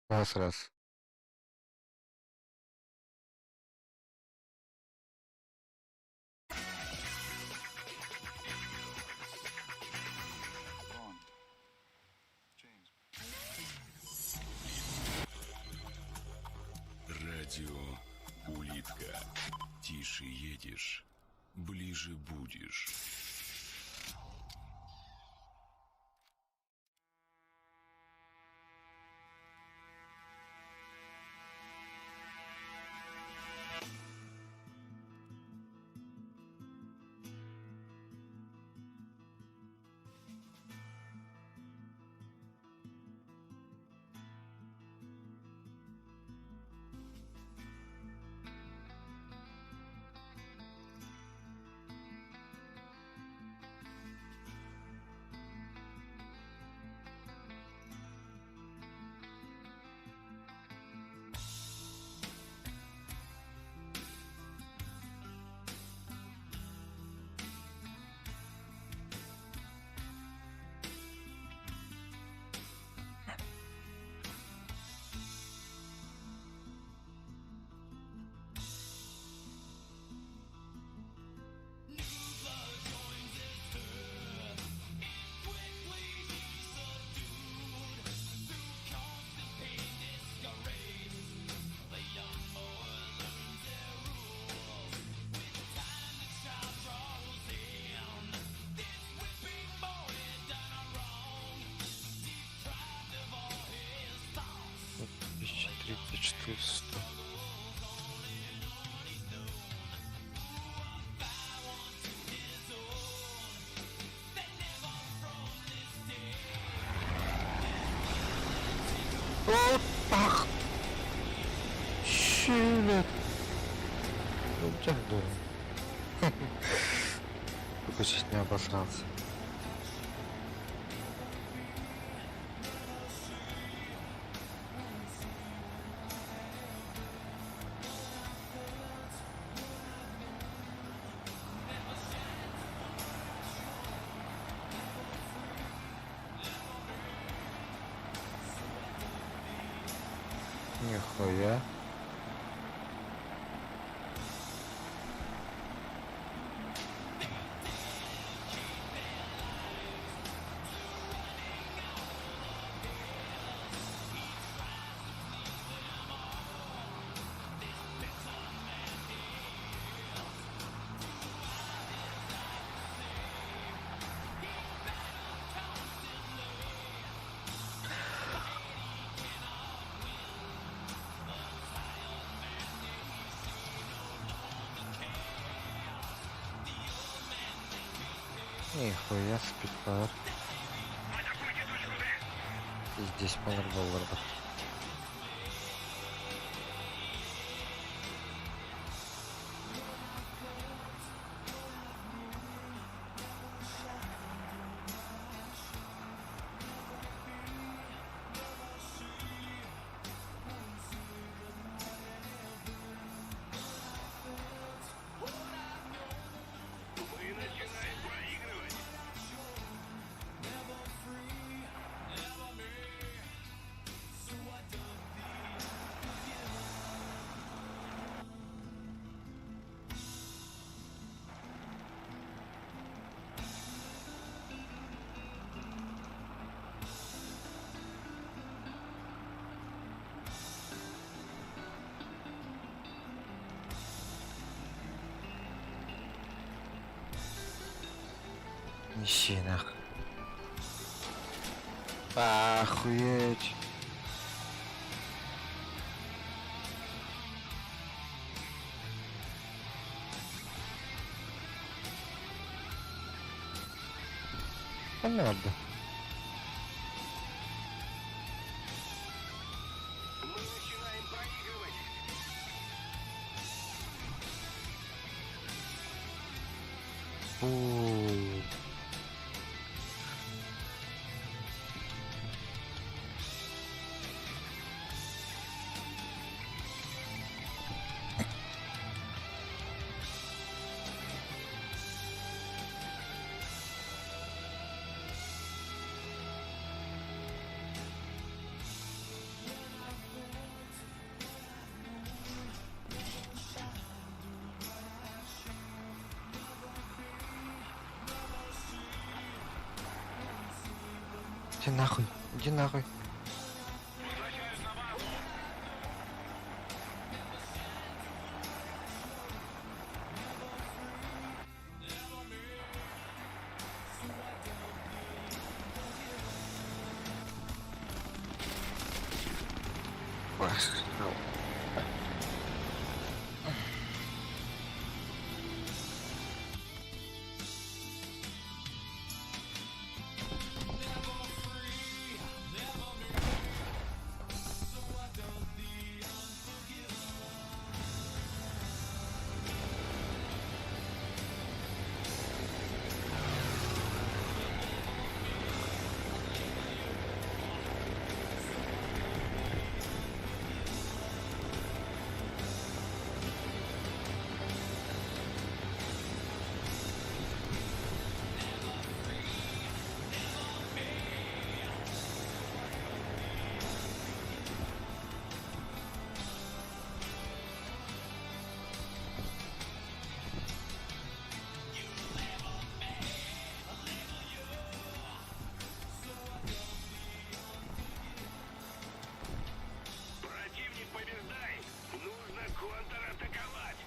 Раз. Радио улитка. Тише едешь, ближе будешь. Вот так! Щелет! Ну, так дурно. Только чуть не обосрался. Нихуя. Нихуя, спидпар. Здесь $1,000. Неси нахуй. Охуеть. Надо. Мы начинаем проигрывать. Иди нахуй, иди нахуй. Возвращаюсь на базу. Противник побеждает. Нужно контратаковать.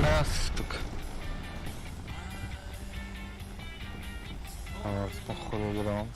Раз, так. А, походу берем.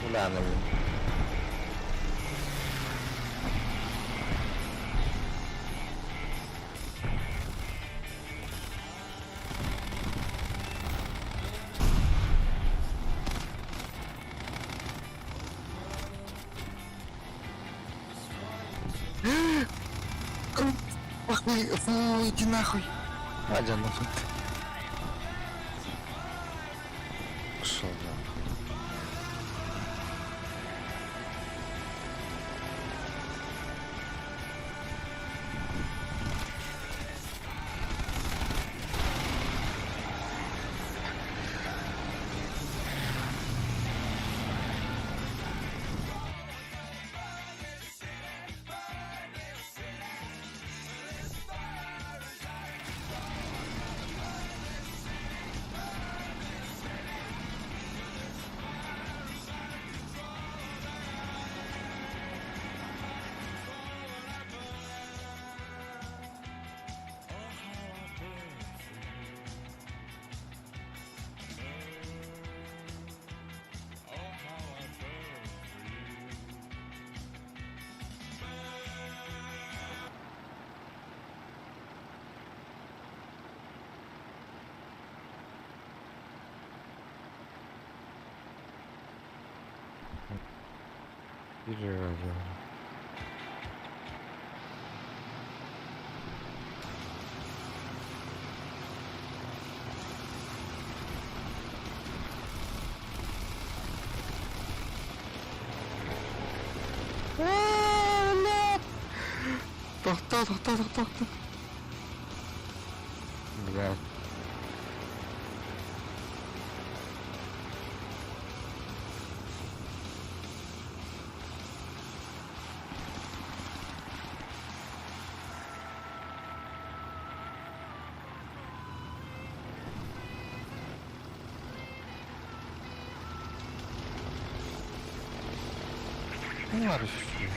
Глянули. Ой, иди нахуй. Адя, ну тут. Пошел, да. Переводил. Тох. Блядь. Не надо чуть-чуть.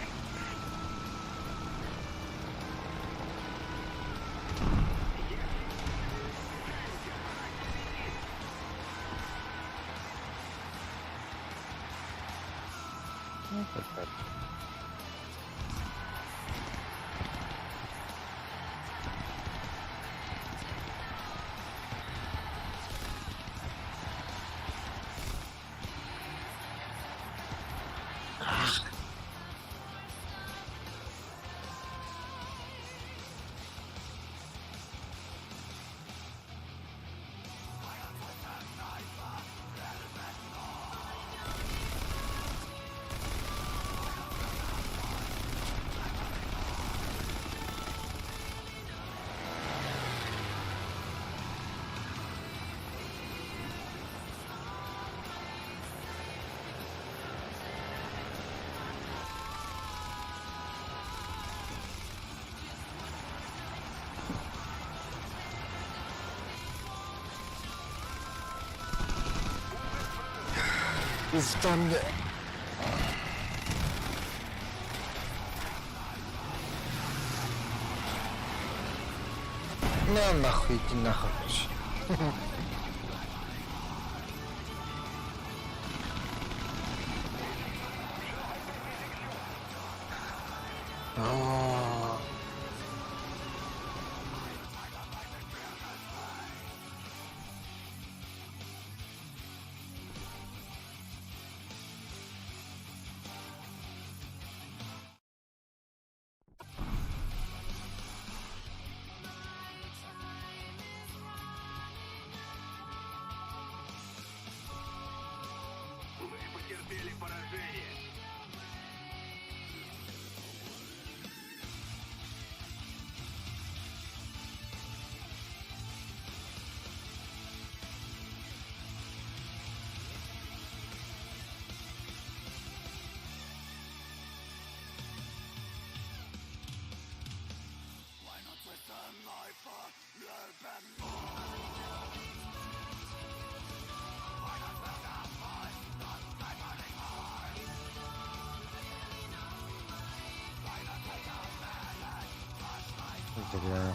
Ну, так. Там я... На нахуй, иди нахуй. Вы потерпели поражение. Зря.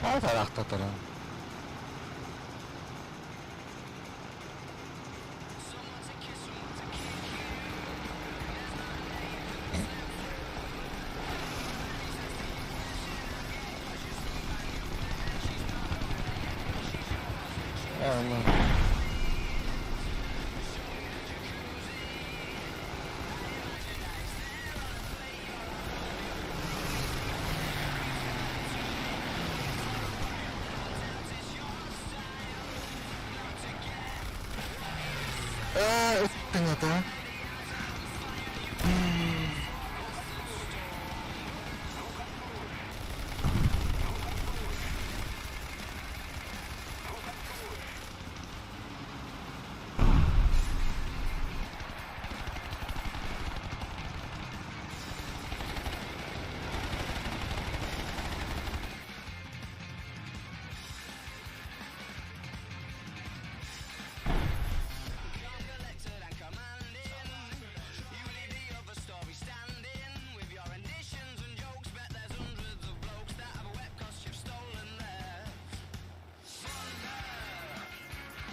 아, 잘 낙탔더라. понятно.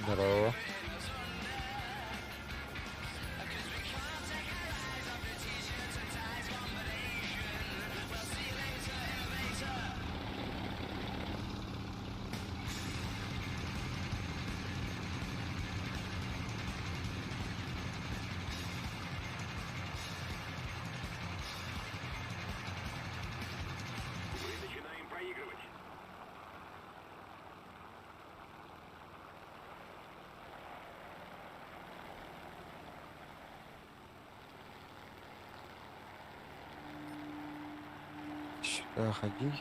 Здорово. Мы начинаем проигрывать. Сюда ходи.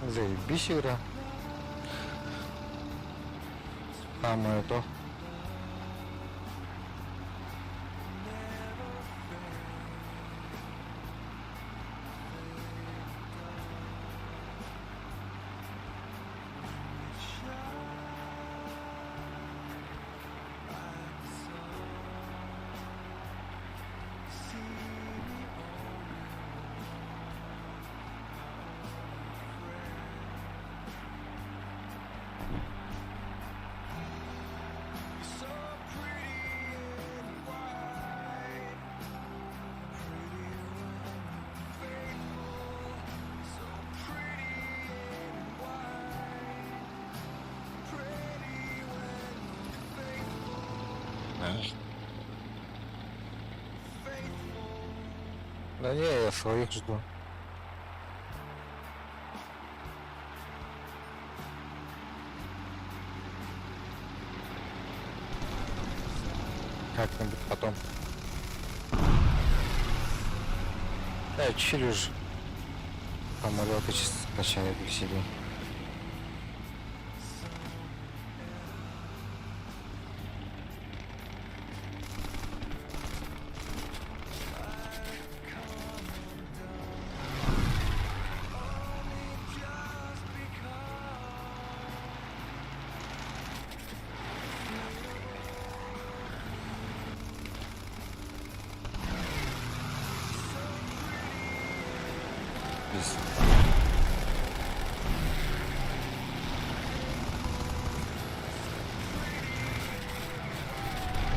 Заебись игра. Самое то. Да не, я своих жду. Как-нибудь потом. Да, через самолеты сейчас скачаю для себя.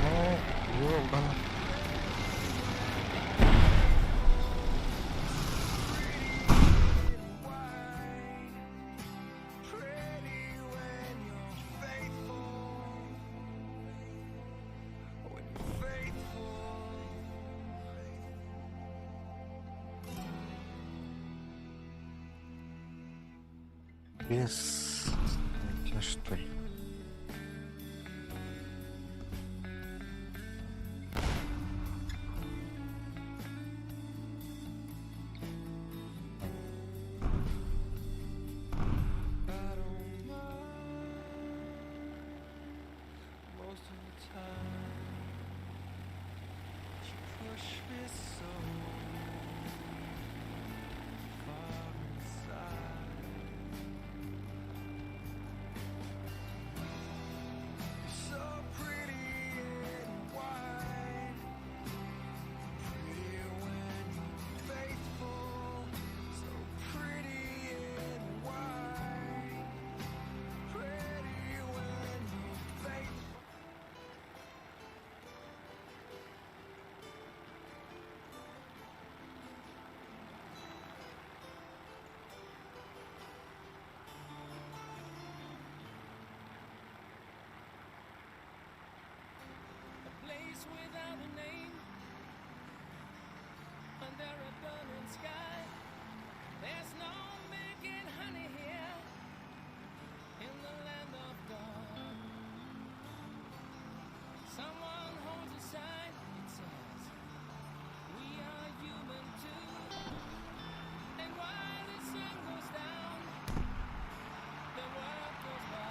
Ну, ёбана. Без... Я что ли? Without a name, under a burning sky, there's no making honey here in the land of God. Someone holds a sign, it says, we are human too. And while the sun goes down, the world goes by.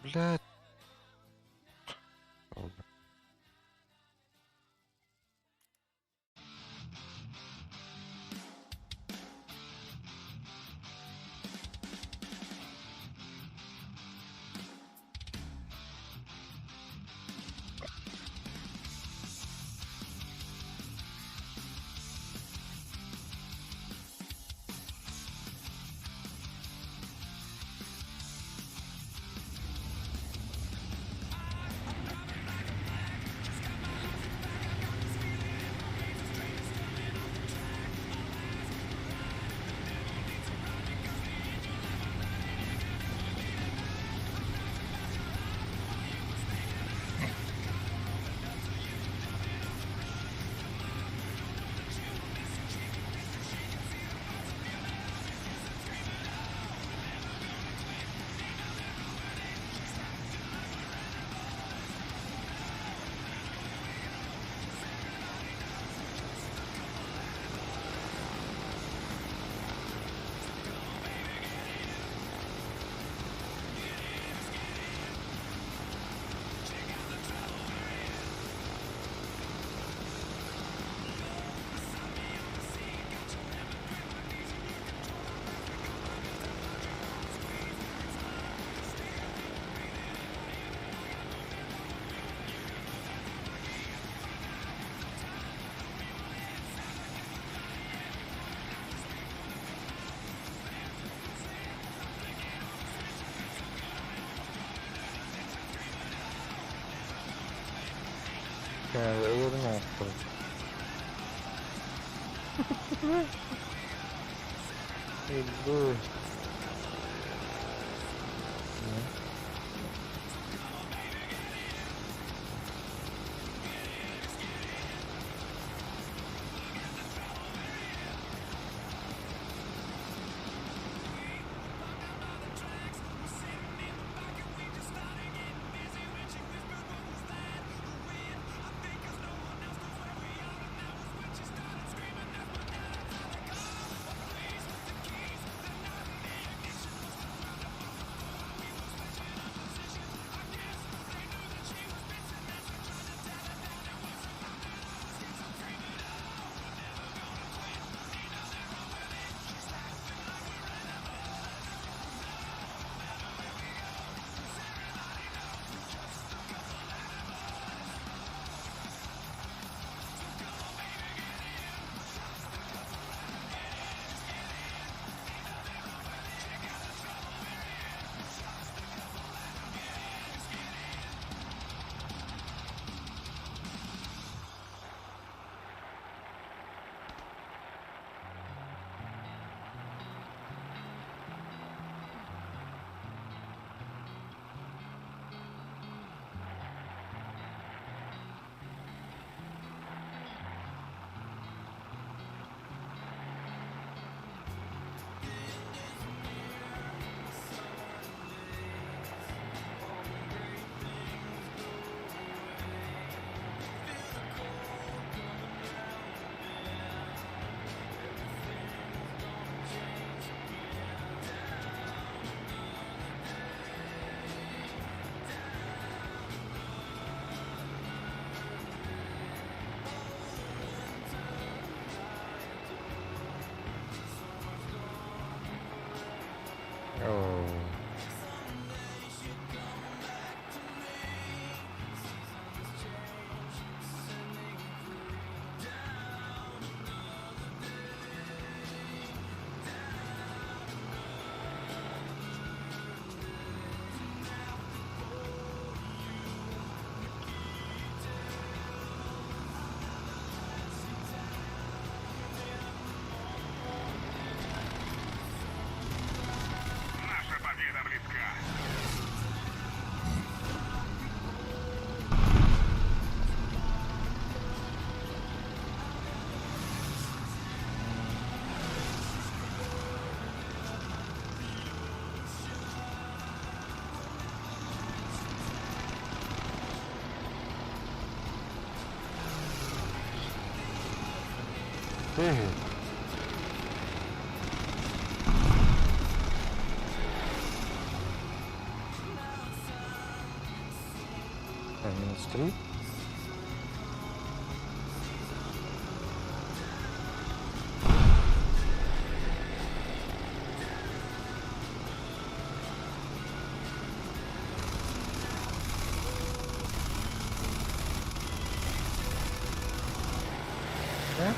Блядь. Ладно. Я думал, что... Иду. О. Наша победа близка. Ты. Минус 3. Да?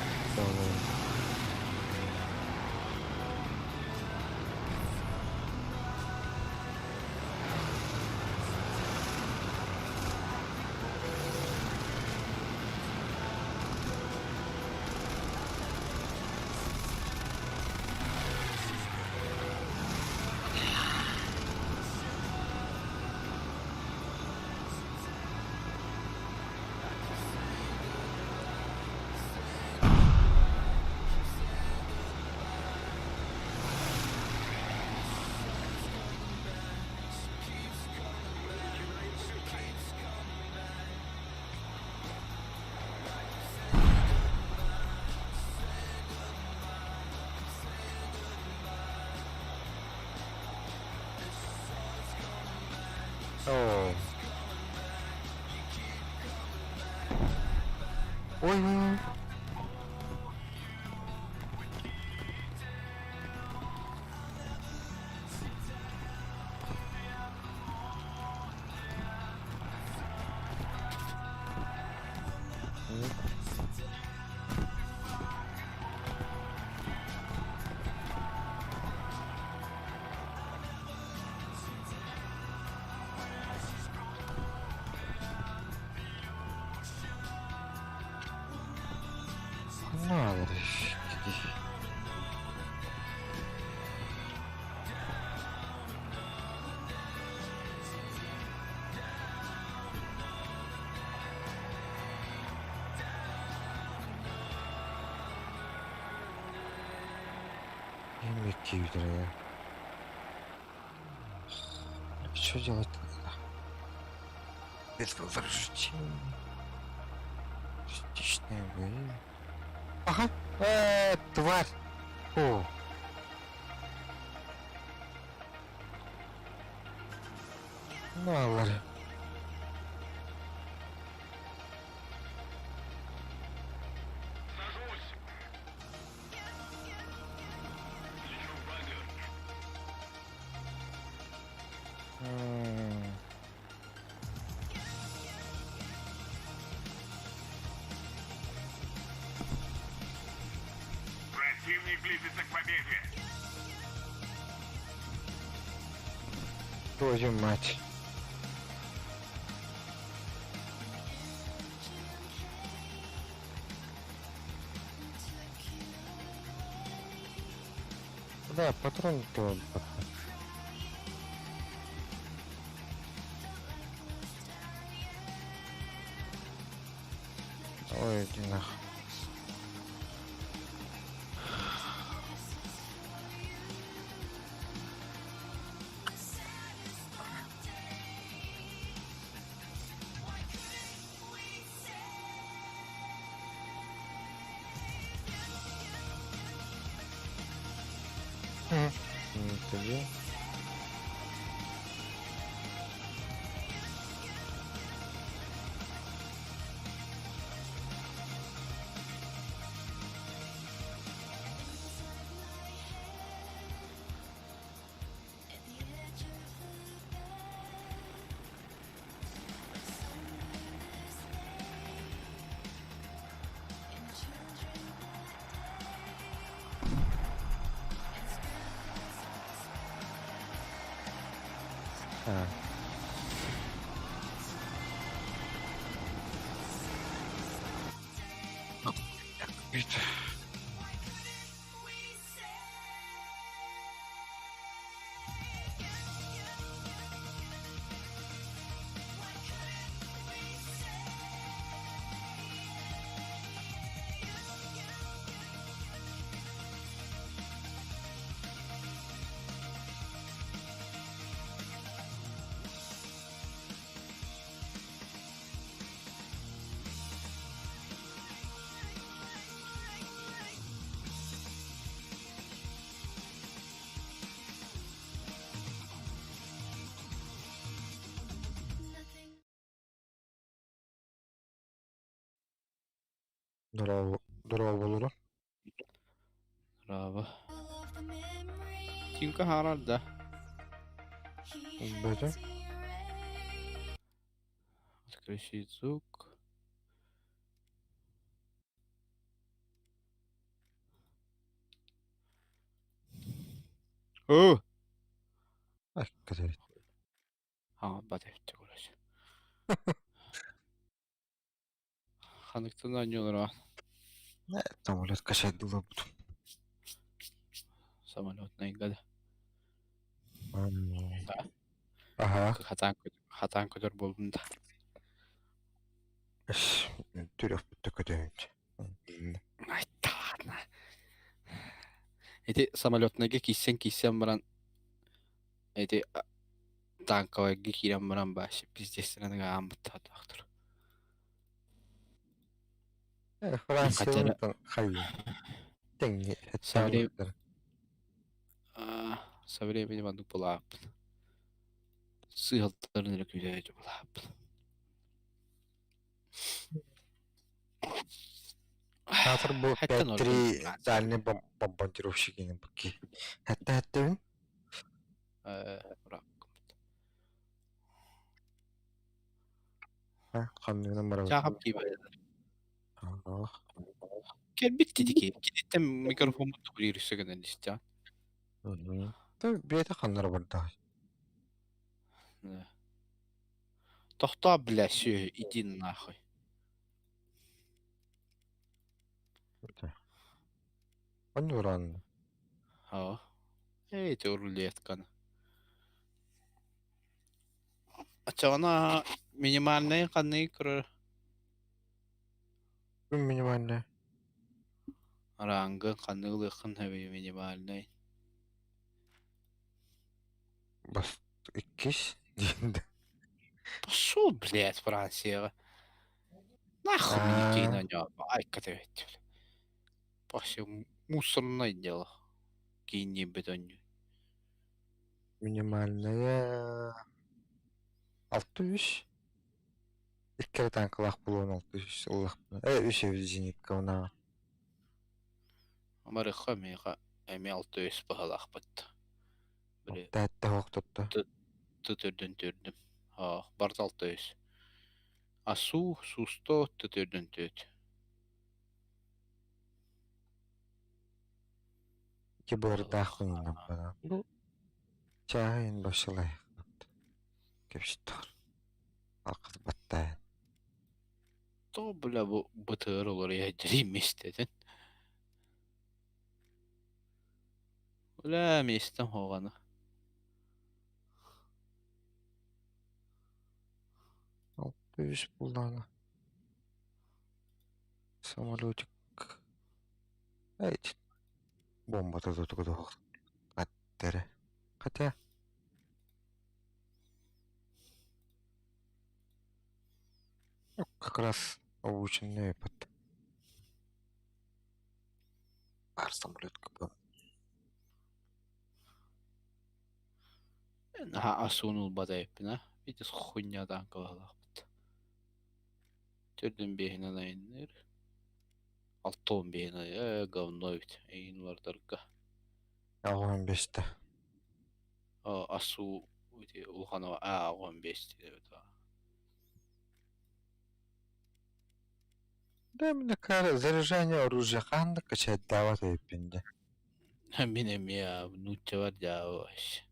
О. Ой. Надо. mkII. Что делать тогда? Без возрождения. Частичные бои. Ага. Тварь. О. Мало ли. Сажусь. Лечу в багер. Противник близится к победе. Твою мать. Да, патрон то. Ой, иди нахуй. Где? Ha. İşte. Durov olur. Bravo. Тимка харарда. Böyle. Отключить звук. О! Ay kadar. Ha, batefte kuracak. Hanıktın oynuyorlar ha. Ne tam öyle kaşaydı bu. Самолетная гада. Да. Aha. Хатан көтөр болдум да. Türef bitti kadar. Ай, да ладно. Эти самолетныйга киссен баран. Эти танковыйга кирен баран башы. Пиздестерен амбытта доктор. Fransız'dan hayır. Dengi. Совре- Со временем оно была. Сыгылтарын эле күйлөйдү була. Hazır bu Hakikaten orada battery Fransız. tane bombardировщикinin bakı. Hatta Bırak. ha kanlığına mara. Çağap gibi. Ah. Gel bitti ki. Gidip mikrofonu tutuyor üstüne işte. Tabii bir de kanlara var daha. Тохта, бля, всё, иди нахуй. Он уран. О. Эти рулетканы. Ачана минимальные каны кыр. Bu minimalle. Рангы канылы кын хэви минимальный. Bas. İkiz. Diyende. Пошёл, блядь, Франция. Нахуй мне идти на него. Ай, катавить. Пошёл мусорное дело. Кинь бетонью. Minimalneye 600. İlk kere tankılak bulun 600. Allah. Üç ev zinik ona. Марыха мега эмел төс бахалах бат. Бire Təhətdə hoq tuttu. tötürdüm. Ha, bardal tös. Асу, сусто, tötürdüm töt. Ki bu arada aklımdan bana. Bu çayın başılay. Kepştor. Alkız battı. То, бля, bu bıtır olur ya, direyim istedin. Ulan istem hoğanı. Düz buldağına. Самолетик. Evet. Bomba da tuttu da. Attere. Хотя. Ну, как раз обученный под. Бар самолет как бы. Ha, Asu'nun badayıpına. Bir de хуйнядан kıvalak bıt. Tördüm behine nayınlar. Altın behine, говно bit. Eyin vardır ka. Ağın beşte. Асу, улханова, 15 dedi. Да, мне кажется, заряжание оружия ханда качать давать и пинде. Benim ya, nutça var ya, o iş.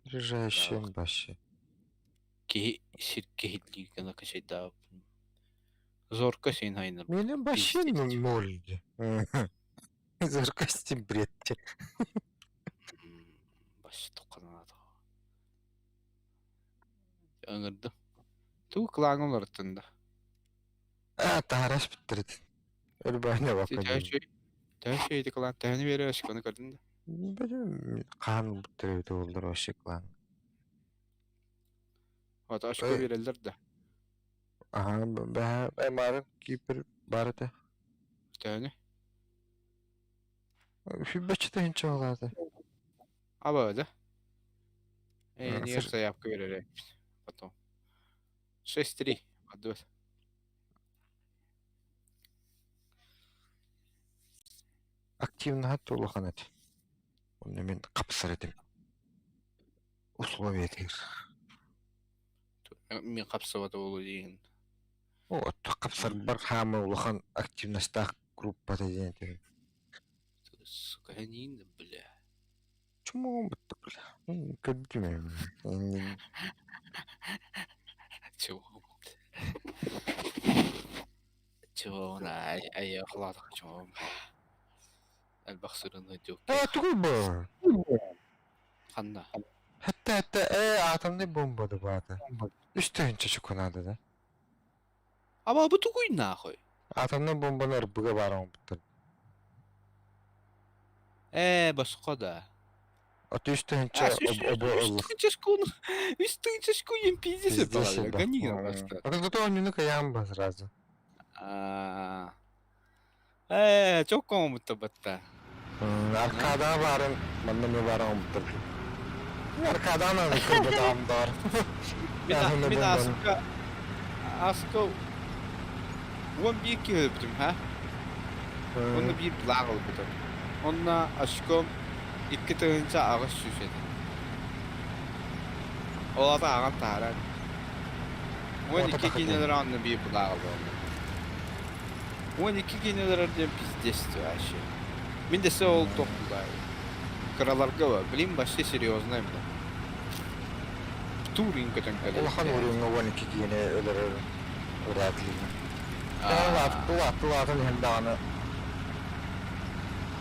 Заряжающий вообще. Сирке хитлигана кашайда. Зорка сен хайнар. Менің вообще нольді. Зоркости бредте. Баш тоқанады. Аңырды. Ту клаңым ұрттында. Тараш бітірді. Өрбайна бақы. Тәшейді клан тәні бері ашқаны көрдіңді. Білім, қан бітірді олдар вообще клан. Ата ашқы берелдерді. Бәрін кейпір барыды. Тәні. Фибачыда хинче олады. Аба да? Не заявка берелер. Потом. 6-3. Отдавай. Активно толухан еді. Оны мен қапсыр едім. Условия етер. Мен қапсываты болу дейін. Қапсыр бар хамы олухан активностақ группа дейін етер. Сука, әнейінді, бля. Чому он бітті, бля? Көддім мен. Чего? Чего? Ай, охладық, чего? Әлбақсырын өтеу. Түгіл бар. Қанда? Хәтті, атымды бомбады бады. Үстігінші шықынады да. Аба, бұл түгіл нахуй? Атымды бомбаны ұрбыға баруын біттір. Басқа да. От үстігінші обы ұлық. Үстігінші шкуен пиздесі бала. Ганиган басқа. От он аяғым ба сразу. Çok komuttu batta. Arkadan varın, benden mi varın bitirdi. Arkadan da kırdı damdar. Bir de aska on bir ki öptüm ha. Onu bir plak öptüm. Onunla aşkım iki tığınca ağız süsedi. Ola da ağam taran. On iki gineler anlı bir plak öptüm. Он iki генералден пиздец вообще. Мен де сол тоқуда. Краларга ба, блин, вообще серьезно бля. Туринг этен кале. Улахан уринга он iki gene ölür öğretliğine. Ладно, хенданы.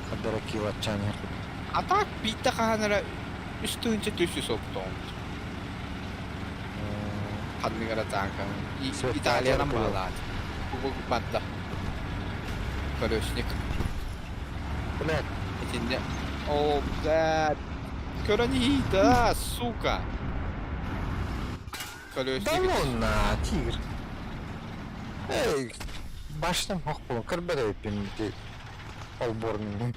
Кадара килатчан her. А так битта ханара үстүнчө төсү соктон. Хадмигара танкан. Италиянан балат. Бу батта. Колесник. Блядь. Этинде. О, блядь. Корони, да, сука. Колесник. Да вон на, тигр. Эй, baştan hak bulun. Kırbada öpeyim bir albornum.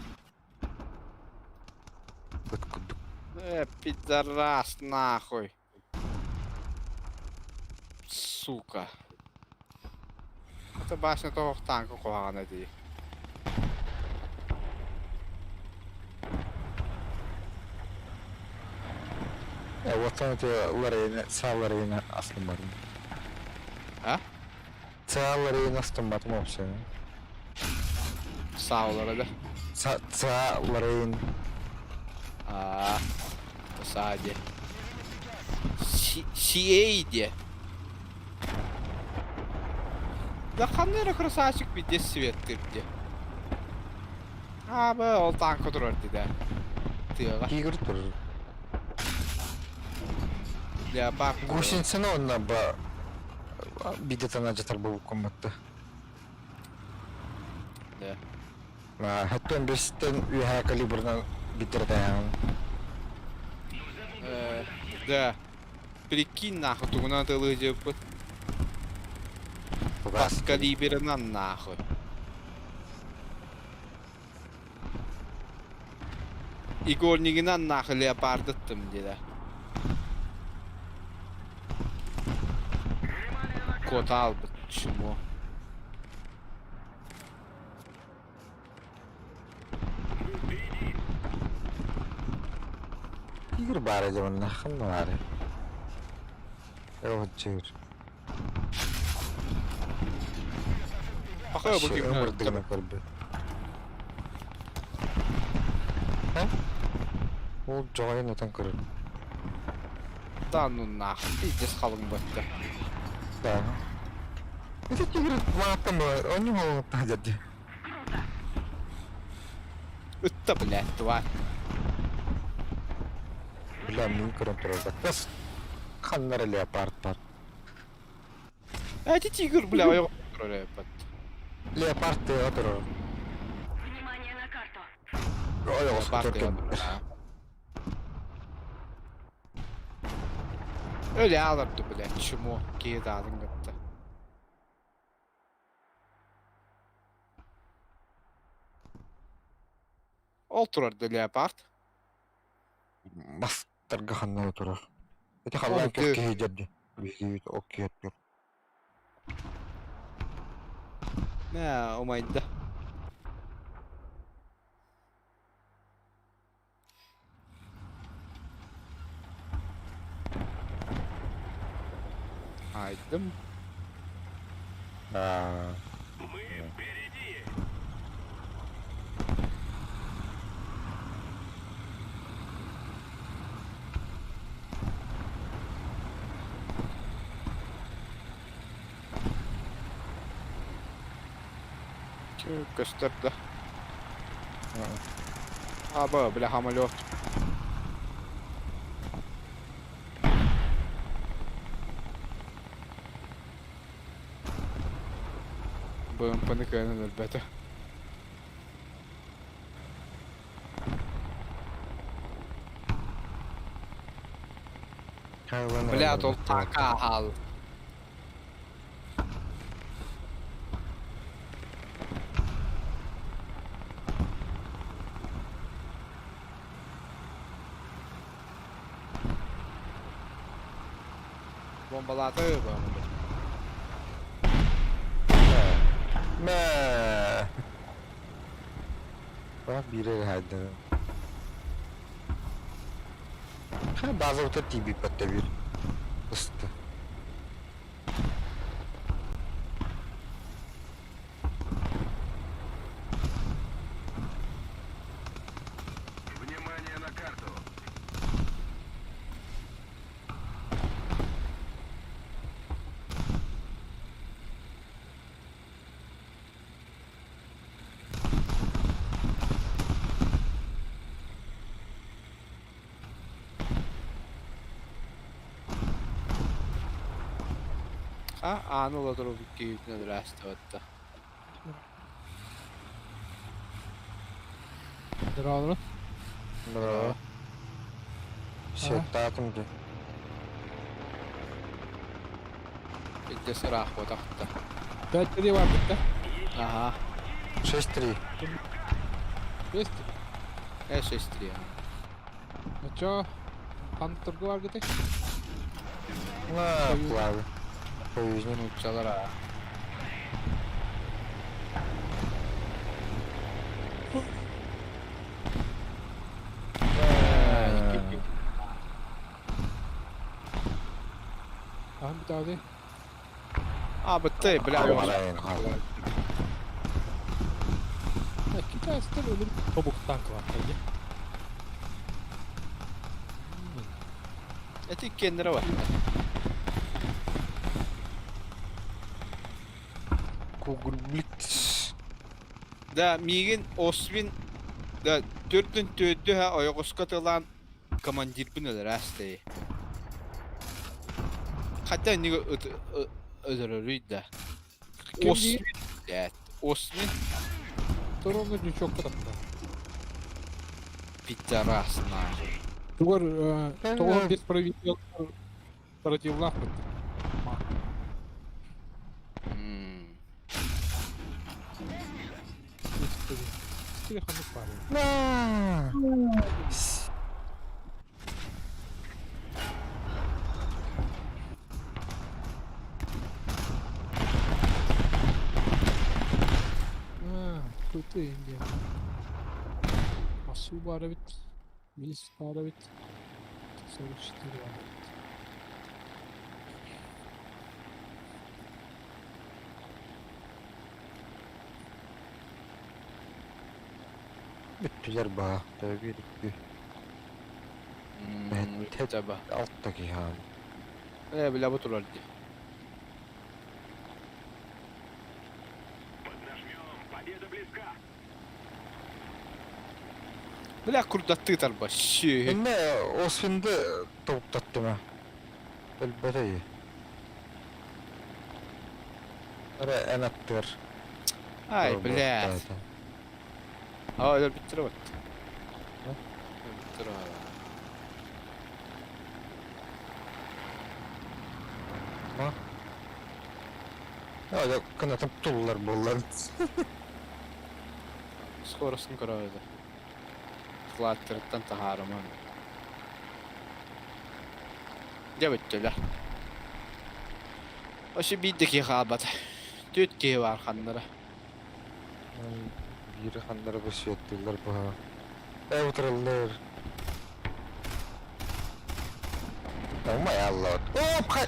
Пидорас, нахуй. Сука. Это башня того танка кого надеюсь. Вот он это Лорейна, Лорейна Астамбат. А? Лорейна Астамбат вообще. Саулара да? Лорейн. Посади. Сиэйди. Да қандай красавчик виде свет тырды. Бе, ол танк тұрарды да. Тыға. Тигр тұрыр. Леопард. Гусеницаны онна ба бидетана жатар бұл комнатта. Да. Хәтті 15-тен үйәе калибрынан битерді аяғын. Да. Прикинь, нахуй, тугуна тылы жеппыт. Бас калибрынан нахуй. Игорнигинан нахуй леопардыттым деді. Кот албыт, чему? Тигр бар еді оны, нақын бар еді. Вот жер. Ақай бұким өмірдігіні көрбі. Ол жоғайын өтен көрір. Да ну нахуй, пиздец халың бөтті. Да. Это тигр матом, он не мог дядя. Үтті, блядь, тварь. Бля, мен көрем тұрады. Бас ханнар леопард бар. Әті тигр, бля, ойық тұрыр әпәт. Леопард деға тұрады. Внимание на карту. Ой, осы Партия көркен. Öyle alırdı, блядь, чему кейді адың көтті. Ол тұрарды леопард. Бастарға ханнар тұрады. Это халан көзге деді. Бізге окей етпер. Нә, омайды. Айдым. Мы впереди. Gösterdi. Abi, bля, самолет. БМП-ны кайнан әлбәті. Бля, ол така хал. Бомбалаты бомбы. Мә. Бak biri hadi. Ha bazı otur TV patte bir. Usta. Внимание на карту. Anıl oturup keyifine rastı hatta. Здорово. Бро. Все татım ki. Bir de sıra o takta. 5-3 var bitti. Aha. 6-3. Есть. Eş eştir ya. Ну чё? Хантургу var gittik. Na plavi. Soyuzun. Uçalar ha. Tamam bir daha değil. Abi te bля. İki tanesi de böyle bir topuk tank var tabii. Etik kendine var. Google Blitz. Da migin Oswin da dördün dördü ha ayakoska tılan komandir binalar hastayı. Hatta niye ödürürüydü. Kim Oswin. Evet. Oswin. Сторонный çok kadar. Пидорас нахуй. Тугар, то он без правительства против Лахмет. Телефон пару. Na. Тут и где. Асу бары бит. Мис бары бит. 44 var. Bittiler bah. Tabii bitti. Tabi. Alttaki ha. Bile bu turlar diye. Поднажмем. Победа близка. Bile kurdattığı tarba. Şi. Ne o şimdi toptattım ha. Elbette iyi. Ara en attır. Ay bile. Aa öyle bittire bak. Bittire hala. Ha? Ya da kanatım tullar bollar. Скоростын көрөйдү. Клаттырыттан тахарыман. Дебеттелер. Ошы биддеки хабат. Түтки бар ханнары. Biri kanlara basıyattılar bu ha. Otururlar. Oh my Allah. Hop kay.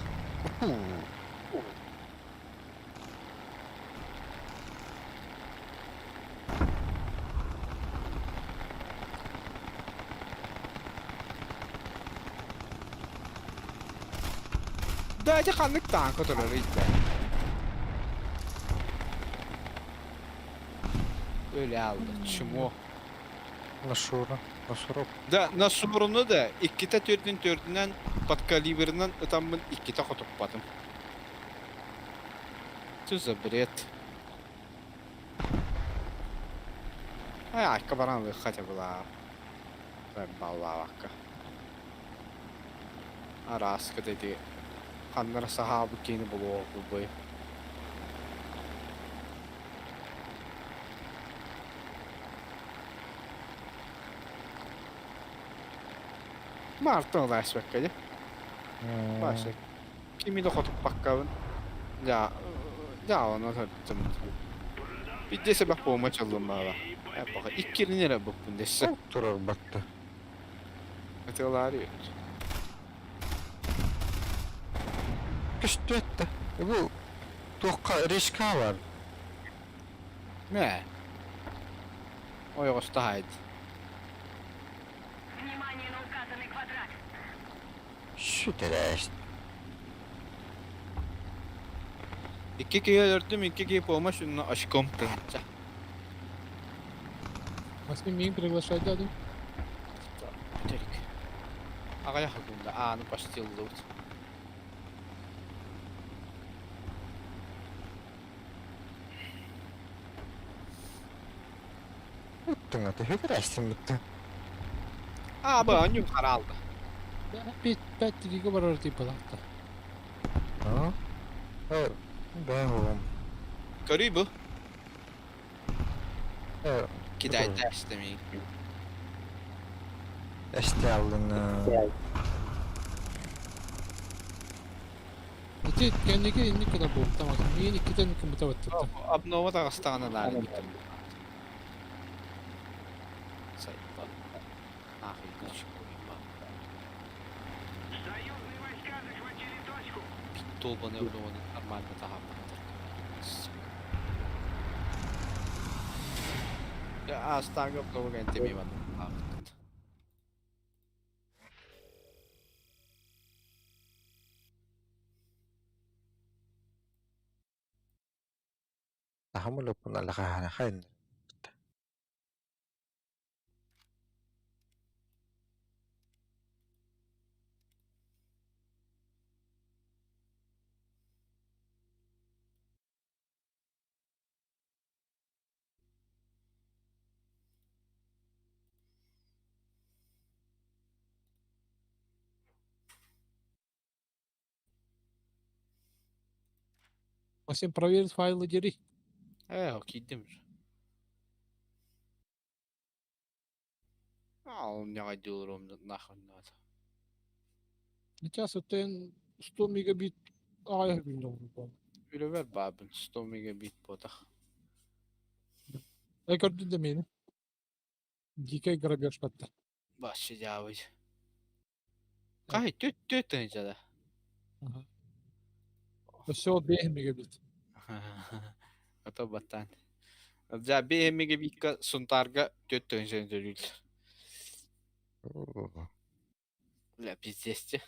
Дайте ханнык танк отурар итте. Öyle aldı. Çimo. Нашура. Нашура. Да, на сумруну да 2-те 4-4-ден подкалибернан ытаммын 2-те котуппатым. Түзі бред. Ай, айка баран хотя была. Балла вакка. Араска dedi. Ханнар сахабы кейни болуы бой. Mart'ın da aspekt Başka. Kimi de kotup bakkavın. Ya ona tattım. Bir de sebep olma çaldım bana. Ya bak ikili nere bu bundesi. Durar baktı. Atıyorlar yok. Güçlü etti. Bu dokka riska var. Ne? O yok haydi. Внимание на указанный квадрат. Şu tereş. İki kere ördüm, iki kere olma şunu aşkım planca. Вас не приглашать дадим. Biterik. Ağaya hakkında anı başlayıldı. Uttun atı. Hüdüreşsin bitti. Aa bu an yukarı aldı. Bir diga var orada balakta. Ha? Evet. Ben oğlum. Görüyor bu. Evet. Gider ders demeyin. İşte aldın. İki kendiki inni kadar bu tamam. Niye iki tane kımıta battı. Abnova da hastaneler gittim. Sayıklar. Ahir hiç koyayım bak. Союзные войска захватили точку. Долбанный обнованный нормально daha Ya aslan yok da bugün demeyeyim adam. Tahammül okun alakahan hain. Максим проверит файлы дери. Okuydım. Al ne kadar onu nahın nada. Сейчас это 100 мегабит aya gündüm. Öyle ver babın 100 megabit poda. Я gördün de beni. Giga грабеж battı. Başlayacağız. Kay tüt öncede. Все 1 мегабит. Ata batan. Ja bir megabit ka suntarga tüt öncede. Бля, пиздесте.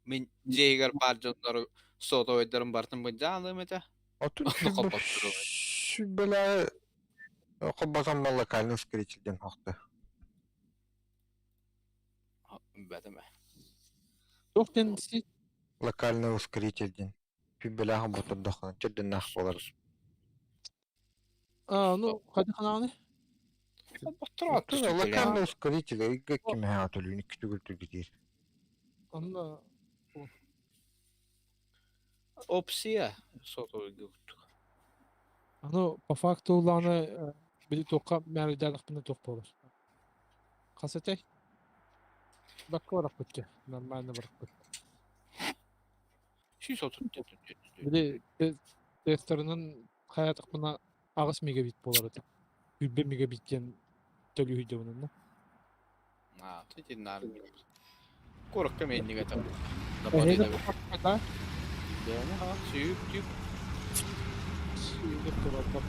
Мен жейгер бар жонлары сота ойдарын бартын бұнжа алым ете. Отун Onu kapat durun. böyle kobasan balla kalın ускорителден хоқты. Бәдіме. Yok kendisi. Локальный ускорительден. Пибеляха ботырдахын. Чөдден нах болар. Ну, hadi kanalını. Батыра Отун локальный ускоритель. Ига кеме атылын. Икі түгілтір кетер. Onda Опция. Сота ойды ұттық. по факту уланы били тоққа мәридалық біне тоқ болар. Қасетай? Баққа барақ көтке. Нормально барақ көтке. Шүй сота өттет. Били тестерінің хаятық бұна ағыс мегабит болар еді. 1 мегабиттен төлі үйде бұнын. Тәтен нарым. Корыққа меннеге тап. Әйді қаққа Сүйіп. Сүйіп тұрады.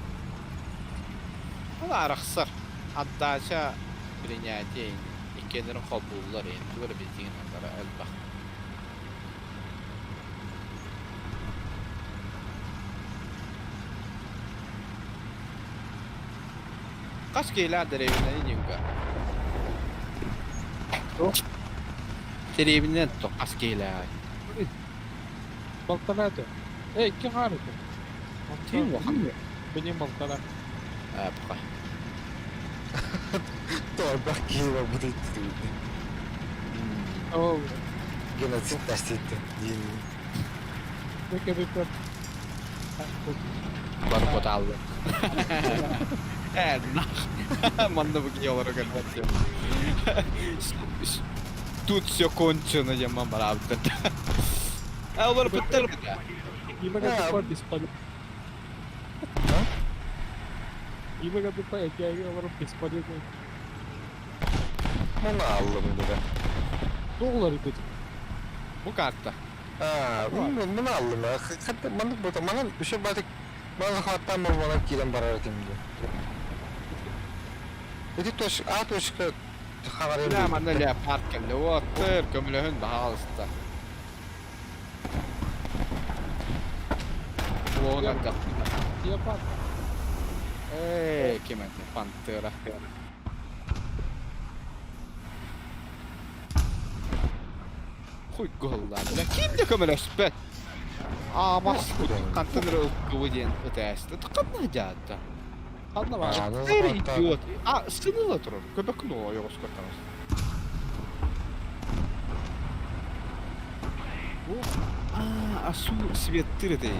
Ол арақсар. Аддача принятие. Икенерін қабулар ең. Түгір бетеген андара әлбақ. Қас кейлі дәребінен енгі? Дәребінен тұқ қас кейлі. Baltalardı. İki harika. Değil mi? Benim baltalar. Бұқа. Торбақ кейва будет. Oo. Genocid тастетті. Ne kadar çok. Барып бота алды. Нах. Манда бұки олары кәлбәтті. Тут все кончено, я мама правда. Олар біттер бұта. Именно такой беспалит. Именно такой, я говорю, бесполезный. Мұны алым dedi. Доллары dedi. Bu kartta. Мұны алым. Қатты мұны бұта. Мұны үші батық. Мұны қаттан мұны кейден барар етемді. Эти точка, А точка хабар Ya етемді. manda leopard keldi. Otur kömülehün bahalısında. Oğlan da. Yapar. Kim etti? Pantera. Хуй голлар. Kim de kömülehün be? Bas. Kantınır ılkıvı diyen ötesi. Tıkanma cadı. Anla var. Her idiot. Sınırla durur. Köpek ne oluyor Oscar'dan? Asus светтер де.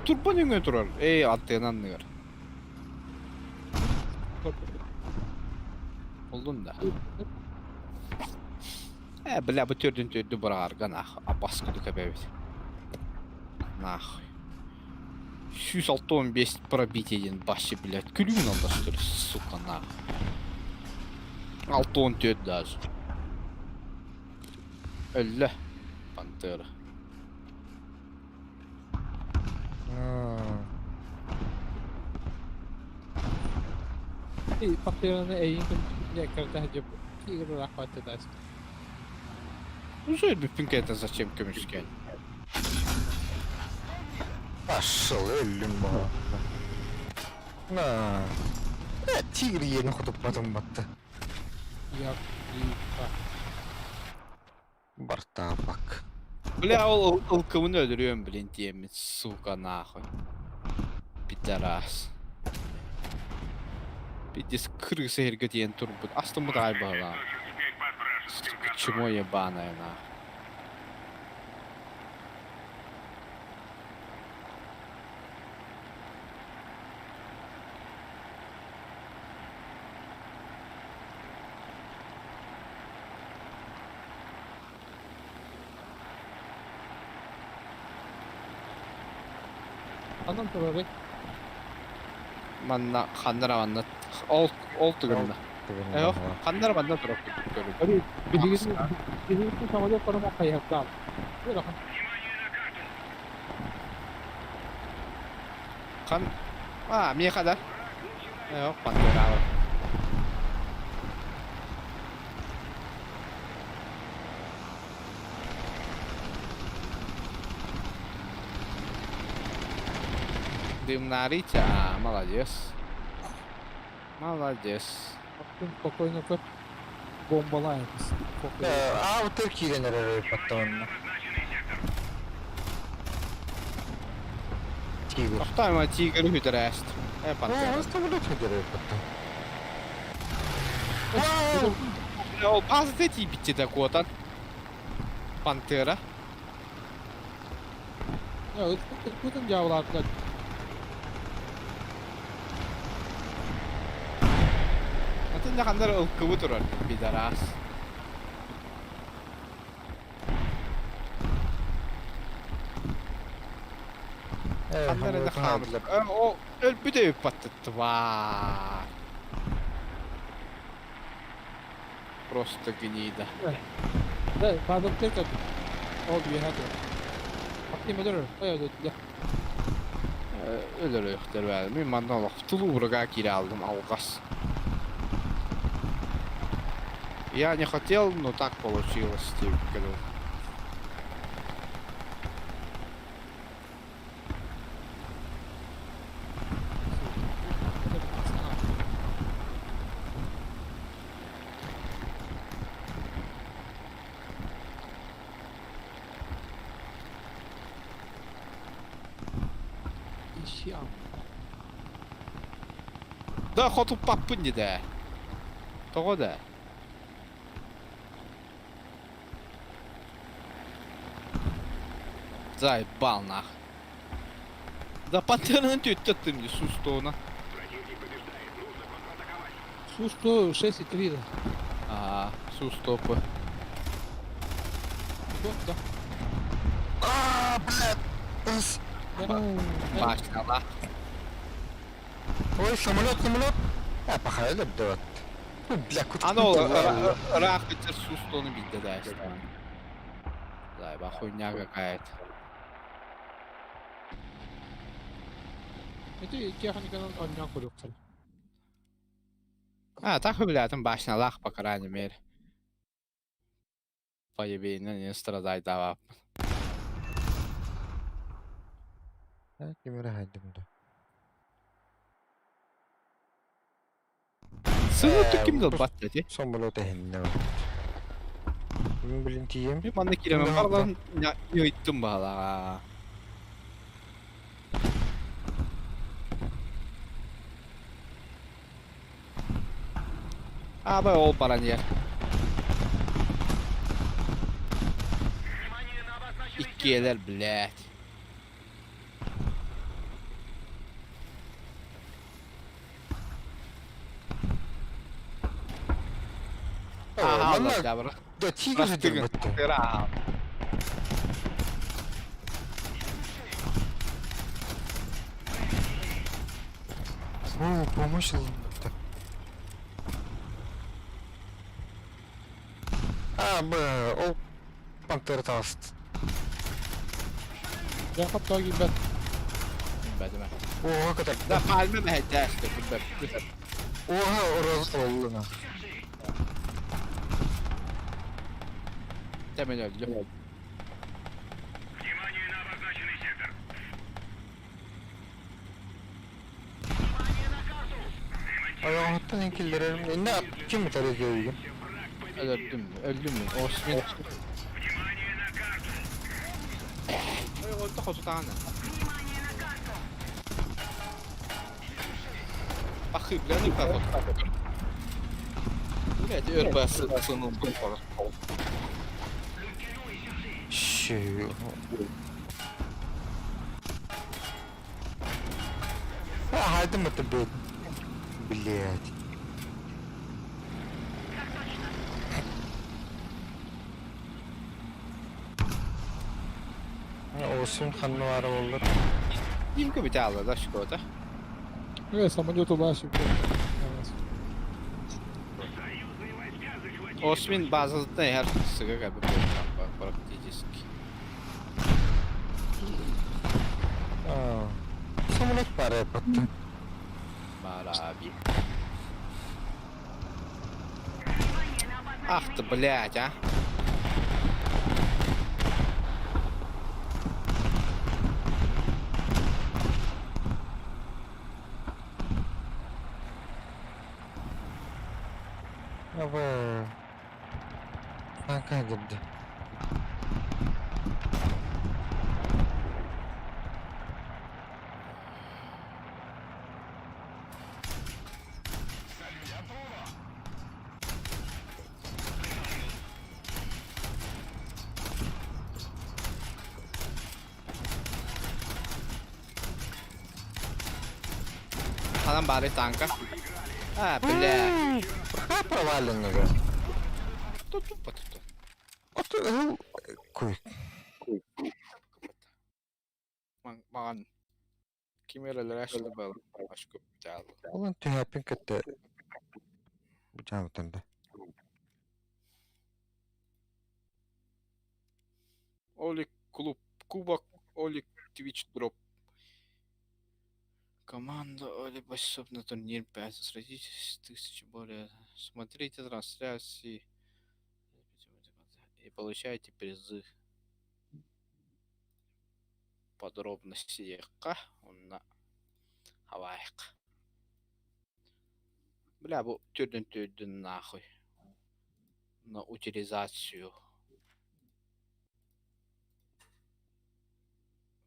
Турбан өңө турар. Антеннан ныр. Олдун да. Бля, бу төрдүн төрдү барарга нах. Баскыды кебебит. Нахуй. 165 пробить един баши, блядь. Клюнул да что ли, сука, нахуй. 614 даже. Ölü. Pantera. И фактически эйин я когда же игру рахватты даст. Ну что это пинкета зачем көмүшкен? Пошел, өлім ба. На. Тигр ені құтып батым батты. Я Барта бак. Бля, ол ылкымын öldürüyorum блин диемин, сука, нахуй. Пидорас. Пиздец, крыса ерге дейін тұр бұд. Астымы да айбала. Чмо ебаная, нахуй. Anam turarı. Manna xandara manna ol tugunda. Yok, xandara manna turap görüp. Hadi bilgisini samolot konuma kayakta. Böyle kan. Kan mi kadar? Yok, xandara var. дымнарите, молодец. Молодец. Baktım Koko'yla kır. Bombalayın. Koko'yu. Bu Türkiye'den nereye patladı onunla? Tiger. Tohtaimaa tiger hydräst. Ei pantera. Sitä mun nyt nereye patladı? Joo, pääset etiin pitsi tää kuotan. Pantera. Ya ıtkıtın yavrular. Atın ne kadar ılkıvı durur bir deras. Kanları da hamırlar. O bir de patlattı. Vaaay. Просто гнида. Да, pardon tekrar. Oldu bir hadi. Bakayım ödürür. Öyle ya. Ölür yoktur ben. Min mandan Allah. Tulu врага кири aldım алгас. Я не хотел, но так получилось, типа, говорю. İşi al. Да, хоту папынди да. Того да. Заебал нах. Да пантер는 тёттым не сустона. Су-100 6,3 да. Сустопы. Вот, да. Başla. Ой, самолет. Похайли бдеват. Бля, Ano рахтер сустону bildi de işte. Заеба хуйня какая-то. Это техникадан oynayan koyduk tabii. Так блядь, başına lak по крайней мере. Поебейно не страдай давай. Кемере haydim da. Sınıf kimdi bat dedi. Самолет henne. Kimin bilintiyim? Bir bana kiremem var lan ya yıttım bala. Abi ol paran yer. İki eder blять. Allah dabra. Да тигр же дербатты. Помощь. О, пантера таст. Yakıp daha gibi ben. Bademe. Oha kadar. Da palme mi hedeste kubbe. Oha orası oldu lan. Temen öldü. Внимание на обозначенный сектор. Ayağımdan enkillerim. Ne kim mi tarih görüyorum? Öldüm mü? Osman. Внимание на карту. Öldü kutu tane. Bakayım lan ne kadar. Блять, РПС сынул было. Şey. Haydi mı tabi? Блять. Olsun kanlı var olur. Имка битала, да, что-то. Evet самолету başı. Союзные войска захватили. Osman bazasında her sıkı gibi praktiski. Самолет para yapattı. Mara abi. Ах ты, блядь, а. Tanka girdi. Adam bari tanka. А, бля. Какая проваленная? Тут тупо тут. Кой. Маған кемерелер ашылды был. Аш көп жалды. Ulan tühapin kette. Bu canlıtında. Олик клуб, кубок, Олик Twitch дроп. Команда Оли Басов на турнир 5 сразитесь 1000 более. Смотрите трансляции и получайте призы. Подробности на Хавайк. Бля, bu türdün нахуй. На утилизацию.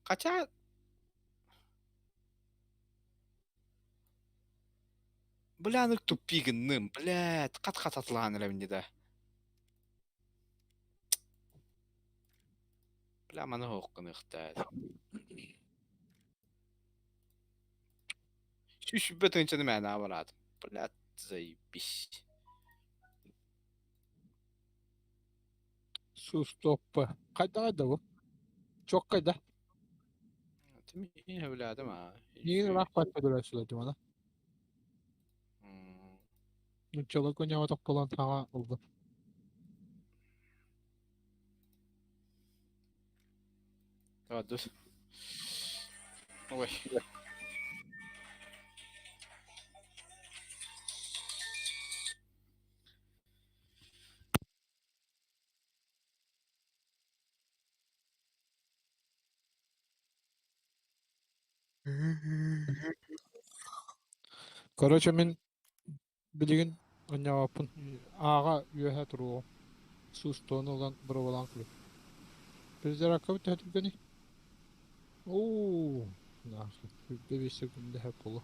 Хотя... Бля, ну тупигным, блядь, кат-кат атланыр әмінде да. Бля, маны хоққын ұқтады. Шүш бөтінчені мәні аварадым. Блядь, заебись. Su stoppa. Kayda bu. Çok kayda. Тим не evladım ha. Niye rak patladılar söyledim ona. Çoluk oynamak olan tağa oldu. Давай, дусь. Ой. Короче, мен билигин ойнабаппын. Ага үйөһө туруу. Сустон olan bir olan klub. Bizler akabı tehdit gani. Ooo. Nasıl? Bir sekunde hep olur.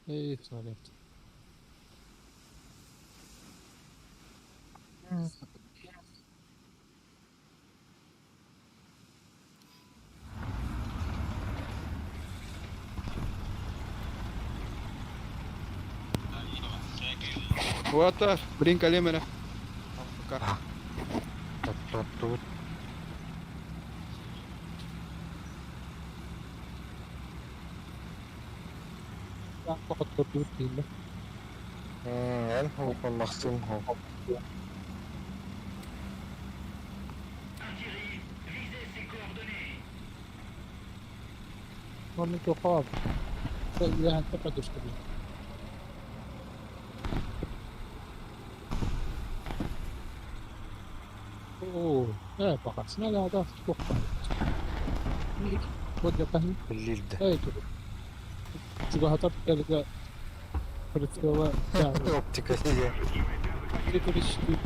Ey sanat. Warthunder, brinca ali, mano. Tut. Ben fakat kurtulur değil mi? En hukun maksum hukuk. Artillerie, visez ces coordonnées. Onun çok hava. Sen uyuyan tepe düştü. Oo, evet bakarsın hala da çok var. Bu yapayım. Bilildi. Evet. Çünkü hata geldi. Процессор да. Оптика себе. Это решили.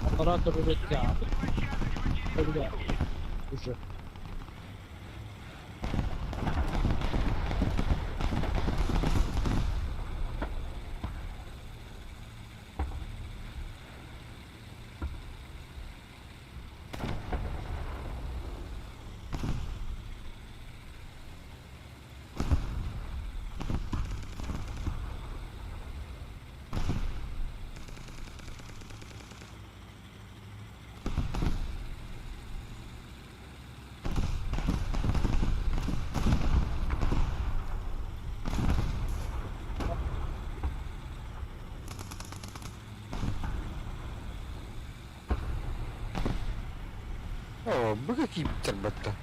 Оператор улетел. Когда? Уже. О, бы какие тербата.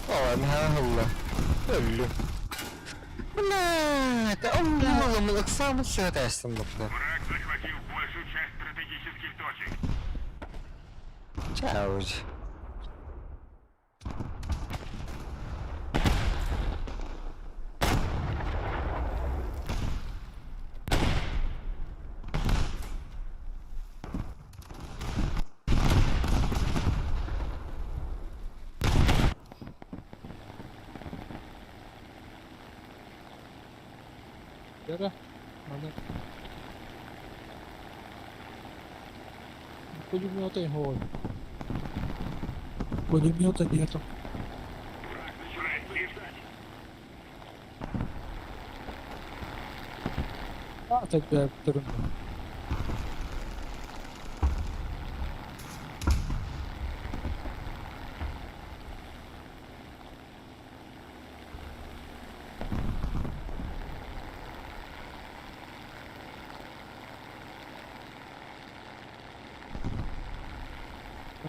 О, الله قول لا تأمل من الأقسام السهلة يستنبطنا. Враг захватил большую часть стратегических точек. Ciao. Yara. Ano? Пулемёта его. Пулемёта нету. А, тогда трудно.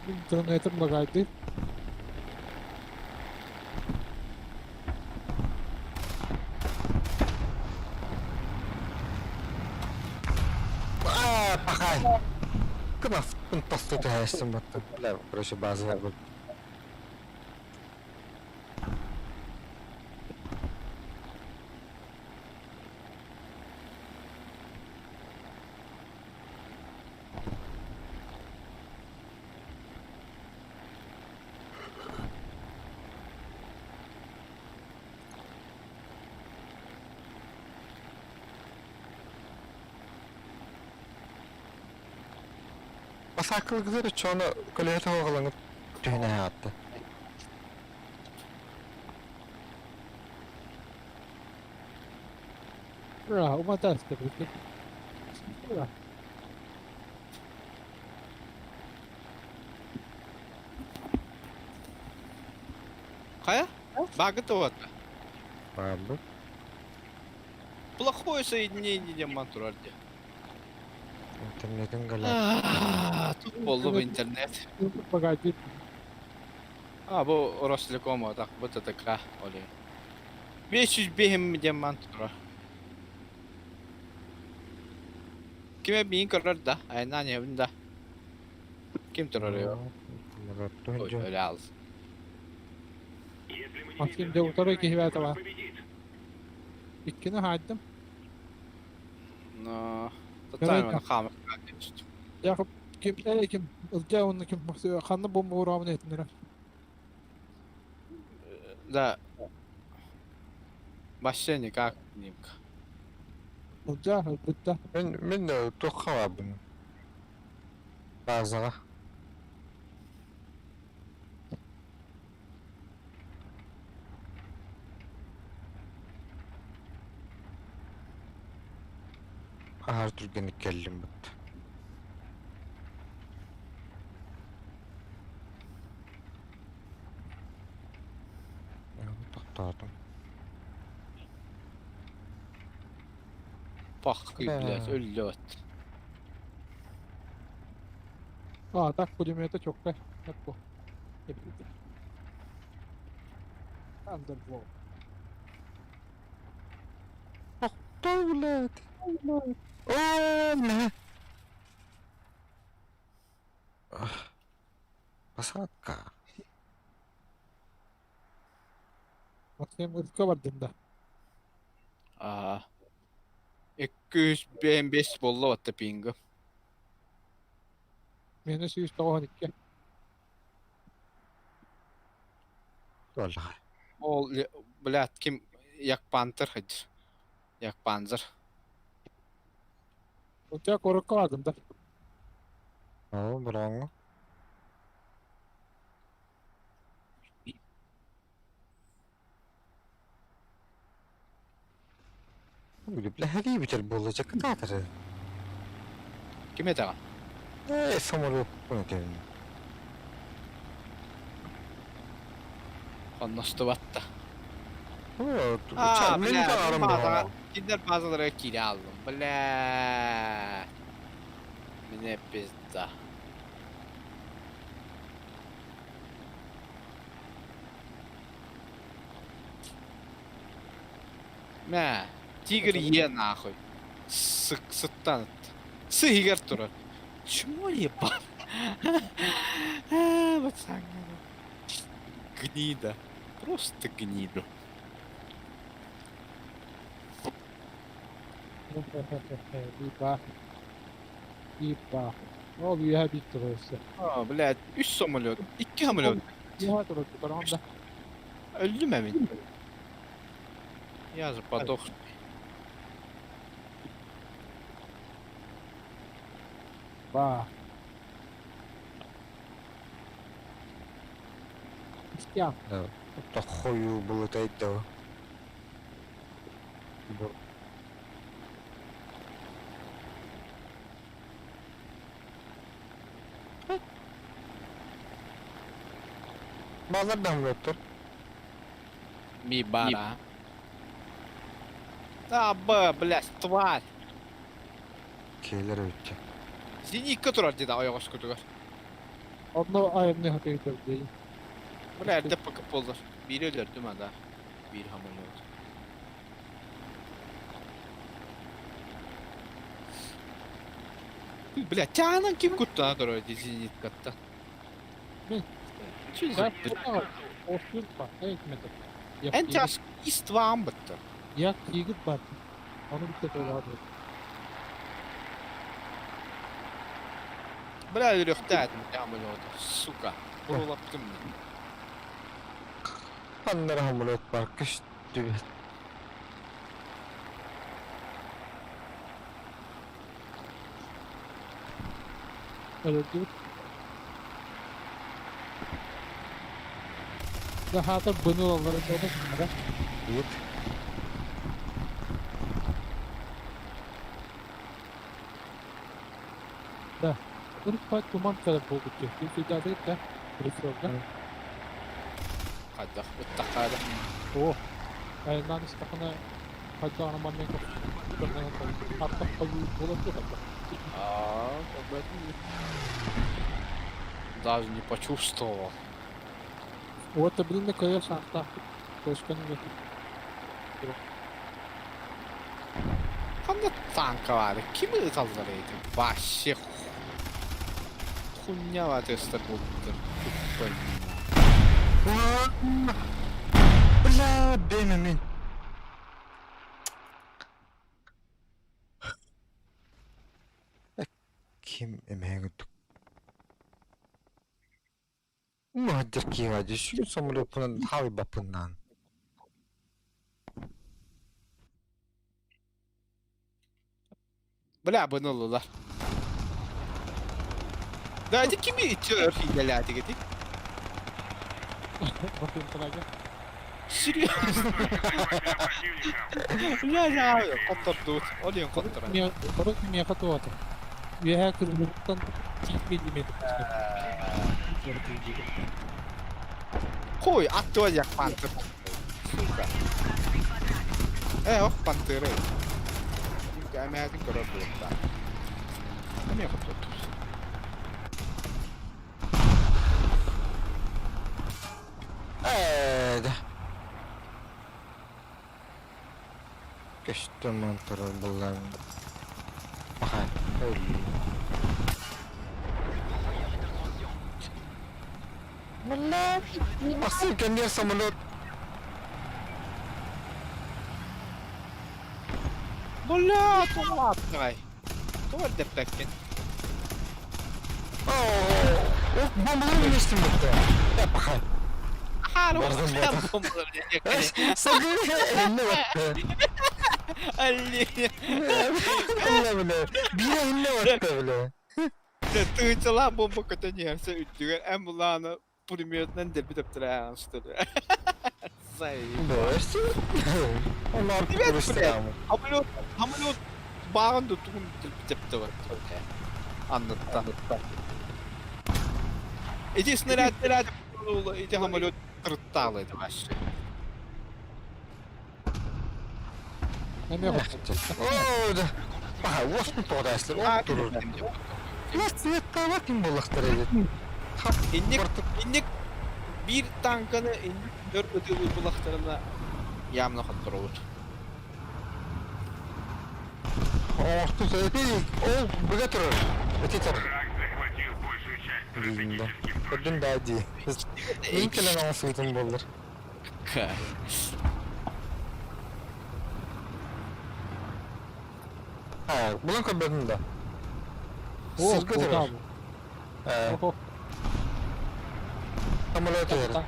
Интернетом лагает. Пахай. Куда в посту ты ясен баттın. Бля, короче, bazılar bu. Basaklıkları çoğunu Клавиатура oğlanı tüyüne attı. Ра, уматаска, прикинь. Ра. Kaya? Багыт вот. Abi. Плохое соединение монтурарде. İnternetin galer. Тут болду bu internet. Погоди. Bu Ростелеком так вот это ка оли. 500 бехим diye монтура. Kime bin karar da? Aynen evinde. Kim turuyor? Öyle al. Максим, где второй кихвятова? İkkini haydım. No. Göreyim Tutar mi? mı? Kamera kardeşim. Yakıp kim kim ılca onu kim kanlı bomba uğramını ettiler. Da. Başlayın как нимка. Ilca hırbıtta. Ben de toka var bunun. Bazılara. Her türlü geldim bitti. Toxtadım. Bak блядь, ölüyor. Aa tak pulimete çok be. Hep bu. Hep bu. Underflow. Devlet. Ne? Basakka. Максим ırka var dinde. 255 bollu vatta pingu. Minus 192. Vallahi. Ol блядь, kim yak panther hadir. Yak panzer. Ilca korukka var dinde. Oo, bravo. Bile hadi bitir bulacak kadar. Kime tağa? Samuru bunu dedim. Anlaştı vatta. Oo, Aa, benim de aramda. Kinder bazıları kili aldım. Blaa. Ne pizza. Мә, тигр е нахуй. Сыттан. Сыгар турат. Чмо ебать? пацан. Гнида. Просто гнида. Ипа. Ипа. О, я bitti. Aa, блядь, 3 самолет. 2 самолет. Я тут каранда. Öldüm emin. Я же подох. Ба. Истя. Да. Это хою было тайто. Bazardan mı öttür? Ми бара. А, блядь, тварь. Кейлер öttü. Зенитка турар деді аяқ асқы түгер. Одно айымны хатыйдыр дей. Блядь, деп покып болдар. Бири өлерді ма да. Бири хамалет. Блядь, тянан ким кутта турар ди зениткатта. Мен. Че Я за... Ошурпа. Айтмеді. En ters iстван бітті. Я кигит бар. Onu bir tek oynadı. Бля, рюхтает, хамалет. Сука. Бурулаптым. Anlara hamlet var. Kış düğet. Öyle değil. Daha da bunu onlara da Git. Да. Bunu kaç duman kadar bulduk ki. Bir süper değil de. Resorda. Hadi, ıttakada. Oh. Ayından istakına kaç anamam ne kadar. Hatta kabuğu bulabilir hatta. Ааа, победили. Даже не почувствовал. Вот это, блин, наконец, шахта. Точка нет. Қандай танковады? Кім ыталдар еді? Вообще хуйня ватыстар болыптыр. Bla benim. Kim emeğe gittik? Muhaccir ki hacı şu samurupun havi bapından. Бля, бұнылылар. Дайdi kimi itiyor hilelerdi gidi? Bakayım sana gel. Серьезно? Я контрдут. Один контр. Короче, меня готово. Я кыргызстан 10 миллиметр. Қой, атты аяқ пантер. Сука. Оқ пантеры. Әмәдің көріп өтті. Әме құтты. Da. Geçtim mantarı bunların. Bakayım. Öyle. Vallahi nasıl kendi samurut? Бля, това край. Това е депекен. Oh, bombalar mı geçtim burada? Ya bakayım. Харо, Барзан sen болдық. bombaları yakale. Sen de eline baktı. Алли. Allah bile. Bir eline baktı bile. Тыйцала бомба көтөнерсе үттүгөр эм буланы пулеметнен деп траанстыр. Зай. Бöğürsün. Onlar Evet, kuruşturamı. Хамолет багын тугун деп бар. Anlattı. Эти снаряды эти хамолет кыртталайды баш. Hemen yaptı. Oo da. Bak, wasp podaslar oturur. Nasıl yakalamak bulaştırıyor? İndik bir tankını indik 4 öteli bulaklarına yağmına katlar olur. Oh, тут это. О, богатырь. Ветер. Враг захватил большую часть Deyinde. Kodun daha değil. Benim kelen anasıydım bulur. Ha, bunun kabadın da. О, Сыргы да куда бар. вы? Ого, Самолет так, ери. так,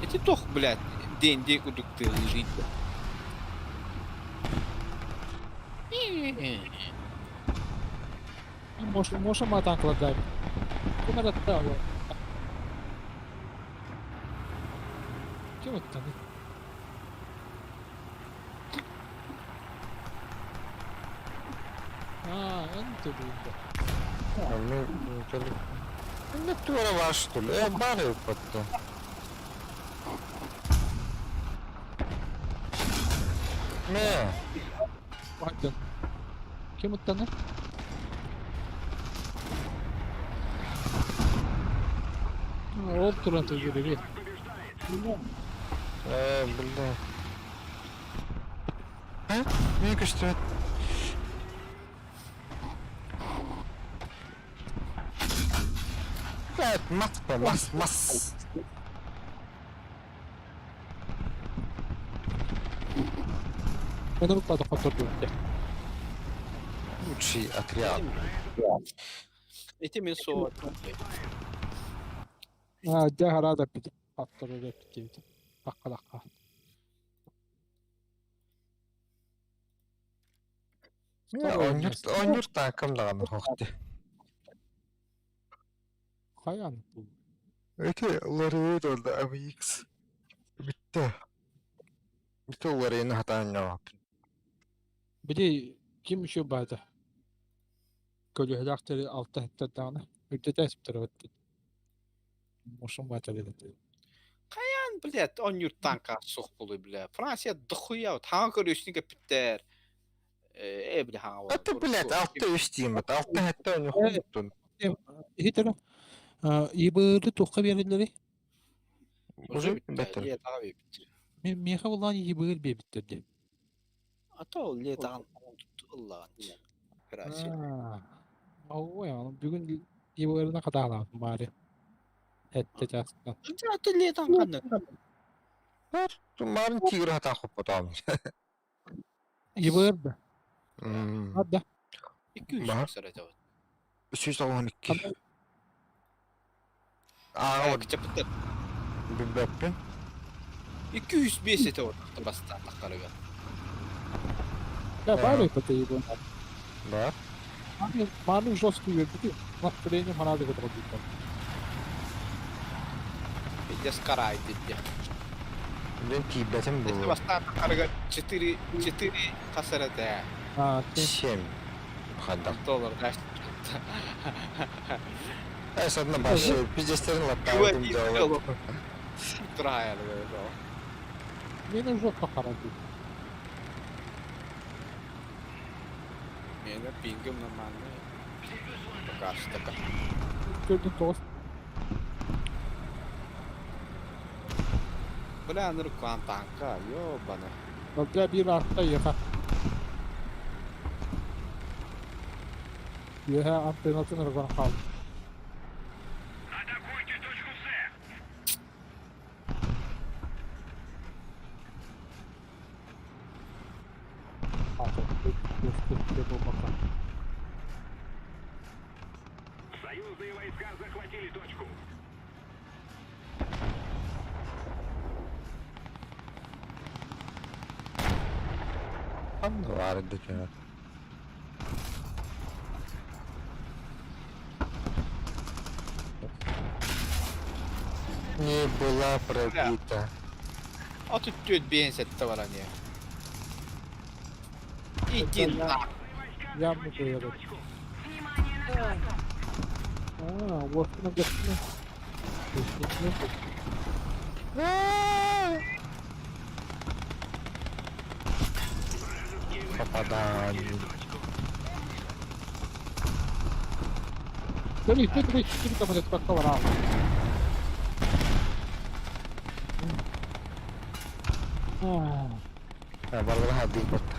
Эти тох, блядь, день удуктыр лежит. можем атаковать. Куда отправил? Чего это? Это было. Не твора ваш, что ли? Я барю потом. Не. Ладно. Кем это не? Вот турантı görevi. Блин. А? Мне кажется, мас. Benim bu kadar faktör yok. Лучший отряд. Эти минсо. ده هذا bir faktör replikeydi. Dakika. Не, он юрт такымдаган хохти. Kayan bu. Эти ларейд олда AVX. Битте ларейни хатааннаа. Bir de kim şu bayda? Kölü helakteri altta hatta dağına. Ülkede esiptir o. Moşum bayda dedi. Блядь, он юртан касух булы, бля. Франция дохуя, таң көрөшнүгө биттер. Бля хаң. Это, блядь, алты үстейм. Алты хатта не хуттун. Hitler İbırı toka verirleri. Уже бетер. Я давай. Meha olan İbırı bir bitirdi. Ато летан Allah. Красиво. O ya bugün İbırı'na kadar lazım bari. Hette jastan. Ато летан канны. Тумарын тигр хатаа хоппотаам. İbırı da. Hadi. 200 Бар. сарайда. 312. А, кичапты. Бибеппин. 205 это вот бастарлык карага. Ya bari pati İbırı. Да. Manu жесткий вердики. Настроение манады готово будет. Пиздец карай дитя. Мен тибетим Это был. бастарлык карага 4 касарада. 7. Хадак. Доллар гаш. Эс одна башы пиздестерин латтаадым жабы. Траял. Meni жестко қарады. Мені пингом нормально. Пока что так. Gördün tost. Бля, ну рукам танка, ёбана. Nokta bir artta yaka. Yeha antenasını rıvan kaldı. Атакуйте точку С! Союзные войска захватили точку. Там vardı ya. Не была пробита. А тут тёть бенсит товаране. Иди на. Яму koyalım. Warthunder götüne. Попадание. Смотри, ты 4 там это как ковра. Барбара хадик батта.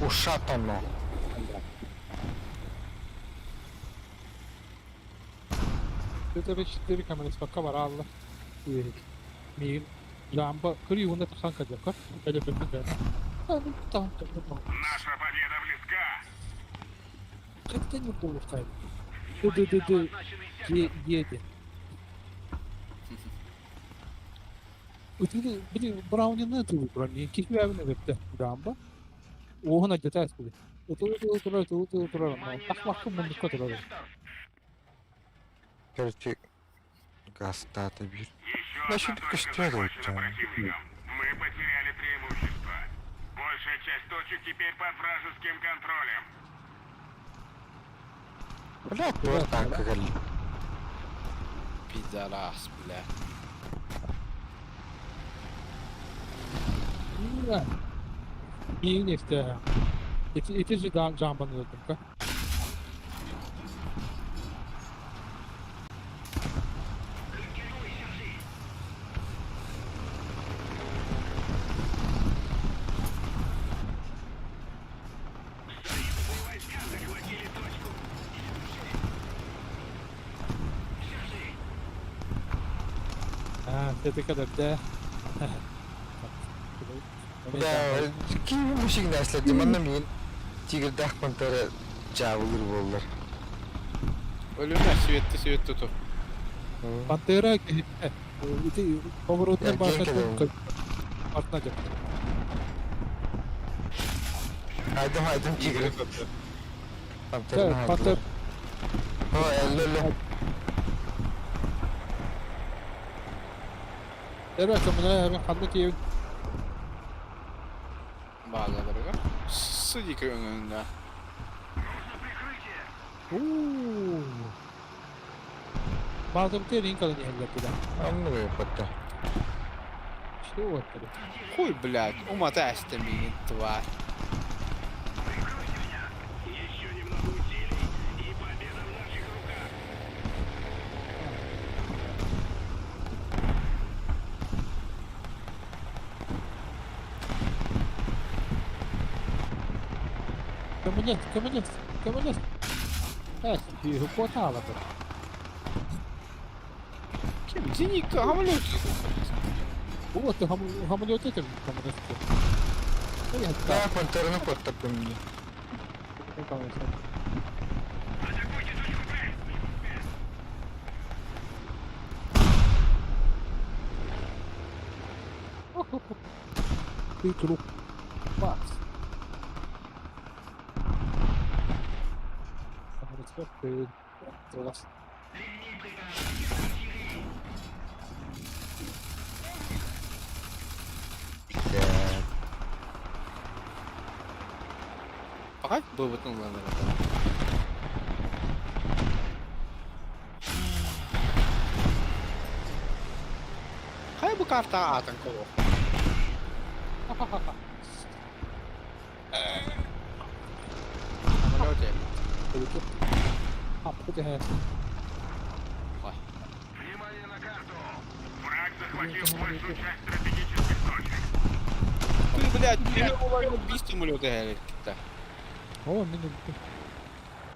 Ушат оно. Это 4 камеры пока варалла. И мир. Ламба кривуна таханка дека. Каде пекка. А ну там. Наша победа близка. Как ты не получай? Ты. Еди. Уйди, блин, Брауни не ты выбрал. Не киквявны вепте. Ламба. Оғына жетәс бұл. Ұтылы. Тақмаққы мұнды көтірі. Короче, гастата бир. Еще Значит, одна только точка что это захвачена вот, противником. Мы потеряли преимущество. Большая часть точек теперь под вражеским контролем. Блядь, вот так как ли. Пидорас, бля. İyi işte. İtici jambanı öldüm ka. Войска захватили точку. Ha, dedi kadar da. Да, ким мушиг нәрселерди мана мен тигирдах пантара жабылыр болдур. Ölümler sivetli tutup. Pantera iti поворотный Я башня кем артына жатты. Айдым тигир. Пантер. О, элле. Evet, kamera hamle ki. Bağlaları. Sıcak önünde. Ooo. Bazı bir ring kalın yerler burada. Anlıyor patta. İşte o var. Хуй, блядь, умотай стаминит, тварь. Прикройте меня. Еще немного усилий, и победа в наших руках. Коммунист. Хватало бы. Kim? Зенит, гамлет. Вот, гамлет этим коммунист. Да, пантера патта помни. Атакуйте точку Б. Ты труп. Бац. Ты раз. Fakat bu butonları. Hayır bu karta atan kolu. Самолете. Подыхает. Внимание на карту. Враг захватил большую часть стратегических точек. Ты, блядь, переводил без самолета, гелик-то. О, минут.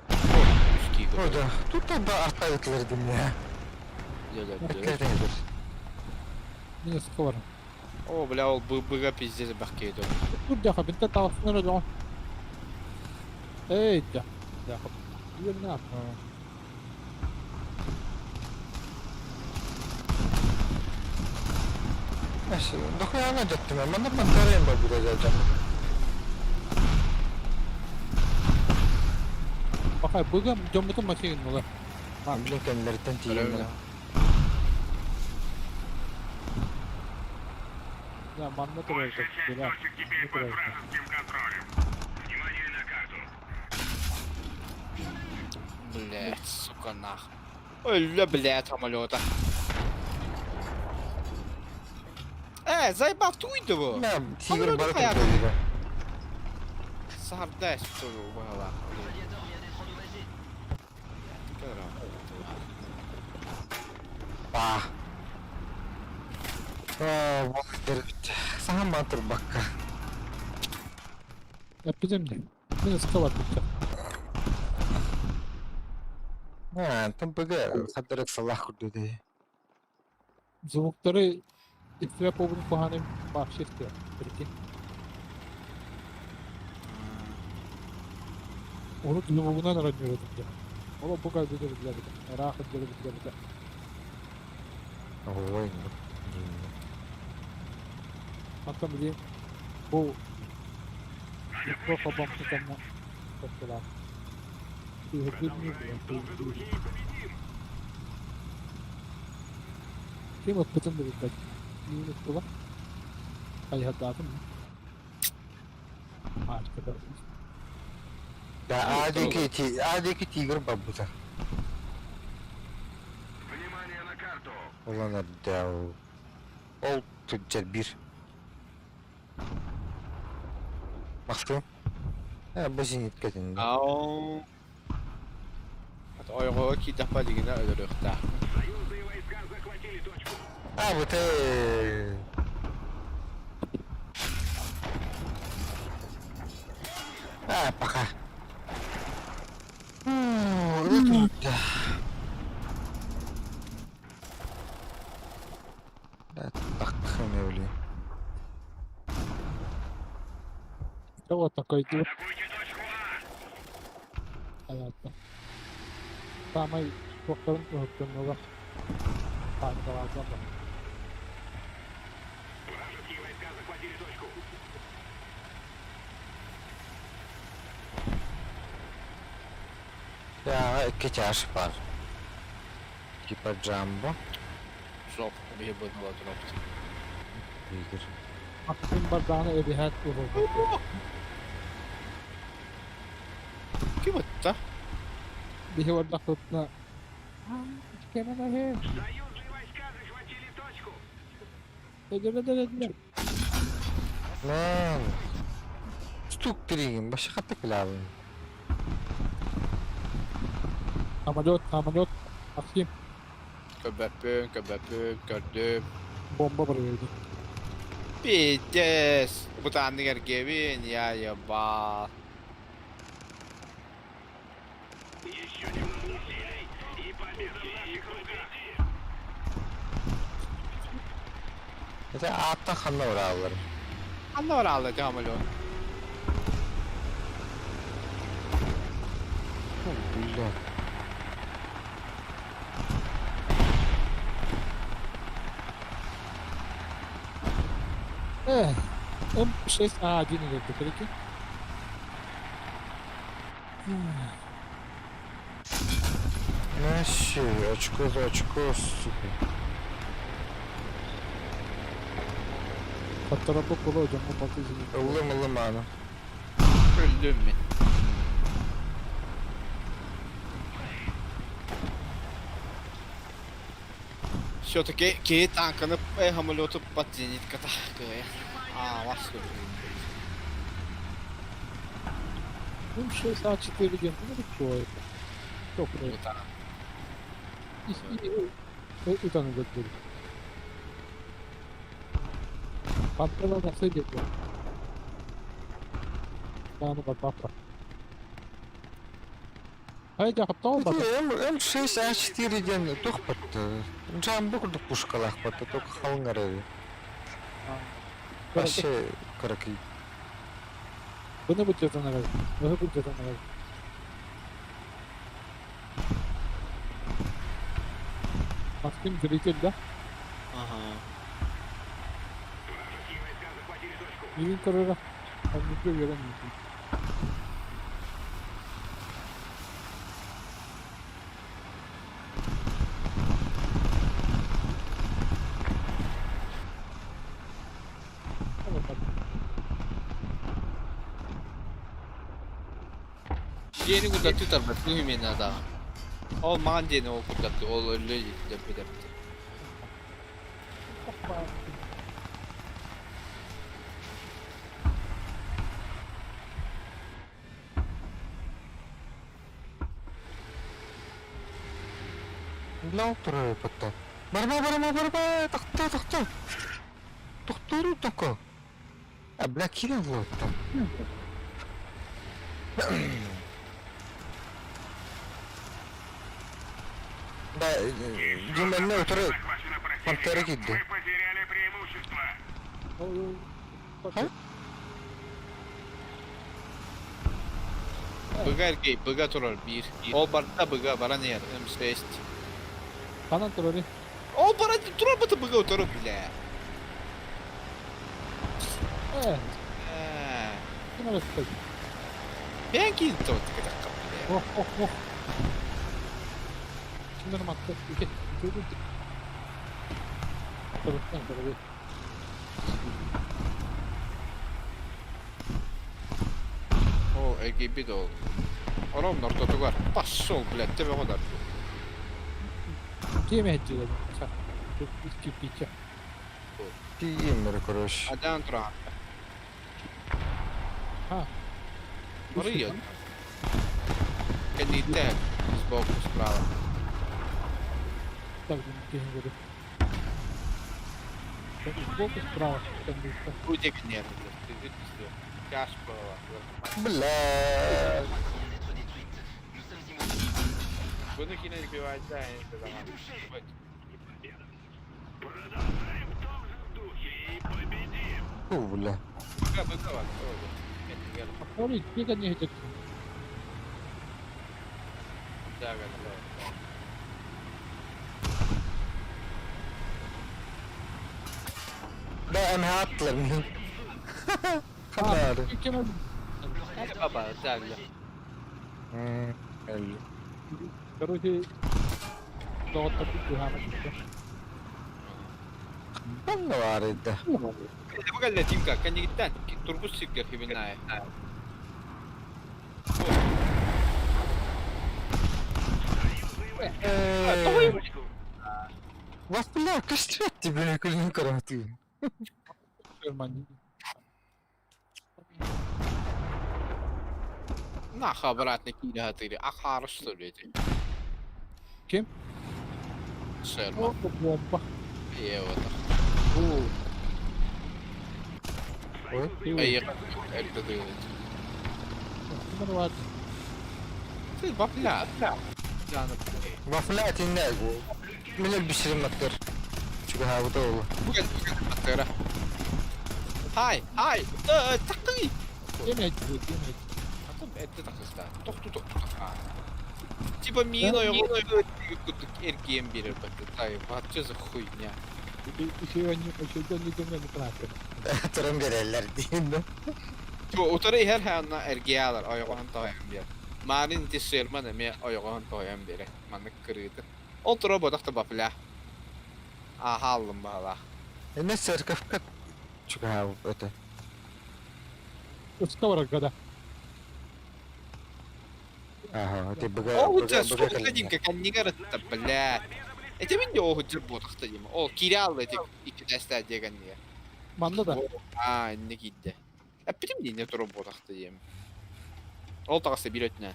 Ушки, О, да. Тут да артайлыклар демне. Эркелдер. Минус скоро. О, бля, ол быга пиздец бахкейду. Тут даха бинта тавсына рожон. Эй, да. Даха. Верна. Наше, дохуя она жаттым. Мана пантера юм бар буда жажам. Бахай, быга жомбутун машин мула. Блин, камерлерден тиген. Да, манна турайт. Большая часть точек теперь под вражеским контролем. Внимание на карту. Блядь, сука, нах. Ой, блядь, самолета. Заебал, туйду его. Да, тигр Самолет бар хаяк. контролига. Сардай, что ли, убала. А, Бот. Сам батыр бакка. Epidemde. Ben ıska var burada. Там БГ хадырык салах курдуди. Звуктары istirap olduğunu bahanem bahşiş diyor. Peki. Onu duyumumdan aranıyordum ya. Ama bu kadar güzel bir de. Rahat güzel bir de. Ой, Hatta bileyim bu ilk babam tutanma çok kolay. Bir bilmiyorum. Kim atlatın da bir bak. İyi unuttular. Ay hatta adım mı? Harika. Да, адики тигр бабута. Внимание на карту. Ulan da ol tüccar bir. Baktım. Bu zinit kadın. Ау. От ойго китапа дигина öldürüktü. Союзные войска захватили точку. Bu te. Пока. Так, не влияет. Вот такой дур. Атакуйте точку А. Hayatta. Tamam, çokların unuttuğunu var. Harikalardan var. Вражеские войска захватили точку. Ya iki çarşı var. Типа Jumbo. Жоп, ебанула дропт. İyidir. Aklın bardağına ebihat vuruldu. Kim attı? Bir orada kutla. Kenara he. Союзные войска захватили точку. Ödüle. Lan. Stuk direyim. Başka katta pilavım. Amalot. Atayım. Köbepün, gördüm. Bomba vuruyordu. Bitches. Bu tane gergevin ya yaба. Еще немного усилий, и победа в наших руках. Mesela altta kanla uğrağlar. Allah var Allah devam ediyor. Güzel. M6 A1 ile peki. Nasıl? Очко, сука. Fotoğrafı kolu hocam bu bakıcı. Ылым ана. Öldüm mi? Все-таки кей танканы самолету подтянет катахкая. Вас M6 A4 gen. Ne bu? Çok iyi. Bir tane götürdüm. Patlalar nasıl geliyor? Yani bak. Haydi hatta olmadı. М6 А4-ден тухпатты. Жамбы курды пушкалах патты, только халыңары. Вообще, каракай. Bunu bu cezana ver. Bunu bu cezana ver. Baktım Grittel'de. Ага. Вражеские войска захватили точку. İyi karara. Ben mutlu göremiyorum. Yeni kudratı tarafı mühim adam. Olmayan yeni o kudratı, o öyle yapıyor. Для утра патты. Барма, тахта. Turu toko. Abla kira lo tam. Да, Диманне утро Захвачено Пантера противником. gitti. Вы потеряли преимущество. Bıga erkeği, bıga durur bir. Ol barda bıga, bara ne yer? M6. Kanan turori. Ol bara durur batı bıga oturur bile. Kina röstök. Ben ki to tıkıdak kapı. Oh. Kimlerim attı? İki. Turori. O erkeği bir de oldu. Oramlar tutu var. Pashol блядь, тебе kadar. Kim ediyor? İki piçe. Пиемер, короче. Adan turan. Ha. Oraya. Kendite. Sbok sправа. Так, kim gördü? Фокус справа. Будет нет. Ты видишь, что? Каш справа. Бля. Bunu yine избивать, да, это да. Продолжаем в том же духе и победим. Фу, бля. Быга var. Ори, кига не идет. Да, да. Да, انا هعطل منه. خلاص. Kim Baba, да, да. حلو. Короче, ضغط في هذا. والله وارد ده. Coba lihat tim kak, kan kita turbus sih ke hibinai. والله كشفت بين كل كرهتين. Germany. Nah kabaratnya kira hati dia, harus tuh dia. Kim? Serba. Oh, bomba. Iya betul. Oh. Iya kan, itu tuh. Kimler var? Siz bakla. Canım. وفلات الناقو من البشر مقدر. شو هذا والله. Bukan bakla. Hai, takı. Kim ediyor? Kim ediyor? Atım ette takısta. Tok. Типа мину его эргем берет, так, вот что за хуйня? Еще не думаю, не Trambereller değil mi? Otarı her hanna ergeyalar ayağın tayam bir. Malin tisirman eme ayağın tayam bir. Manık kırıydı. Otura bodakta bafla. Ahallım bala. الناس سيركفكت. شو هذا это. Ускавара года. Ага, ты О, это сколько кадинка каннигара бля. Это мен де оху бодакта дим. О, кирал эти iki дәстә дигән не. Manda da. Не кидде. Әппетим не туры бодакта дим. Ол тагысы бирәтнә.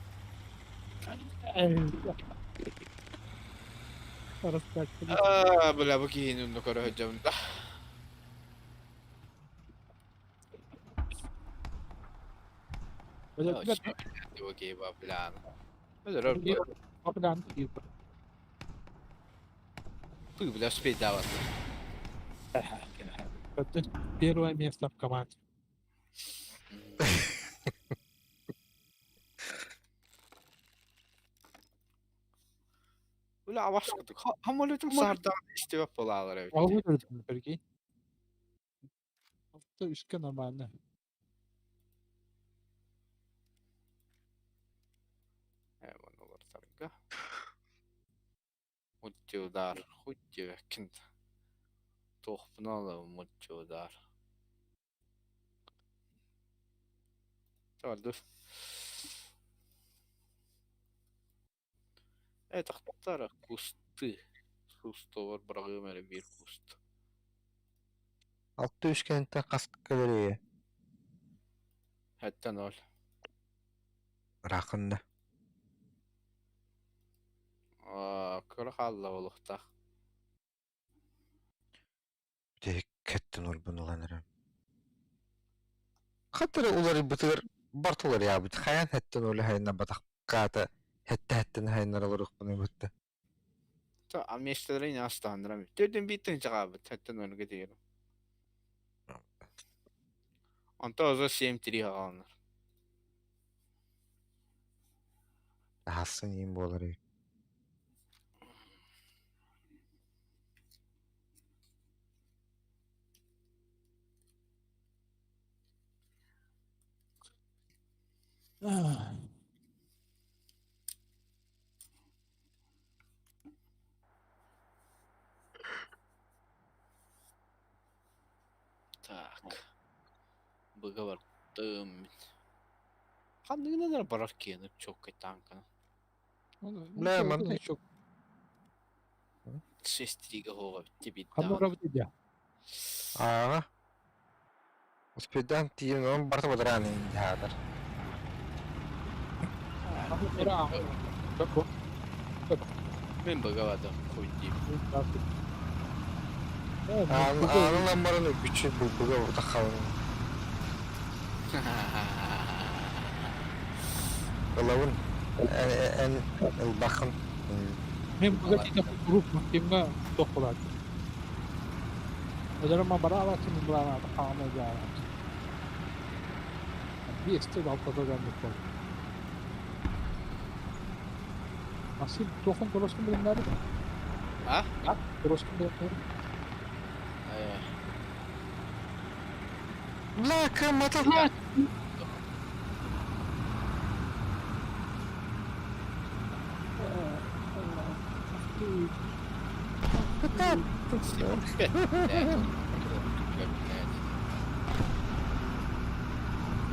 Бля, бу кийин үнне көрө җамда. Окей, баблян. Попадан. Ты, бля, успеть давать. Это первое место в команде. Бля, башкы. Хамолетим сардан истеп болалар эбит. Алгы көрдüm прикинь. Это üçgen нормально. Эвон олар сарга. Удар, хоть векинд. Тохпнала удар. Tamam dur. Это хтара кусты. Кустовар бұрағым әлі бір куст. Altı üçgente kaskı veriyor. Hatta nol. Rakında. Kırık Allah oluqta. Tek Ketten ol bunu lanırım. Hatırı uları bıtır bartılar ya bit hayan hetten ol hayna batak kata hetten haynar oluruk bunu bitti. Ta amestleri yine aslandıram. Dedim bittin cevabı. Tetten onu gidiyorum. Anta oza semtiri halanlar. Hassın yiyeyim bu oları. Так. Быга var. Dım. Kandı ne kadar barar ki çok kötü tankana. Ne man? Çok Sestiriga hova bitti bitti. kamera bitti ya. Aa. Uspeden tiyin on bartı badrani hadar. Kamera. Bak. Ben bıga vardım. Koyduğum. Anın lambarını güçlü bu orta kalın. Olavun en bakın. Hem burada tidak grup timnya tokolat. Ada mah bara tim bara kama ya. Bir işte dal fotoğraf yapıyor. Asil tokun teruskan benar. Ha? Teruskan benar. La kemata.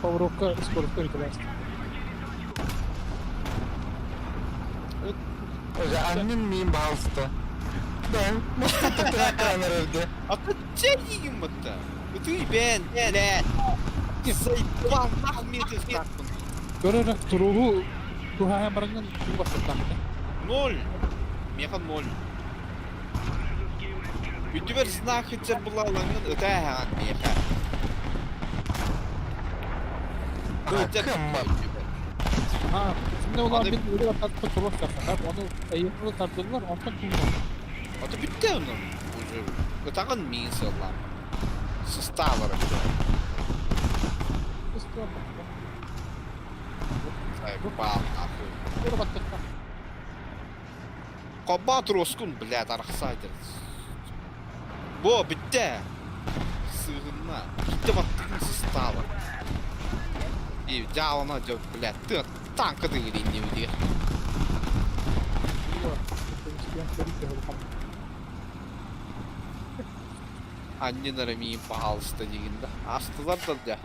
Pavrovka скорость прекрасна. Annem miyim bağlısta? Ben Mustafa Trakranlar evde. Akı çekiyim batta. Bütün ben. Sayıpan mahmiyeti sakın. Görerek turuhu tuhaya barangan tuh takutnya. 0. Meka 0. Ütüber знак хитер булалаңын өтә һәм мека. Ha, şimdi ulan bir öyle tatlı turuk yapar. Onu ayırılı tartılırlar, ondan kullanır. Аты битте onun. Уже. Өтәгән мин саллам. Составлары. Сайпал нахуй. Dur bak tek. Кобат роскун, блядь, архсайдер. Бо битте. Сыгына. Битте баттын составы. И жалына жок, блядь, ты танка дыгырин не удир. Annenlere miyim pahalısta degende. Astılar da ya.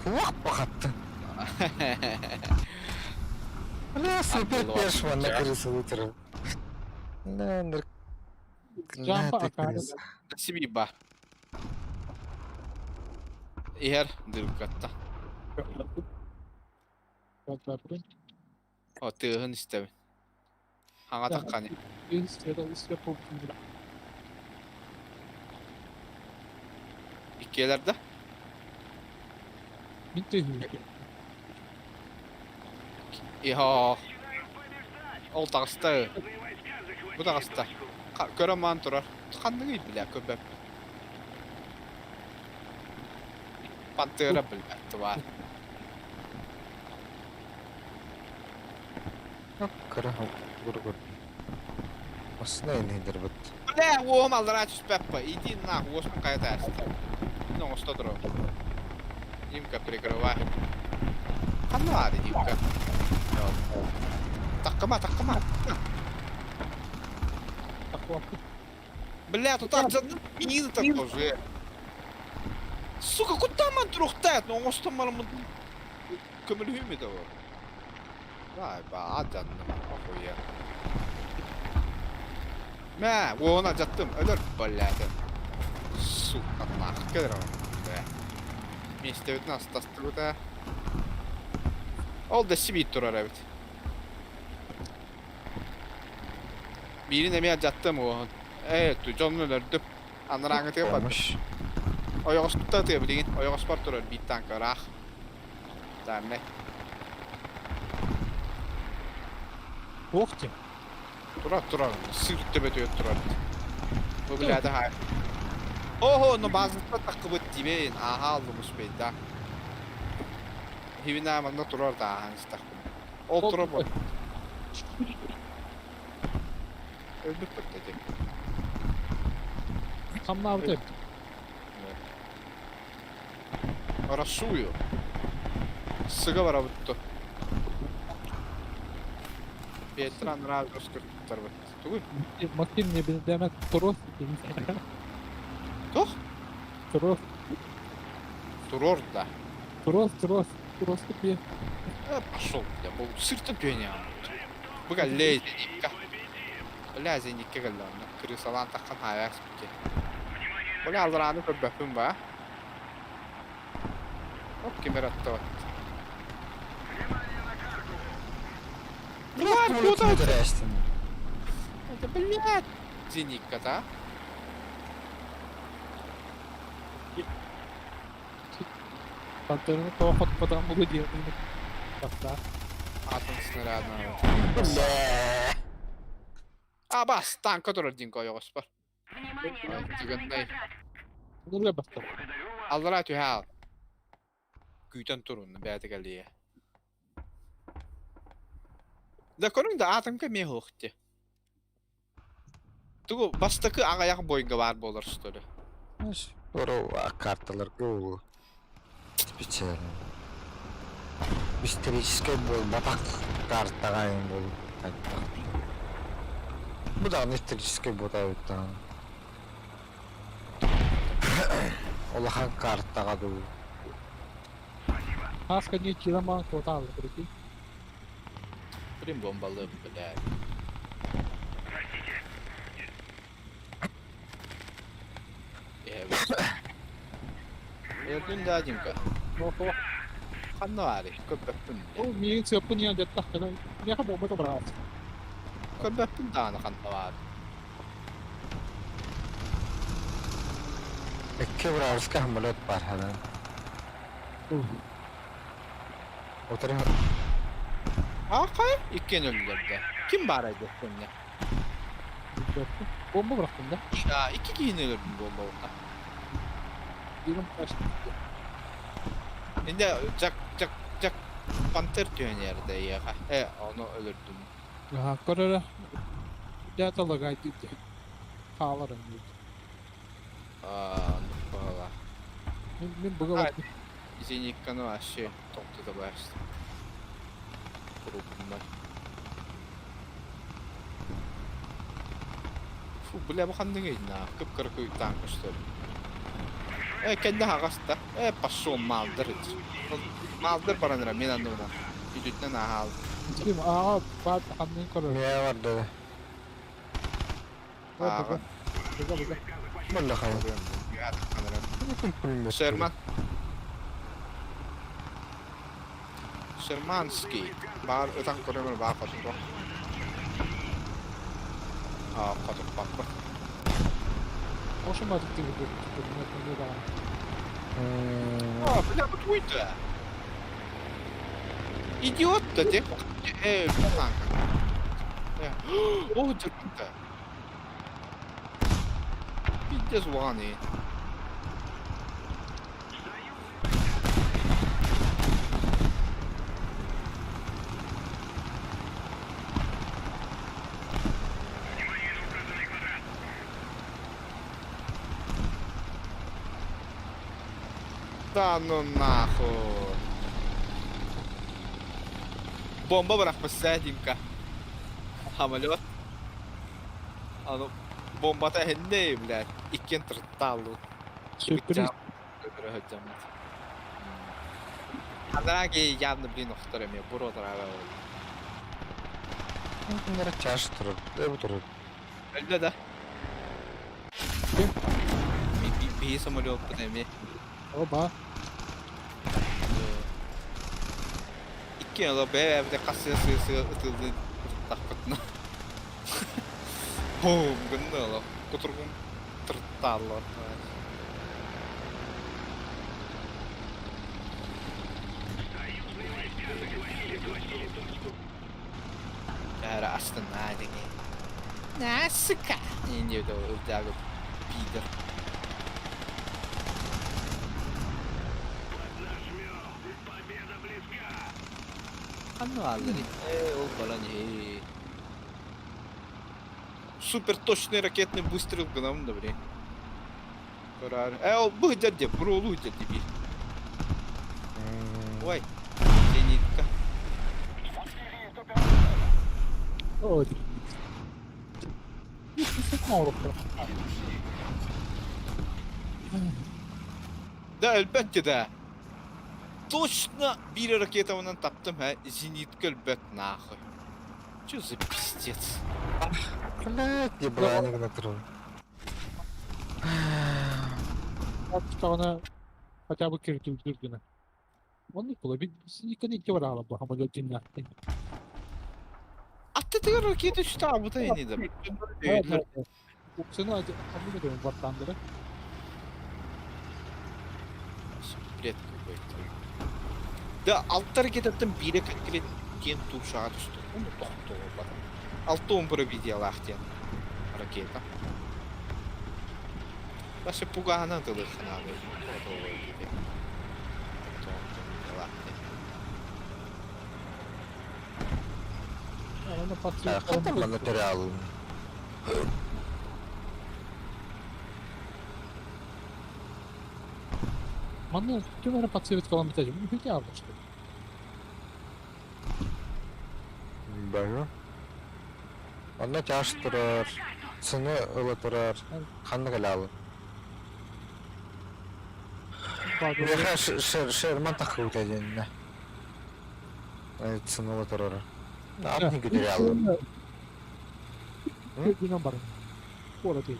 Вах пахаттı. La süper perşvan ne kırısı uçurur. Lanır. Jamba akarı. Sibi ba. Eğer dırkatta. O tığın istemi. Hanga takkani. İşte popüler. İkilerde. Bitti. İha. Ol tağısta. Bu tağısta. Görəman durar. Tıkandığı bilə köpək. Pantera bilə var. Kara gur. Aslında nedir bu? Bilə, oğum aldıraç Пеппа. Иди нахуй, ось какая-то аста. Ну, что дров. Димка прикрывай. Канады, Димка. Таккама. Бля, тут там мина-то тоже. Сука, куда man трухтает? Ну, он что, man, kömürhüyüm de var. Vay be, adanım. Охуя. Mə, ona cattım, ölür bəllədim. Сука, нахуй, kadar var. Вместе від нас таструта. Ол да сибит турар evet. Birini demeye cattım o. Evet, canını öldürdüm. Anlar hangi yapmamış. Oyoqosputta tebligin. Oyoqospar turar bir tank araq. Tanne. Оқти. Turar. Sırtı betiyor turar. Bu bilade hay. Oho, no bazıda takıbıt dibeyin. Aha aldığımız beyda. Hivina amanda turar da hans takım. Ol turar bu. Öldük dedi. Хамнаа үтэй. Arasıyor. Sıga var abuttu. Петran радио скрыттар бит. Түгүл. Макин не демек турус. Тох? Турус. Турор да. Турус. Бе. Пошел, я был сыртым пёня. Буга лезеника. Лезеника галлана. Крысалан таккан HyperX бит. Буга алдраны көбөпүм ба. Оп, камератта. Блядь, куда Здрасте. это, блядь? Зеника-то. Пантерны тоохот потом буду делать. Да. Атом снарядного. Бля. А, бас, танк, который один коёспар. Внимание на Ой, указанный тигенный. квадрат. Нурга бастар. Алдрай тюхал. Күйтен турун, бәті кәлие. Да көрің да атымка ме хоқты. Тугу, бастықы ағаяқ бойынға бар болар үстілі. Oro карталар гол. Специально. Историческая бол, батак картага юм бол. Bu da историческая бота өттан. Олахан картага ду. Хаска не чиламан тотал, прикинь. Прим бомбалы, блядь. Ердін да адимка. Охо. Қаннары, көпбәппін. Ол менің сөпін я деттақ кана. Неға бомба брат. Көпбәппін даны қаннары. Ekki vurarska hamlet var här. Otur. Ақай, ikкен өлілерді. Кім бар айды көміне? Бомба бырақтым да. Ya, iki кейін өлірдің бомба олға. Дегім қашты. Енді жак пантер түйенерді еға. Оны өлірдің. Ага, көрері. Дәталыға айтты. Қаларым дейді. Нұқпала. Мен бұға бақтым. Зеникканы вообще тоқты да бәшті. Құрупындар. Фу, бля, бұл қандың ейді на. Күп-кірі көй танк үштері. Кәнді ағаста. Пашол малдыр. Малдыр бараныра, мен андығына. Үйдетінен ағалды. Стрим, аға, бат, қандың көрері. Ne vardı? Аға. Бұға. Vallahi hayır. Шерман. Шерманский. Бар, öten көремір бар қатып бар. Қатып бақпыр. Ошыма дикті бұды. Бля, бұл өйті. Идиот-то, деп. Танк. О, жүргінді. Пиздец вағаны. Да ну нахуй. Бомба бırakmışsa Димка. Самолет. Аны бомбата хенде, блядь. Иккен тыртталу. Сюрприз. Адраги явно, блин, вторыми. Буро драга. Ne çarşı durur. Ne bu durur? Öldü да. Bir самолет подайми. Оба. Иккен ла бе, bir de kasısı ıtıldı. Takıtına. Boom, gındı la. Kuturgun tırttallar. остановили. Насыка. Не это ударил. Пидор. Поднажмем. Победа близка. А ну ладно. Ол балан. Супер точный ракетный выстрел гном, добре. Karar. O bu hıdır diye, burulu hıdır diye bir. Vay. Zenitka. Ой. Морокко. Да, elbette de. Точно bir ракета ondan taptım ha. Zenitka elbet nahı. Что за пиздец? Блядь, ебаный контроль. Что она хотя бы киртюргина. Он не было, ведь никогда не говорила, плохо идет день. Attı diyor roketi şu tabi da yeni de. Sen hadi kabul ediyorum Warthunder'ı. Бред какой-то. Да, alt hareket ettim bire konkret кен тушаğa düştü. Onu tohtu olmadı. Altı он провидел ахтен ракета. Даже пугана дылы ханады. Она А, подсветила. хотя бы материал. Манна, ты, наверное, подсветила металле. Ну, хотя бы что. Баю. Onda taş durar. Sını ılı durar. Kanlı galalı. Beha şerman takılı tedinne. Evet, sını ılı durar. Ne yapayım gidiyor yalım? Köydüğüne barın. Orada değil.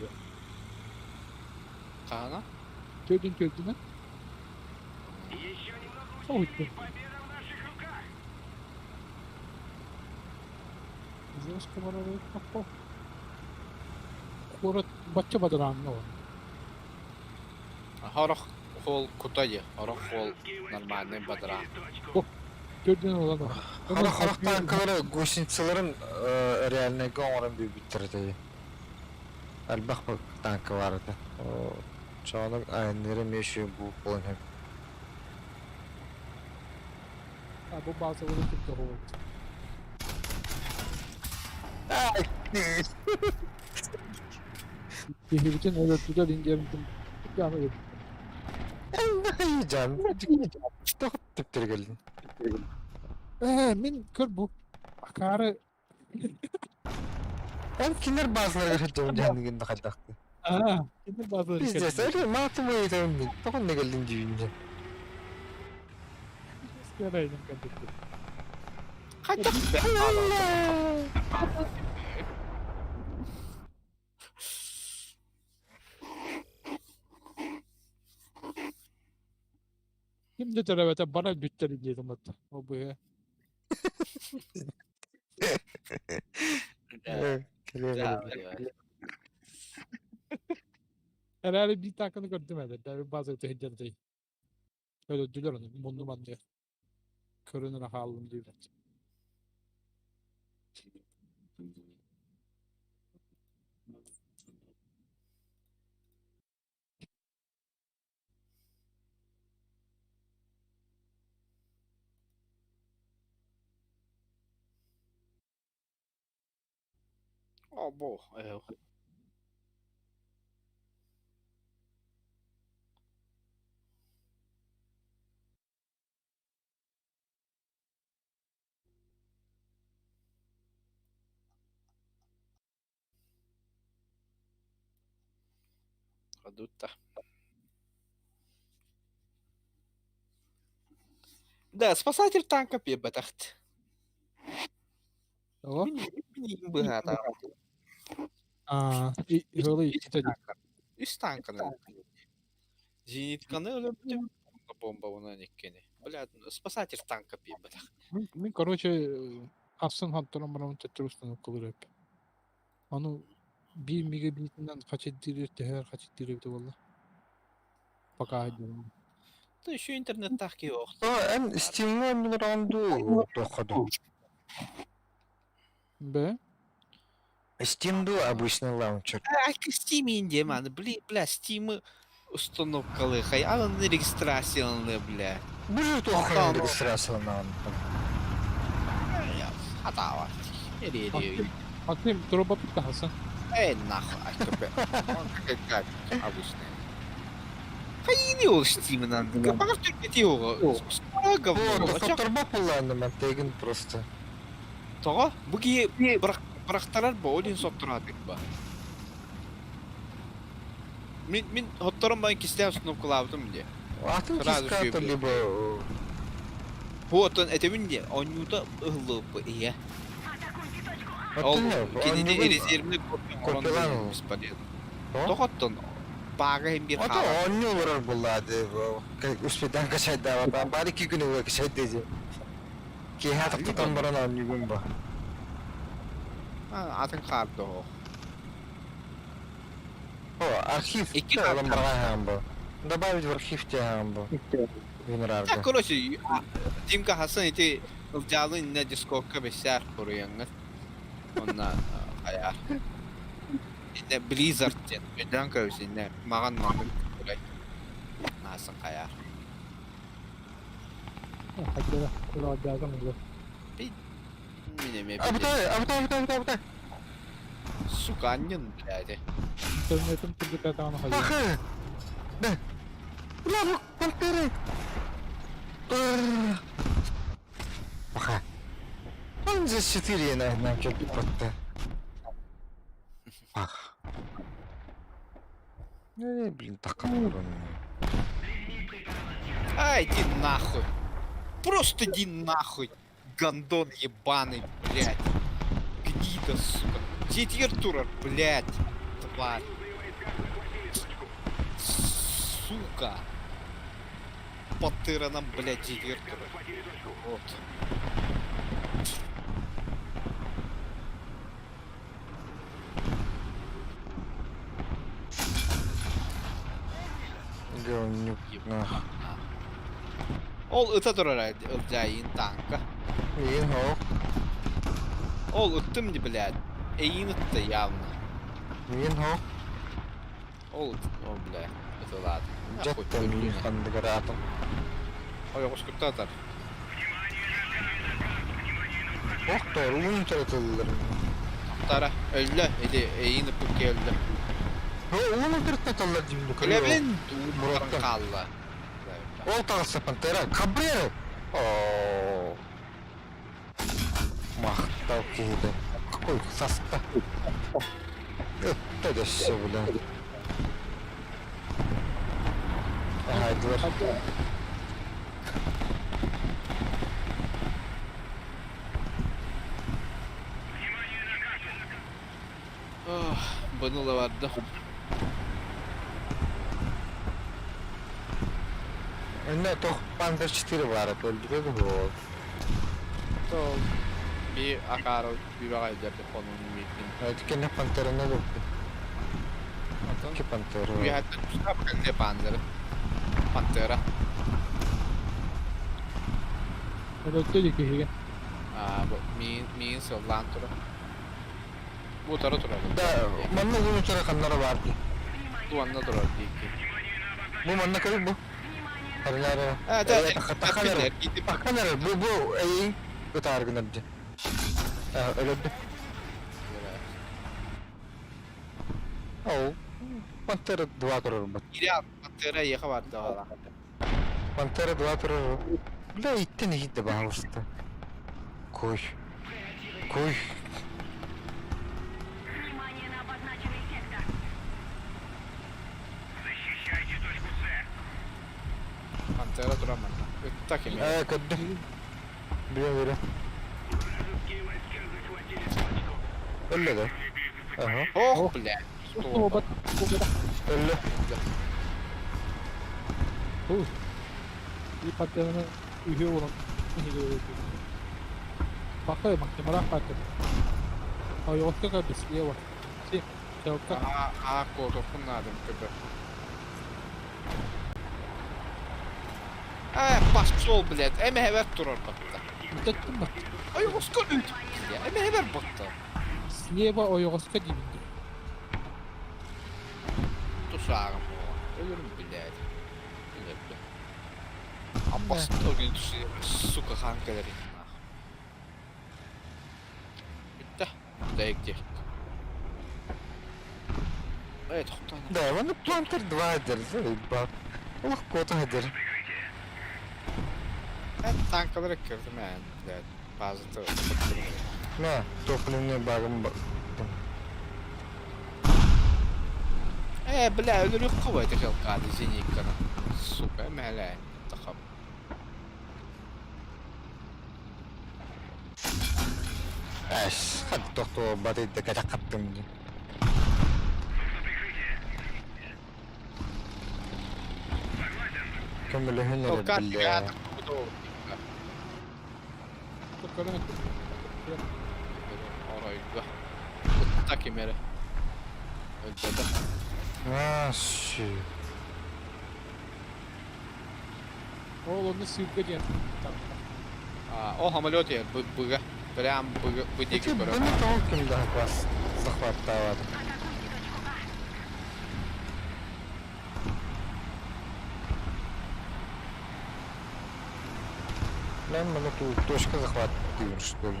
Kana? Köydüğüne. Еще немного Ой, усилий, и победа в наших руках. Знаешь, кого попал? Город бачча бадыранlı o. Harok hol kutayı. Harok hol нормальный badra. Köydüğüne olan o. Halak tankaları, gusniçaların realine gönren bir bitirdi. Elbaq bak tankı vardı. O çoğunun aynları meşhur bu olan hep. Ha, bu bazı öyle Türkler oldu. Bütün öyle Türkler incelimdim. Yani öyle. Ne yiyeceğim? Çok tiptir geldin. Min kör bu. Akarı. Ben kinder bazıları göreceğim kendini kaçaktı. Aha. Şimdi bazıları Biz de söyle matımı yedim ben. Dokun ne geldin cibince. Yaraydım kardeşim. Kaçak be. Şimdi terevete bana bütleri diyelim hatta. O bu ya. Herhalde bir takını gördüm herhalde. Tabii bazı ötehidleri değil. Öyle ödüller onu. Bunduman diye. Körünün halım diyor. Abo. Adutta. Да, спасатель танка пебатахт. O. Benim bu hata. Aa, öyle işte. Üst tankını. Зенитkanı öyle bir bomba ona nekkeni. Бля, спасатель танка пебатахт. Min короче, Aslan Hunter'ın bana onu tettirusunu kılır hep. Onu 1 megabitinden kaç ettirirdi her kaç ettirirdi valla. Baka ediyorum. Да еще интернет так yok. O en Steam'in bir randu tokadı. Be? Steam'du обычный launcher. Steam инде, ман, бля, Steam установкалы, хай, алын регистрациялы, бля. Bu же Tamam. tuhaf registrasyondan. Hata var. Nereye diyor? Atayım drop'a tut da Hasan. Нахуй, как обычно. Хай не ol Steam'den. Kapağır Türkiye'de yok. Sonra Bu говно. fotoğrafı kullandım ben tegin просто. Toğa, bu ki bıraktılar bu oyun soturadık bu. Min hotlarım ben kisteyim sunup kulağımdım diye. Atın Сразу kiskatı şey libo. Bu otun etemin diye, onu da ıhlı bu iyi. Atın ne? Kendine rezervini kopyalan o. Toğattın, bağı hem bir Ata hava. onu uğrar bulladı. Üspeden kaçaydı ama ben bari 2 gün uğrar kaçaydı diyeceğim. Ki hayatı tutan bana onu gün bu. Atın kartı o. O arxiv İki da kartı. olan bana hem bu. Добавить в архив те hem bu. Винрарга. Так, короче, Тимка Хасан эти взяли на дискотка бесяр kuruyanlar. Onlar ayar. İşte Blizzard diye. Öden kövsünde. Mağan kuray. Nasıl ayar. Hadi de kulağa geldim öyle. Minime Абтай. Sukanyın blядь. Sövmetim türlü katağını hadi. Ахы. Да. Удар, пантеры. Пока. Он за 4 на кипотта. Ах. Блин, так Ай, иди нахуй. Просто иди нахуй. Гандон ебаный, блядь. Гнида, сука. Зетиртура, блядь. Тварь. Сука. Пантера нам, блядь, зетиртура. Вот. Говнюк. Нах. Ol ıta duraraydı ılcayın tanka. Ин хо. Ol ıttım di, блядь. Eyin ıttı явно. Ин хо. Ol, o блядь. Италат. Жаттан ин хандгаратам. Ой, ошкуртатар. Охтор, уун таратылар. Tara öldü. Edi eyin ıppık öldü. О, уун таратылар димди. Kulevlen Murat'tan. durdan kaldı. Ол тагысы пантера. Кабрера. О. Махтал кейді. Какой состав. Это да все, блядь. Ага, дверь. Bunu da vardı. Ne toh Panther 4 var. Öldürüyordu bu. То bir akar bir bakay derdi konunun mümkün. Evet, kene Panther'a ne doktu? Ki Panther'a. Bir hatta tutap kendi panzeri. Pantera. Öyle dedik ki hige. Bu min sovlantura. Bu tara tura. Da, manna bunu çara kanlara vardı. Bu anla tura değil ki. Bu manna kayıp bu. Karılara. Ha da Kanara. gidip Kanara, bu iyi. Bu targın adı. Öyle de. Oh. Panther'a 2 crore bat. geri Pantera yaka vardı hala. Panther'a 2 crore. Бля, идти не иди, пожалуйста. Кой. Внимание на обозначенный сектор. Защищайте точку С. Pantera duramadı. Tak yemeği. Kaddı. Biliyorum. Вражеские войска захватили точку. Öyle de. Aha. Oh blядь. O bak. Öyle. Bir patlarını üye olan. Bakayım merak ettim. Ay yoksa kadar bir var. Şey, çabuk. Kodokun adım gibi. Başçol blядь. Hever durur bakta. Müddettim bak. Ay hoşka lüt. Ya hever bakta. Слева ойоғысқа деймін. Tuşağım o. Ölürüm billahi. Billahi. Abbasın o gün suka kankaları. Bitti. Dayak diye. Evet, Oktay. Да, вони плантер 2 держи, бак. Легко гидер. Ben tankalara kırdım yani. Evet, bazı На, топливный багом бак. бля, ölürüm kuvveti kalkadı zinikana. Suka mele. Takam. Аш, хад тохто бады декада каттым. كمل هنا Kalkan بال ya. Bu da olur. Bakalım. Orayı da. Takayım yere. Öldü. ماشي Oğlum ne sürgü diye. O hamalot yer. Bıga. Прям быдик Эти баны толком да класс захват товара. Нам мы тут точка захват что ли?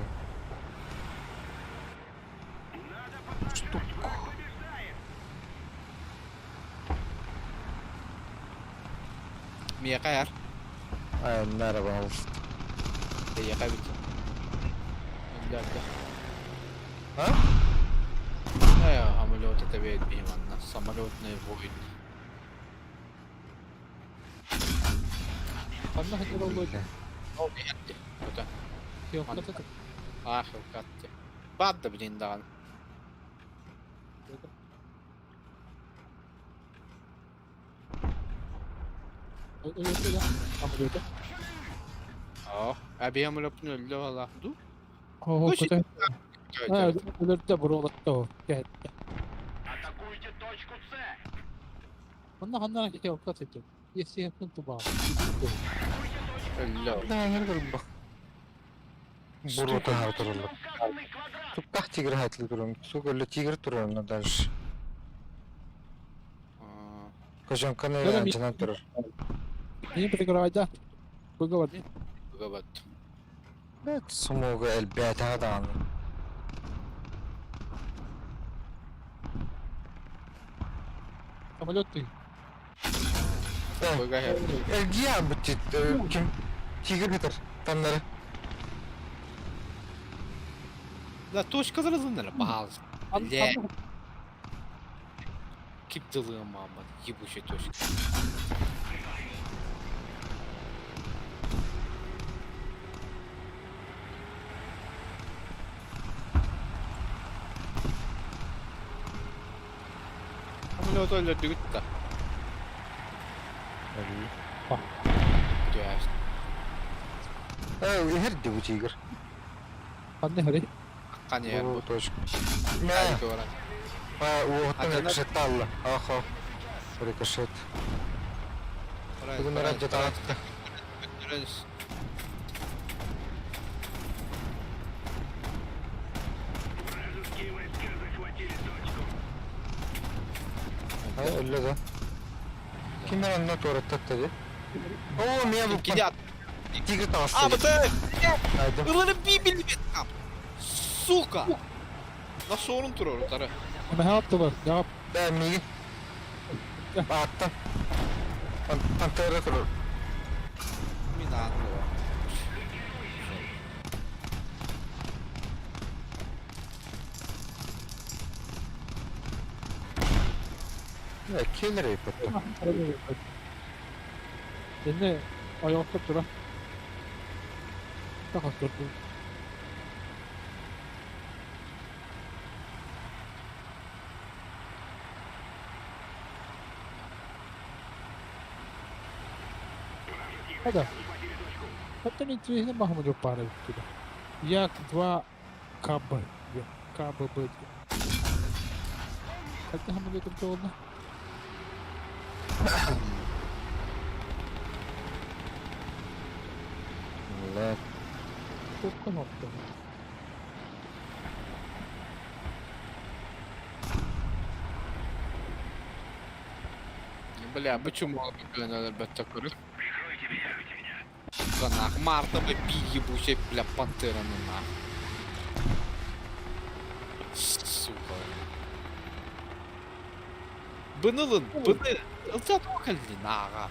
Штук. Miye kayar. Ay merhaba. Diye kaybettim. Öldü. Ha? Ya ameliyat tabii etmeyeyim anla. Samalot ne boyun. Anla hadi oldu. O bir yetti. Öte. Yok katı. Ah yok kattı. Bad da bilin dağın. Öyle ya. Ameliyatı. Oh. Abi ameliyatın öldü valla. Dur. Oo katı. Ha, ölürdü de buralarda o. Gel. Атакуйте точку С. Ondan handan hareket yok katı. Yesi yapın tuba. Öldü. Да, не бак. Бурута хатırlı. Указанный квадрат. Тут так тигр хатlı durun. Сука, для тигр durun дальше. Кожан Öyle kanı mi? canım durur. Niye bir gravayda? Bu var mı? Gabat. Evet, smoga elbette adam. Ameliyat değil. Bıga her. Elgiya bu kim? Tigr bitir. Tanları. La tuş kazanırdın ne pahalı. Le. Anla. Kip dılığım Muhammed. Yibu şey tuş. Ameliyat öldürdü gitti. Gel. Herdi bu tigr. Anne hadi. Kan yer bu. Bu точка. Hadi öğren. Вот рикошет алла. Ахо. Рикошет. Bugün önce dağıttı. Görürüz. Вражеские войска захватили точку. Öyle de. Kimler anlat orada dedi. Oo niye bu Gidiyor. tigr tavası? А, быстрее! Haydi. Ulan bir milimetre. Сука! Nasıl onun turu orada? Ama ne yaptılar? Ne yap? Ben mi? Attım. Pantera kurur. Minado. Ya killer yapıyor. Yine ayakta dura. Daha durdu. Hadi. Hatta niteliğine bakmadı para bitti. Як 2 КБ. КБ. Hatta hamle yaptı oldu. La Çok kanatlı. Бля, почему он надо беттакуры? Нах, Марта бы ебучий, бля, пантера нах. Сука. Бынылын. Ilçat o kalli nağa.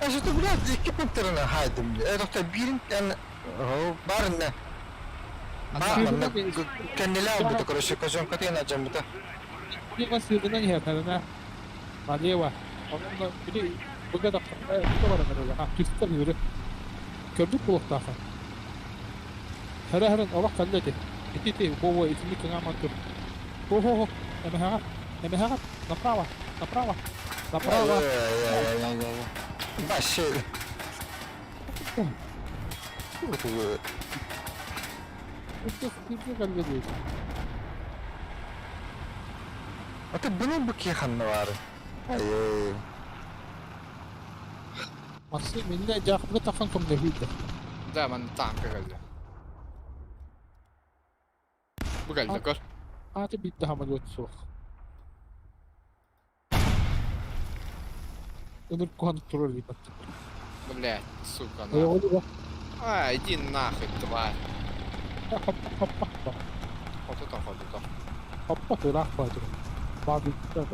Aşırı biraz iki pıntarına haydım. Doktor birin yani barın ne? Barın ne? Kendiler bu da karışık kaçın katıyla acım bu da. Bir kan sığdığından yeterine. Maliye var. Onunla biri bu kadar bu da var herhalde. Ha, Türkler yürü. Kördük buluk daha. Her Allah kalledi. İti bu isimli kına mantur. Ho. Eme ha. Направо. Başı. Türkler kalledi. Hatta bunun bu kihanı var. Hayır. Aslı minne cahil takkan kom devide. Да, man tanka geldi. Bu geldi kor. Ati bitti hamad yok soğuk. Önür kontrol edip. Блядь, сука, E на. oldu bak. А, иди нахуй, тварь. Hoppa. Вот это. Hoppa tırnak vardır. Bazı tutar.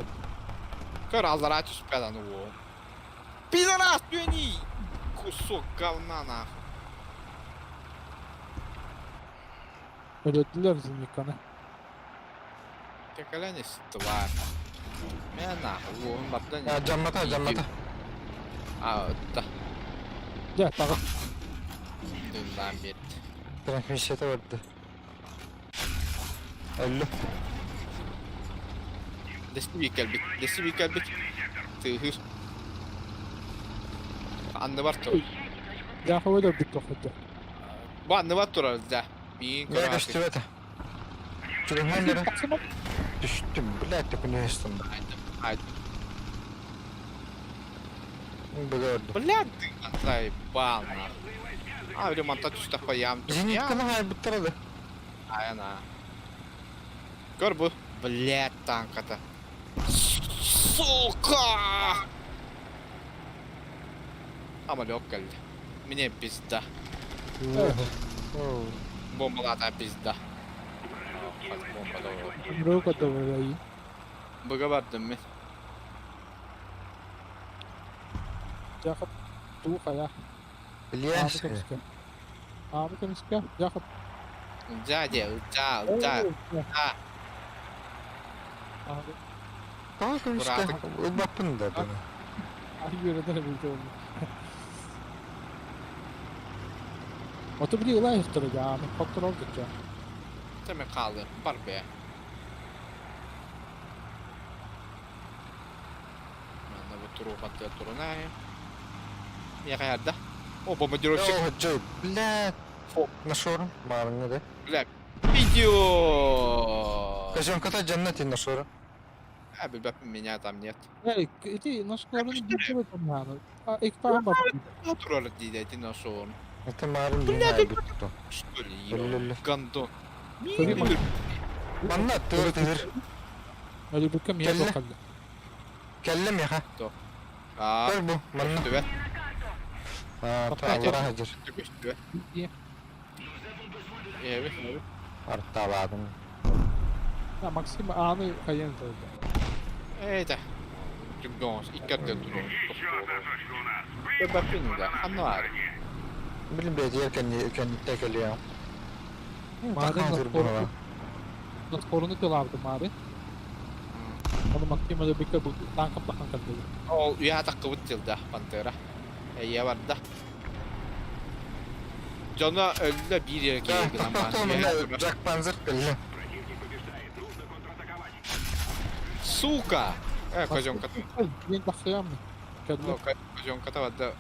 Кор разорать успела, ну во. Пидорас, пьяни! Кусок говна, нахуй. Ödediler bizim yıkanı. Ты колянись, тварь. Меня нахуй, во, он бабда не... Ya cammata. А, да. Gel takım. Dünden bir. Transmisiyete vardı. Öldü. Desti bir kalbik. Tığır. Anne var tur. Ya hava da bitti okuddu. Bu anne var tur da. Bir Ne kere düştü be de. Çürümenlere düştüm. Bilet de bunu üstüm. Haydi. Böyle öldü. Блядь, ты заебал, нахуй. А, ремонта что поям. Зенит kanı hayır bu taradı. Ай, она. Кор bu. Блядь, танк это. Сука! Самолет geldi. Мне пизда. Бомбалата пизда. Ömrü kadar böyle iyi. Bıga vardım mı? Yakıp tuğ kaya. Biliyorsun. Abi temizke. Yakıp. Uca. Abi. Kanka işte. Bakın da bana. Abi yöreden bildi onu. Otobüsü olay hissettirdi ya. Kontrol edecek ya. Demek kaldı. Var be. Ben bu turu patladı turu ne? Ya kayarda. O bombardıroşik. Yo hocam. Bilet. Нашором. Марne de. Black. Видео. Kaçın kata cennetin нашором. Abi bak меня там нет. Evet, iti nasıl karını bitti mi tam yani? İlk falan bak. Натурально дидети нашел. Это марин не hayır bitti. Что ли? Ле-ле-ле. Гандон. Bana tır. Öyle bir kam yer Kelle. bakalım. Kellem ya ha. А, Ver bu. Bana. что вы? Ha, Allah hacır. Что вы? İyi. Evet. Artta bağdım. Ya maksim anı kayan tabii. Это. Ребёнок, и как ты думаешь? Еще одна точка у нас. Ты бапин, да? Хануар. Bilin bir yer kendi tekeli ya. Madem Takhandır bu ha. nasıl korunu kılardı mari. Onu maksim öyle bir bu tangkap takan kaldı. Ол уята кывыттыл да, пантера. Я бар да. Жана өлді бір ерге егін Tamam Jack Panzer belli. Противник побеждает. Нужно контратаковать. Сука! Кожонка. Ben bakıyorum. Kaldı. Кожонка да да.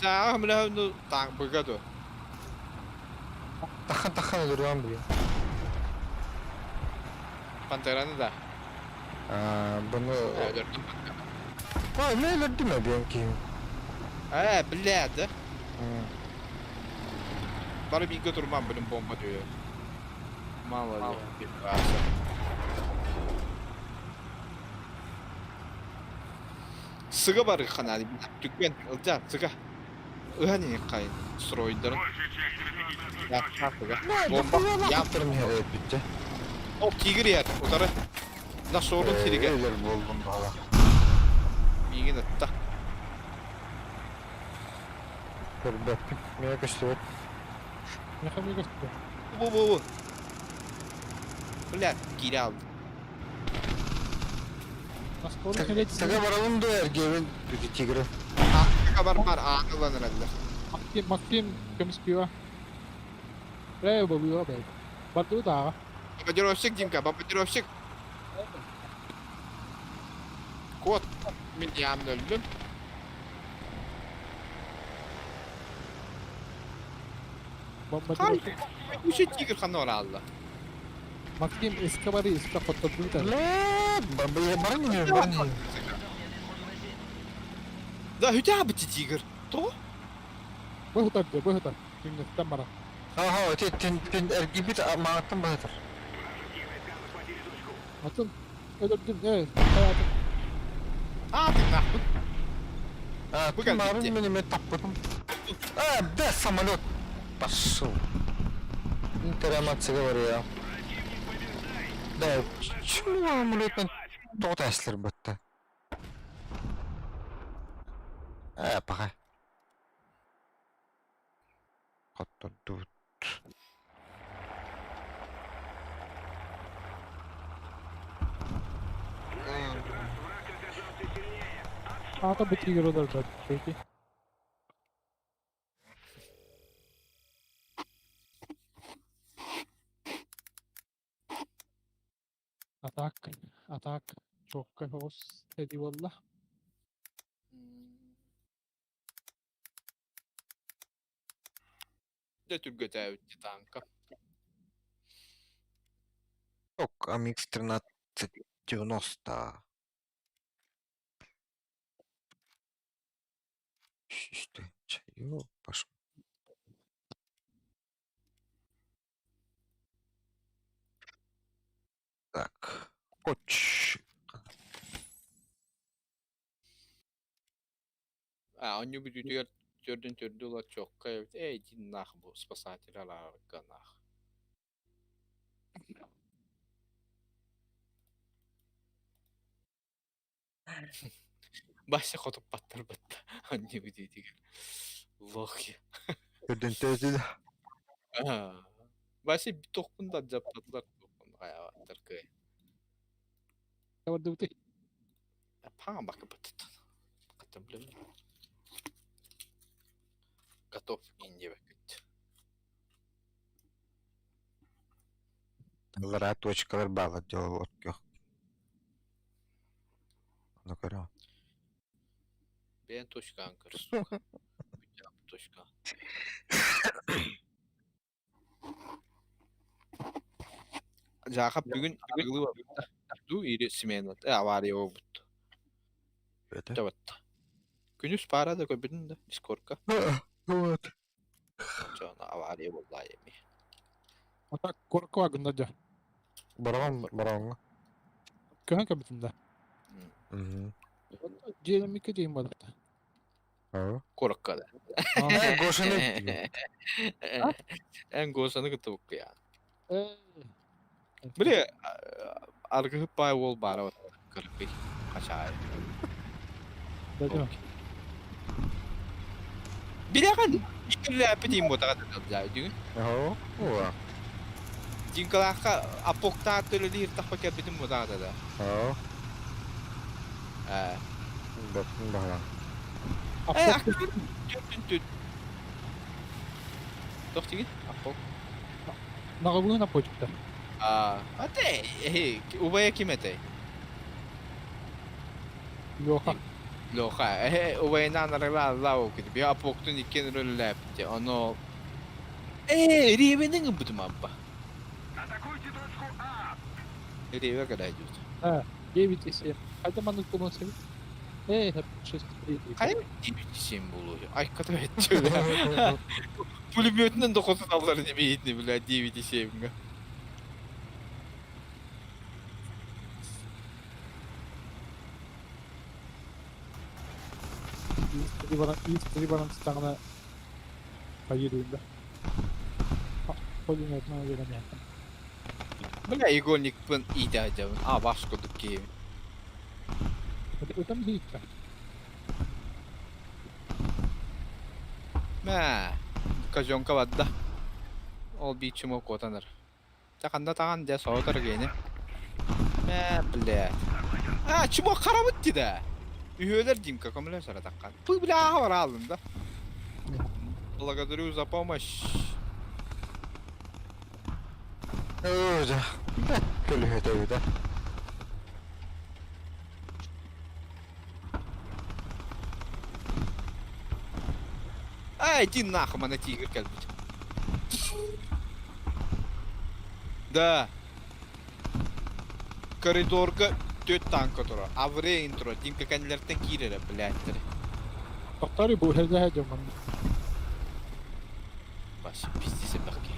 Да, хамля ну танк быгаду. Takan öldürüyorum bu ya. Пантераны да. Bunu... Öldürdüm. Ha ne öldürdü mü benimki? Бля, да? Bari bir götürmem benim bomba diyor. Mало ли. Sıga бар қанады. Түкпен, ылжа, sıga. Ыған ене қайын, стройдарын. Бомба, ям. Yaptırım ya bitti. О, тигр yer, отары. Nasıl olun tiriге? Öyle buldum valla. Миген ытта. Bir bakayım. Neye kaçtı? Ne kadar gösteriyor? Bu. Блядь, кире алды. Nasıl olur? Şöyle Saga varalım da ergeğin bir tigri. Sıga бар, ağırlanır eller. Maksim kömüş piwa. Buraya bakıyor be. Batu da. Бомбардировщик, Димка, бомбардировщик. Кот, мен ямын өлдім. Bomba Hayır, direkt. bu şey tigir kanı var Allah. Maksim eski var ya eski fotoğrafı da. La, barın. Da hüte abi tigir. To? Bu hutan. Şimdi tamam. Aha, öte tin ergi bir mağattım bahadır. Atın. Öldürdüm. Evet. Hayatım. Abi ne? Ha, Bu geldi, marın bitti. benim tapladım. Ha, be самолет. Пошел. Информация говорю. Да, чему самолетный тот эслер бітті? Пока. Қатты дүт. Ata bir tigir olur da. Peki. Atak. Çok kaos dedi valla. Götür götür tanka. Yok, MX 1390. İşte çayı пошел. Так, коч. Onu bir düdüğe gördün ola çok kayıp. Cinnah bu spasatır ala kanah. Başka kutup battır battı. Onu bir düdüğe. Allah ya. Gördün tezdi. Başka bir tokun da capladılar. Tokun hayatlar kay. Var da bir Pam bakıp battı. Katımlı. Готов инди bakıt. Lara точкалар bağlı diyor ot yok. Onu görüyorum. Ben toşka ankarız. Toşka. Жақап бүгін ағылы бапты. Ду ири сменат. Авария обут. Öyle. Табатты. Күнүс пара да көбүдүн да Дискордка. Evet. Жана авария болду эми. atak korku hakkında da. Baron. Köhen kabitinde. Hı. Diyelim iki diyeyim var da. Ha. Коракка да. Goşanı. En гошаны кытыбык ya. Eee. Бire аргы пай бол бара кыркый. Качай. Dedim. Bilekan ikirle yapayım bu tarafa da diyor. Aha. Oha. Jingkalaka apokta tuloy dir tak pagkabitin mo da. Ha. Eh. Bakın bakalım. Apok. Tüt. Doch tingin apok. Nakabulun apok çıktı. Ate ubaya kimete. Yoha. Loka. Ubaya na naralalaw kiti. Bir apok tun ikin rulap. Ano. Ribe nang butumamba. Атакуйте точку А! Ribe kada jut. Ha. David ise. Hadi manın konu sevi. Hep şey. Kaya bir buluyor. Ay kata ediyor. Pulümiyotun da kosun avları ne beyitni bile DVD şeyimga. Стример'ın stağına kayırıyla. Kolun etmeye gelen yaptım. Бля, игольник пын иде ажабын. А, баш кудук кийим. Ötem değil ki. Мә, казёнка вадда. Ол бичим окотаныр. Таканда таган де соотар гейне. Мә, бля. А, чимо карабыт диде. Үйөлөр дим, какомлер сара таккан. Пы, бля, бар алдым да. Благодарю за помощь. Öyle. Kölühe öyle. Ай, иди нахуй, на тигр калбит. Да. Коридорга 4 танка тура. Авре интро, димка канлертен киреле, блядь. Doktori bu herde herde man. Баш, пиздесе баки.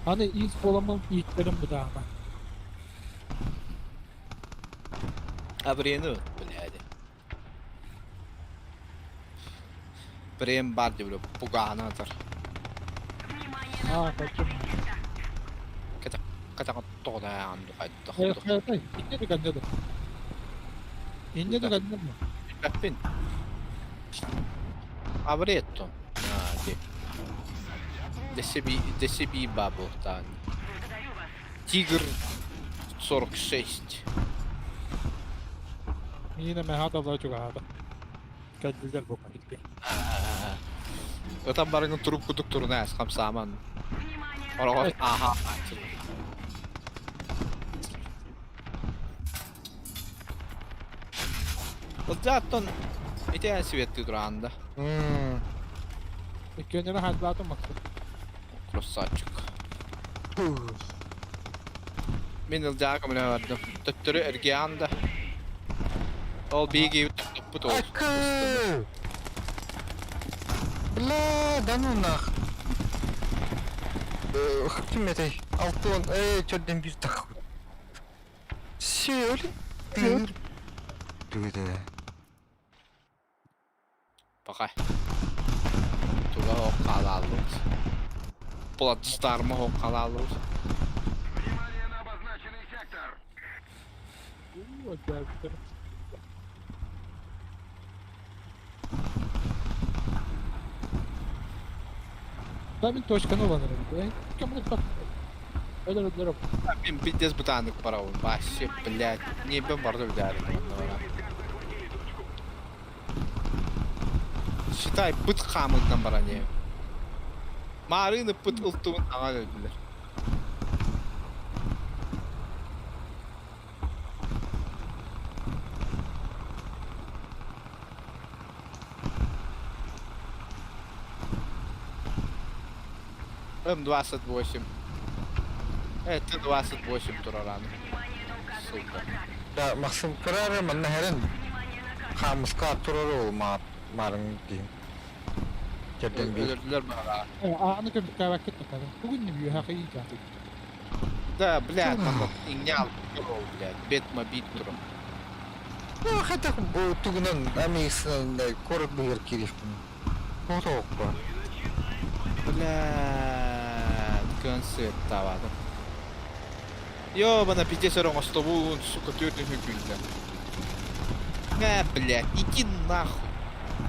Hani ilk olamam ilklerim bu da ama. Аврену, блядь. Прем барди, бля, пугана тар. Aa kaçım. Ката тода анду Hayır кайда. hayır hayır. İnce de kancadı. İnce de kancadı mı? Баппин. Авретто. А, де. Десеби бабу там. Тигр 46. Yine mehat abla çok ağırdı. Kancadı bu kadar. Там барыгын трубку турнас, хамсаман. Орого, ага. Оттон итен светти туранда. İlk önce hazlatım baktım. Красавчик. Мен илжаакам эле бардым. Төттөрү эргеанда. Ол биги туппут ол. Akı. Bla, danın nах. Kim etey? Altın, çöldüm bir tak. Şöyle. Böyle. Пока. Туга окалалыз. Платстарма окалалыз. Внимание на обозначенный сектор. Acayip. Ben bir toşkanı olanırım. Kamera bak. Öyle öyle. Мен пиздец бутанок парау. Вообще, блядь. Не бем бардо ударил. Считай, быт хамыгдан баране. Марыны быт ылтуын аңа өлдүлөр. М28. Это 28 турараны. Ссылка. Da maksım kırarım ben herin. Kamuska tururu marın diyeyim. Çöldüm bir. Өлөрдүлөр бара. Anı köpük kahveket bakalım. Bugün ne büyüyor hakiki kahveket. Да, блядь, надо игнял. Блядь, бетма бит туру. Hatta bu tuğunun emeğisinde koruk bir yer kiriştim. Foto okpa. Блядь, концерт тавады. Ёбана пиздец автобус, сука, төртінші күнді. Мә, блядь, иди нахуй.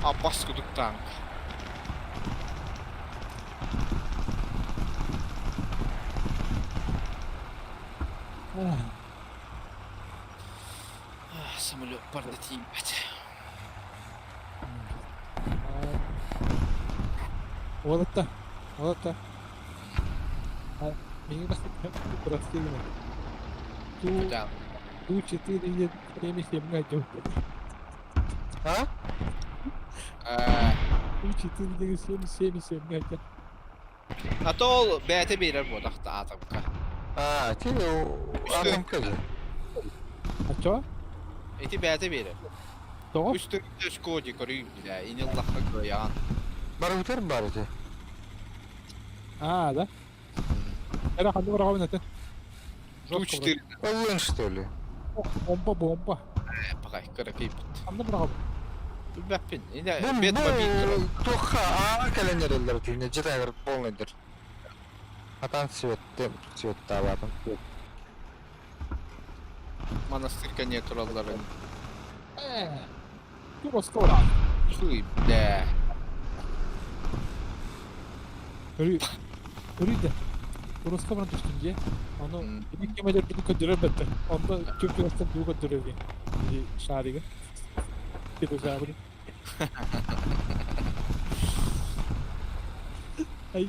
Апас кудук танк. Самолет пардати, ебать. Oğlutta. Oğlutta. Beni bak. Burası değil mi? Куда? Ту 4 77 найдем. Ha? Ту 4 77 найдем. А то ол бәті берер бодақта атымқа. Ha, ki o adam kızı. А чё? Эти бәті берер. Топ? Үстіңді шкоди көрейін, бля, инеллаққа көяған. Barıtır barıtı. А, да? Era ханды бараған это. Ту 4. Olun что ли? Бомба, бомба. Пақай, көрі кейпіт. Ханды бараған. Bilbäpin. Ine Bu Betmobile. Toqa ağa kalenderler tine jetagir polnaydır. Atan свет табатын. Монастырька не туралларын. Тура скоро. Хуй, бля. Ürüydü. Burası kabran düştünce. Onu bir kemeler bir kadar better. Onda çok yastık bir kadar öyle. Bir şariga. Bir de zabri. Ayı.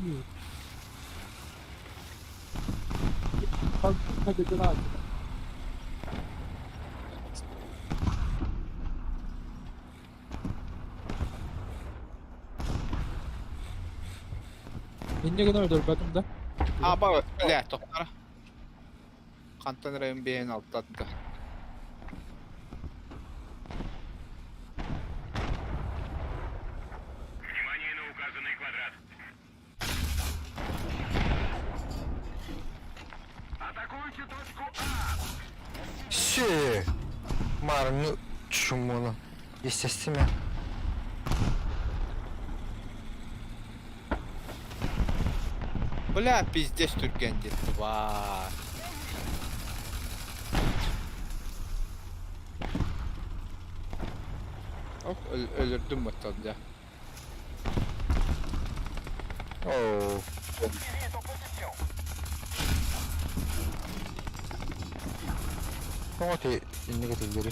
Hadi Donat. Ninja kadar ödür bakın da. А, бак, бля, тоқтар. Контейнер MBN алтатты. Внимание на указанный квадрат. Атакуйте точку А. Şey. Marını çumunu. Естественно. Бля, пиздец, тургенде, тварь. Ох, öldürdüm bakalım. Oo. Вот и негатив бери.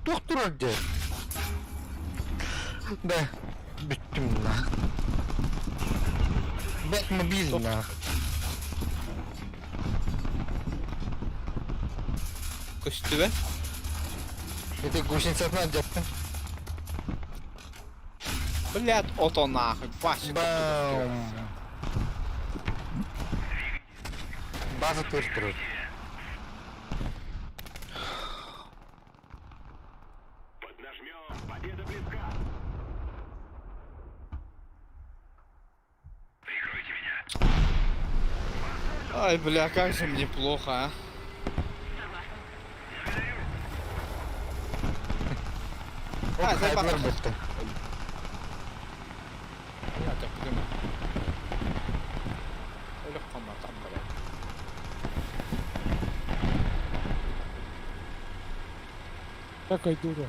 Доктор где? Да, bitti na. Batmobil na. Костюве? Это гусеница надежда. Блядь, ото нахуй, бачи. Бам. База тыртыры. Поднажмем. Победа близка. Прикройте меня. Ай, бля, как же мне плохо, а. Ох, забавно. хайдлар бітті. Я так подумал. Легко там, блядь. Какой дура.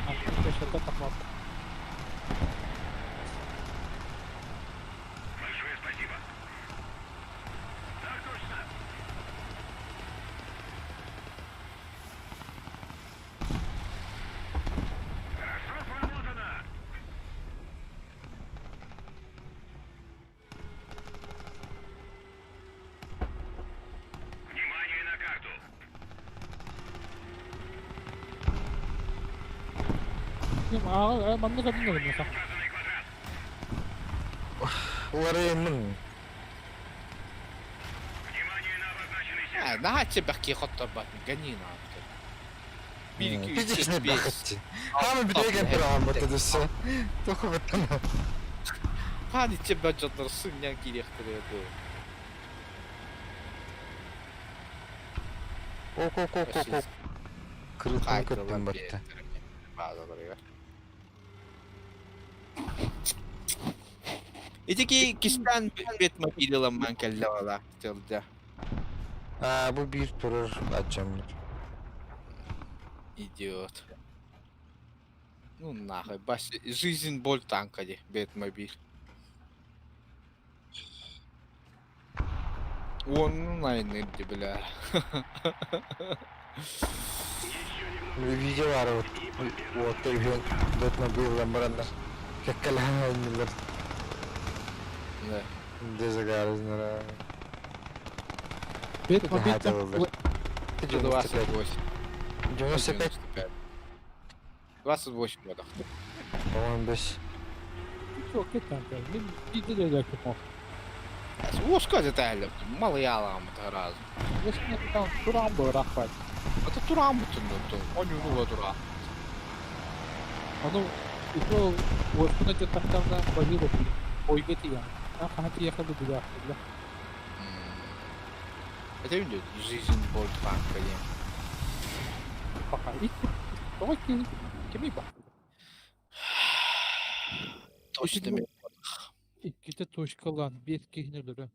А, ты что-то попал. Большое спасибо. Так точно. Хорошо сработано. Внимание на карту. Manlı kadın da bilmiyor. Указанный квадрат. Лареймін. Внимание на обозначенный сектор. А, на тебе какие хотторбат, гони нахуй. Підеш не бахати. Хами бідейген прямо бути все. Тохо витана. Hani тебе жадырсын не керектіреді. Оқ. Кырытын көттен бітті. Эдеки кистен Betmobile'ым мен келді бала. Тілді. Bu bir durur açamlık. Идиот. Ну нахуй, бас, жизнь боль танкади, Betmobile. Он, ну найнырди, бля. Video var o televizyon Batmobil lambarında. Kakalahan oynuyorlar. Да. Дезагарызнара. Betmobil Hadi olur. 28. 95, 28 годах. 15. Çok kötü kanka. Bir de öyle yapma. Ошқа детайлі, малыялам это раз. Если там турам был рахпать. Это турам бүтін, он юнула тура. Onu itu walaupun aja taraftarda bagi lebih. Oy gitu ya. Nah, hati ya kalau tidak. Это видно, жизнь боль танка. Pakai itu. Окей. Кеми бak. Точно мен. İkide toşkalan bir kehinelere.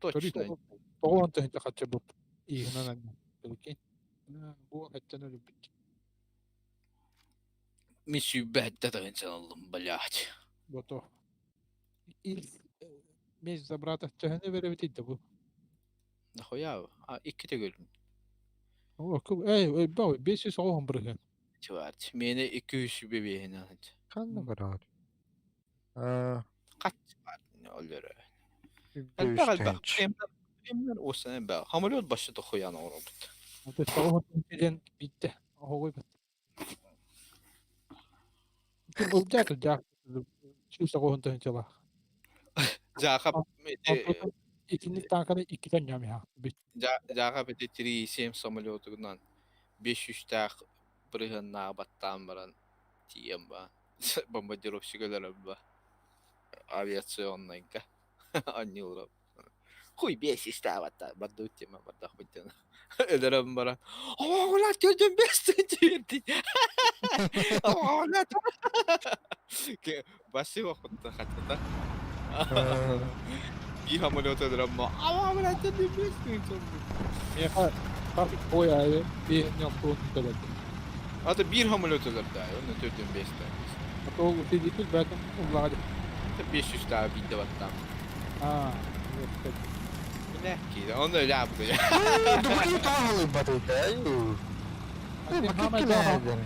Точно. Doğan təhdə qaça bu. İğnən anne. Belki. Bu hatten öyle bir. Мен сүйбәтті тағынсан алдым, блядь. Вот о. İlk mez забрата тəhənə verəbətiydi bu. Нахуя? А, iki de gördüm. O akıl. Ey, bak 500 oğlan bırakın. Çuvart. Meni 200 bebeğine hadi. Kanlı kadar. Kaç var ne olur? %3 Elbette tenç. Emler o sene be. Hamaliyot başı da koyan orada. Hatta sağ təhən bitti. Oğlan bitti. Kim olacak olacak. Şu sağ təhən çala. Jaha İkinci tankını 2'den yam ya. Jaha bete 3 samolyotundan 500 tak bırığına battan baran tiyem ba. Бомбардировщикler ba. Авиационная. Они урод. Хуй бесишь ставата, баду тема, бада хотя. Эдерам бара. О, ла тёдем бестенти. О, ла. Ке басиво хотта хатта. Bir hamaliyot ederim ama. Ama ben de bilmiyorum. Ya bak o ya bir yaptığın kadar. Hatta bir hamaliyot eder daha. Onu tüydüm 5 tane. Hatta o şey değil belki onları. 500 tane binde battam. Ha. Ne ki? Onu öyle yaptı ya. Dukayı tahılı batıydı. Hadi Bakın hemen ki daha. nereden?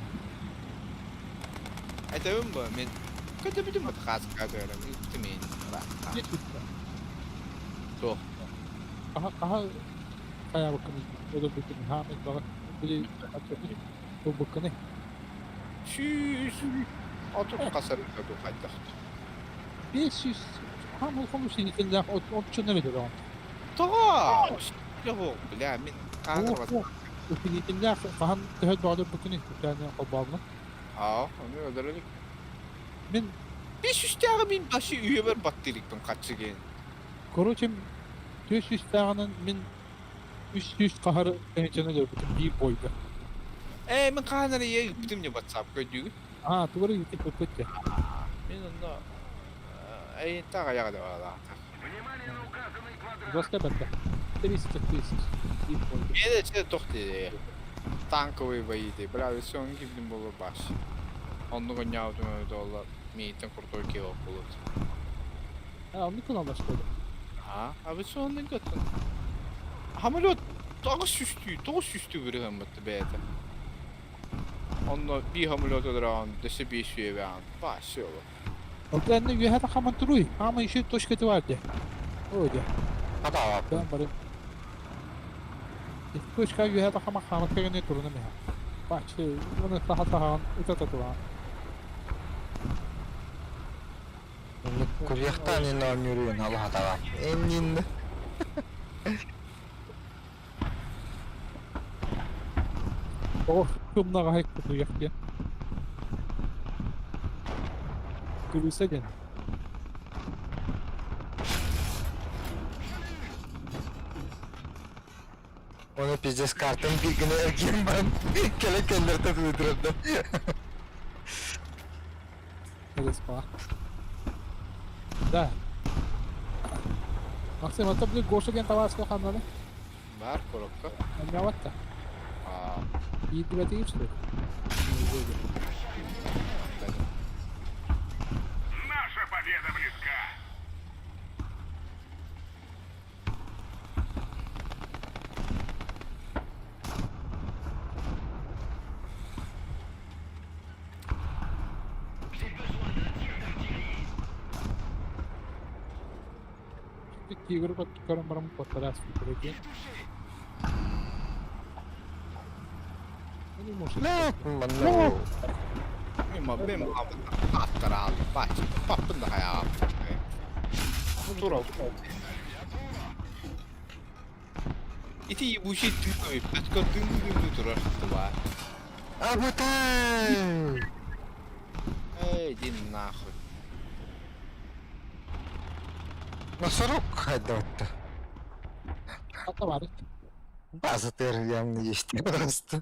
Tamam mı? Ben kötü bir makas kadar. Gitmeyin. Ne tuttu? Çok. Aha kaya bakın. O da bakın. Ha ben bak. Bir atıyor. O bakın. Şüş. Otur kasarı kadar kaydı. 500 ha bu konuşun içinde o çöne verir o. Tamam. Ya bu. Bile min kadar var. O filminde falan daha doğru bakın. Yani o bağlı. Aa, onu öldürelim. Ben 500 tane bin başı üye ver battıktan kaçı gelin. Короче 500 tane min 300 kaharı pençene de bütün bir boyda. Ben kanarı ya bütün ya WhatsApp gördüğü. Ha, doğru gitti kötü. Ben onda ta ayağa da var. Внимание на указанный квадрат. Başka bende. 300 bir boyda. Bir de şey tohti. Tankovi bayıydı. Bravo son gibi bolu baş. Onu gönderdim öyle dolar. Milletin kurduğu ki o bulut. Ha, onu kullanmıştı. Ha, abi sonunda götün. Hamalot daha süstü bir hımmetli beyde. Onunla bir hamalot ödüren, desi bir şey veren. Başı olur. O kendi üye de kaman duruyor. Ama işi toş kötü vardı. Öyle. Hadi abi. Ben böyle. Toş ka üye de kaman kaman kırını durunu mu ya? Bak şey, bunu sahan utatı var. Kuryaktan inan yürüyün Allah da. Emin. O kumlara hek tutuyor ya. Gülüse gene. Onu pizdes kartın bir günü erken ben. Kele kenderde duydurdu. Это спа. Да. Максим, это, блин, Гоша Гентоварского канала. Var korokka. У меня вот так. Aa, И ты в этой что ли? Наша победа близка. Тигр под карамбаром под раз прикинь. Ну не может. Ne? Bana. ben hatlar aldım. Bak, papın da hayal. Dur ol. İti bu şey dünmüyor. Başka dünmüyor durar. Var. Abutay. Ey din nahur. Nasıl hadi. Hatta var. База территориальная есть просто.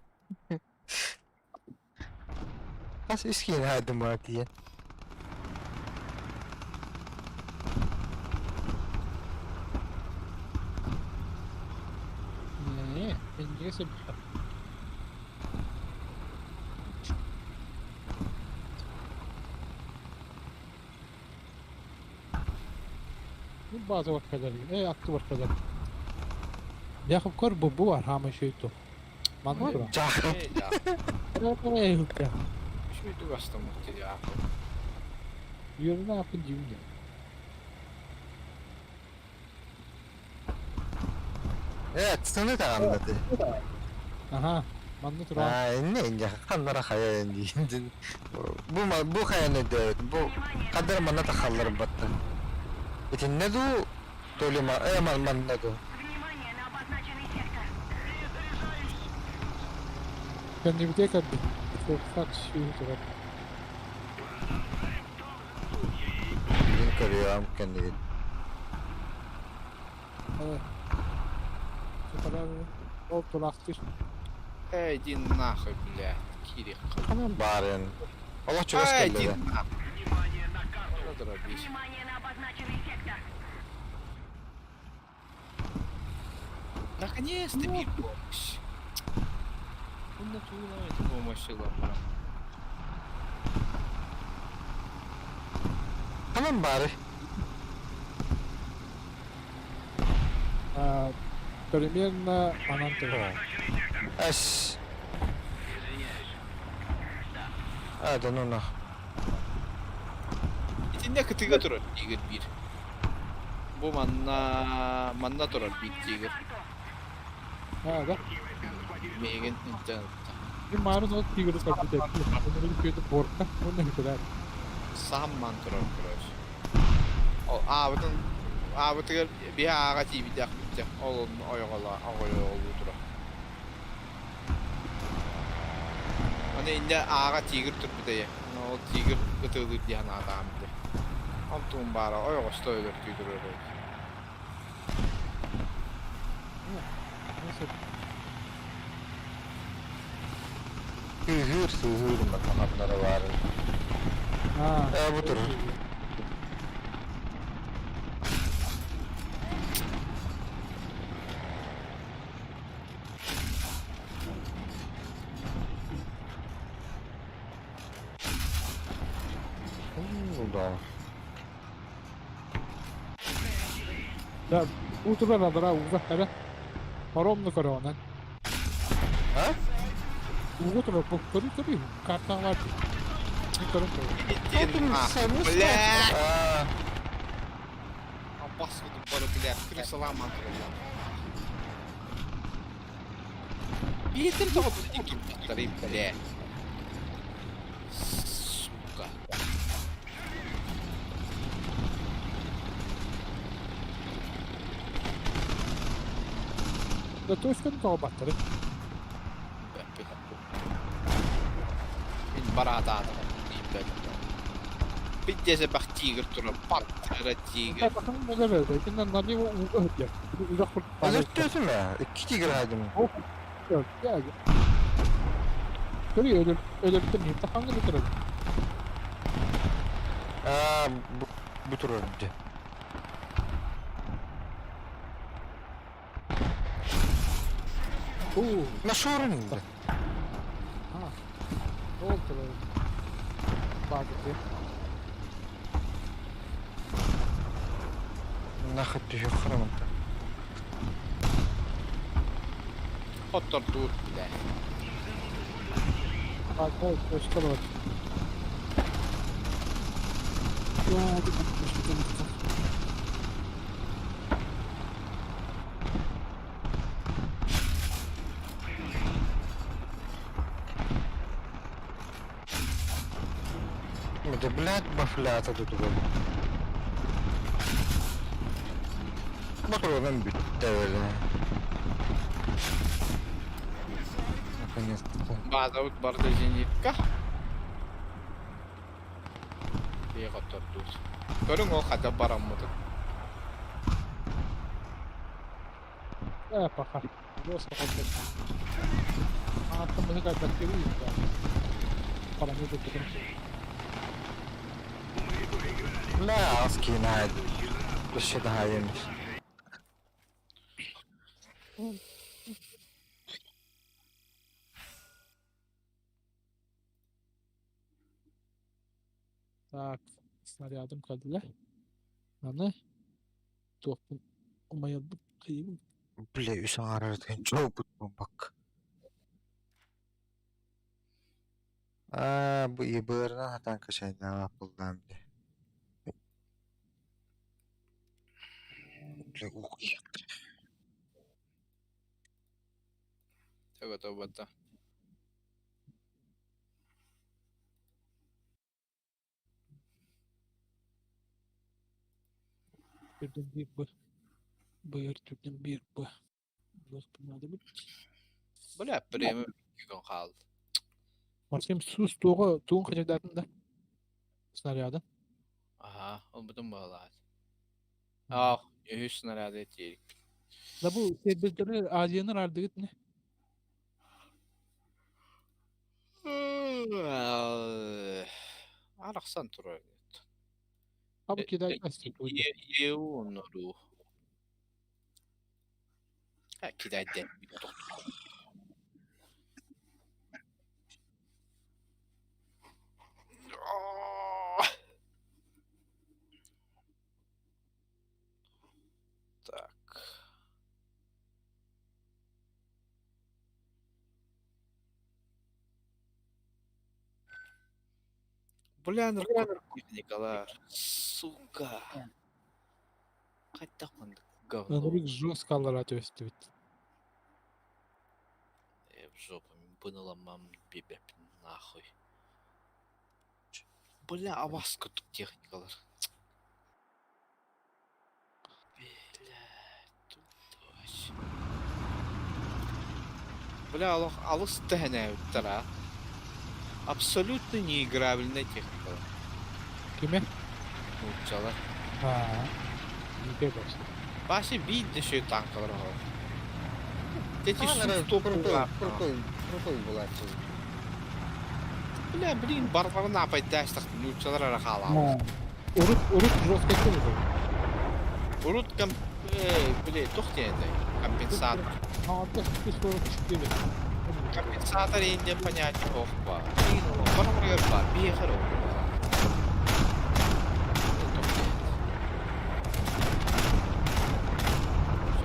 А сиськи надо мать. Не, не себе. Ну, база вот kadar. Attı var kadar. Yakıp kor bu var hama şey to. Mantıklı. Жах. Ya. Hukka. Şuydu başlamıştı ya. Yürüne yapın cümle. Evet, sını da anladı. Aha. Mantıklı. Ne kanlara hayal edin. Bu hayal ediyor. Bu kadar bana da kalırım battı. İtin ne du? Tolima, man ne du? Внимание на обозначенный сектор. Ben de bir tek abi. Çok şey var. Bin kırıyorum kendini. Evet. Şu kadar o tulaktır. Эй, иди нахуй, блядь. Кирик. Tamam bari. Allah çok Эй, иди eskildi. нахуй. Внимание на карту. Что ты робишь? Внимание на обозначенный сектор. Наконец-то bir помощь. Bunda tuğlamaydı bu maşallah bana. Tamam bari. Примерно Анантова. Eş. Hadi onu. İçinde kıtıga durar Tiger bir. Bu manna durar bir Tiger. Ha da. Megan internette. Bir maruz o tigri saklı etti. Onları kötü porka. O ne kadar. Samman durar kurar. O avıtı bir ağaç iyi bir dakika. Oğlum oyola durar. Hani inde ağaç Tiger tur bir de. O Tiger kıtığı diye adam bir de. Altın bara oyola öyle duruyor. Neyse. Hür makamları var. Ha. Budur. Uдар. Да, утро надо uzak hele. Paramlı karavandan. Ha? Утро kırı kartlar var. Çıkarım da. Gittin ha. Sen nasıl? Блядь! Aa, Басвуду пару, блядь, крысова мантрова. Питер того блядь, вторые, блядь. Сука. Да точно не того баттары. Мен барада адам, блядь. Биддесе бах тигр тура, паттыра тигр. Ya bakın ne kadar öyle. İçinden nabi o uzak ya. Uzak bir özür mü? İki tigir haydım. Yok. Yok. Ya. Görüyor öyle bitirmeyeyim. Hangi bitirelim? Aa, bu tur önce. Oo. Meşhurun indi. Ha. Ne oldu böyle? Bakıcı. Нахуй ты ещё хром-то. Оттор дур, блядь. Bakıcı. Başka var. Ya hadi bakmıştım. Да, блядь, бафлята тут было. Мотором bitti öyle. Наконец-то. База бардажинитка. Bir ottor dur. Görün o kadar barammadı. Evet bakar. Просто хоть. А там мы как-то перевели, да. Параметры потом. لا اسكين عادي بس ده هيمش Так, снарядом кадля. Аны. Топун. Умая кыйым. بلا يسعرتين جو بك bu ibarına hatan kaçayna yapıldan bile бля ух Tego to bata. Birden bir bu. Bayır türden bir bu. Господи, надо быть. Bula premi gün kaldı. Максим sus tuğun kaçırdın da. Снаряда. Aha, o bütün bağlar. Ah, yüz nerede ettik. Da bu tedbirleri Aziyan'ın ardı ne? Araqsan turur. Abi kida kastik bu. Ye onuru. Ha kidaydı. Так. Блин, техникалар. Сука. Қайта қондық говно. Анрик жестко алар өстү бит. В жопу вынула бебе нахуй. Бля, а вас тут техникалар. Бля, тут вообще. Бля, алыс тәне үттіра. Абсолютно неиграбельная техника. Кime? Учалар. Ha. İyi başladı. Баши видно, что и танкалар var. Эти крутой сустопула. крутой была Бля, блин, барбарына пайдастық учалар хала. Урут жестко кылды. Урут бля, тоқтайды. Компенсатор. Ага, пусть чипили. Компенсатор енді понятие оқпа. Блин, барбарга бар, бехер оқпа.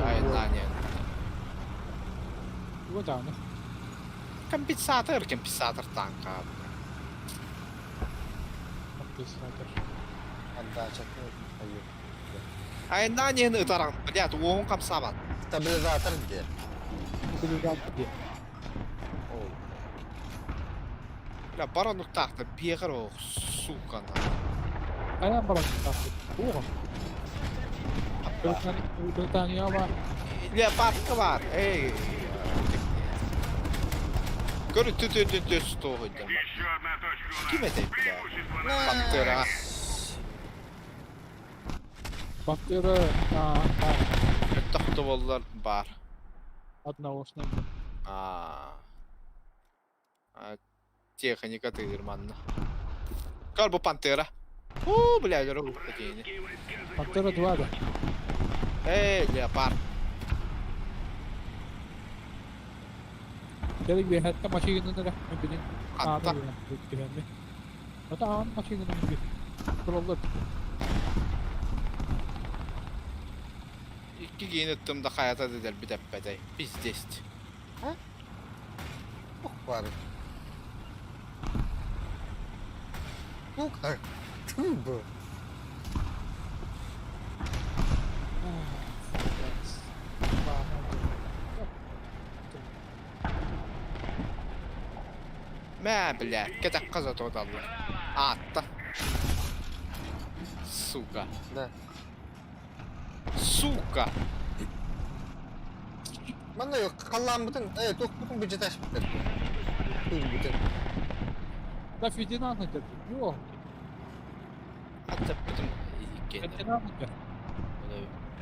Айнане. Вот она. Компенсатор танка. Компенсатор. отдача Айнане ытаран, блядь, оң қапсабат. стабилизатор где Стабилизатор. Бля, баран ұқтақты, бехер оқ, сука. Ayağım barak taktı. Oha. Britanya var. Леопардка бар, эй. Говорю, ты что хоть? Еще одна точка у нас. Кем это, бля? Преимущество Пантера. Bakteri. Тақты болдар бар. Одноосный. Техника ты, Германна. Карбо пантера. Бля, дорогу хотели. Bakteri 2 da. Эй, леопард. Dedik bir hatta maçı gününde de ne bileyim. Hatta. Güvenli. Hatta an maçı gününde bir. Kurallar. İki giyin ettim de hayata dediler bir deppede. Biz dest. ух var ну как bu ما بلا كده قزت والله عطة сука да сука Mana yok kalan bütün tok bütün bir taş bitti. Bütün. Da fidina nedir? Yok. حتى بدم كده Fidina nedir?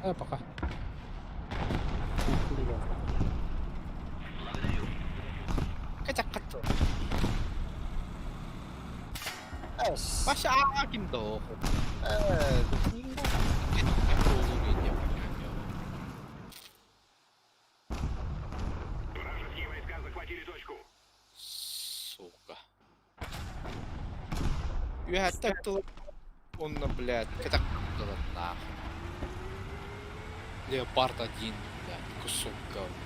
Ha baka. Ес. Başa kimde o? Вражеские войска захватили точку. Сука. Я так то он, блядь, это нахуй. Леопард 1, блядь, кусок говна.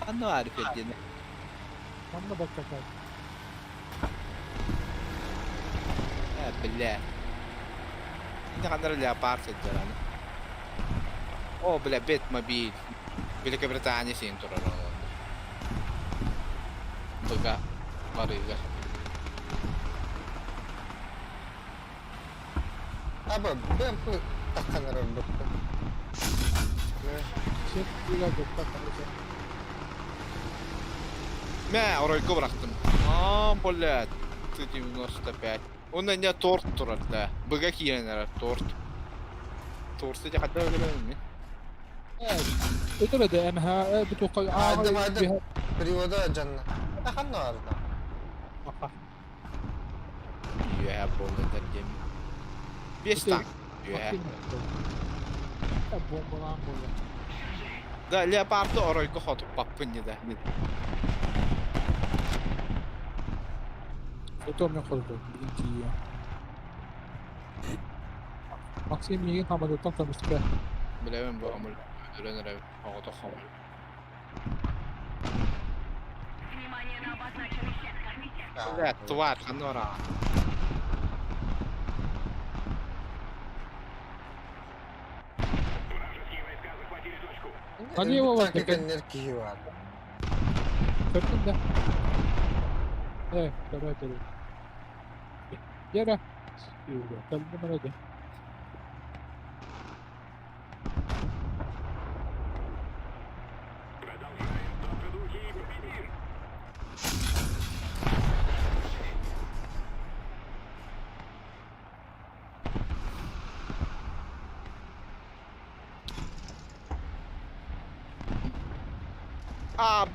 А ну арфедин. Там надо какать. Бля. Ini kan leopard jalan. Oh, bля, Бэтмобиль. Великобритания син тураран. Бага. Барыга. Аба, бэмпы таққанырар бөтті. Sen güzel bir kakać. Мә, оройко бырақтым. Блядь. 95. Он на меня торт турат, да. Бага киенер торт. Торт эти хатта өлөмүн. Ötürü de emha bitoqa Айдым, периода жанна. Таққанны арда. Я болды дәргем. 5 танк. Я. Bombalan bolla. Да, леопарду оройко хотуп баппын да. Fotom ne koydu? Birinci ya. Maksim yeni hamadotan tanıştı. Bilemem bu amul. Öğrenir ev. Ağda hamul. Внимание на обозначенный сектор. Блядь, тварь, ханора. Вражеские войска захватили точку. Hani o var Tank ki? erkeği var. Gördün de. Evet, evet. Yere. Yürü. Kaldı bana de. Продолжаем в том же духе и победим.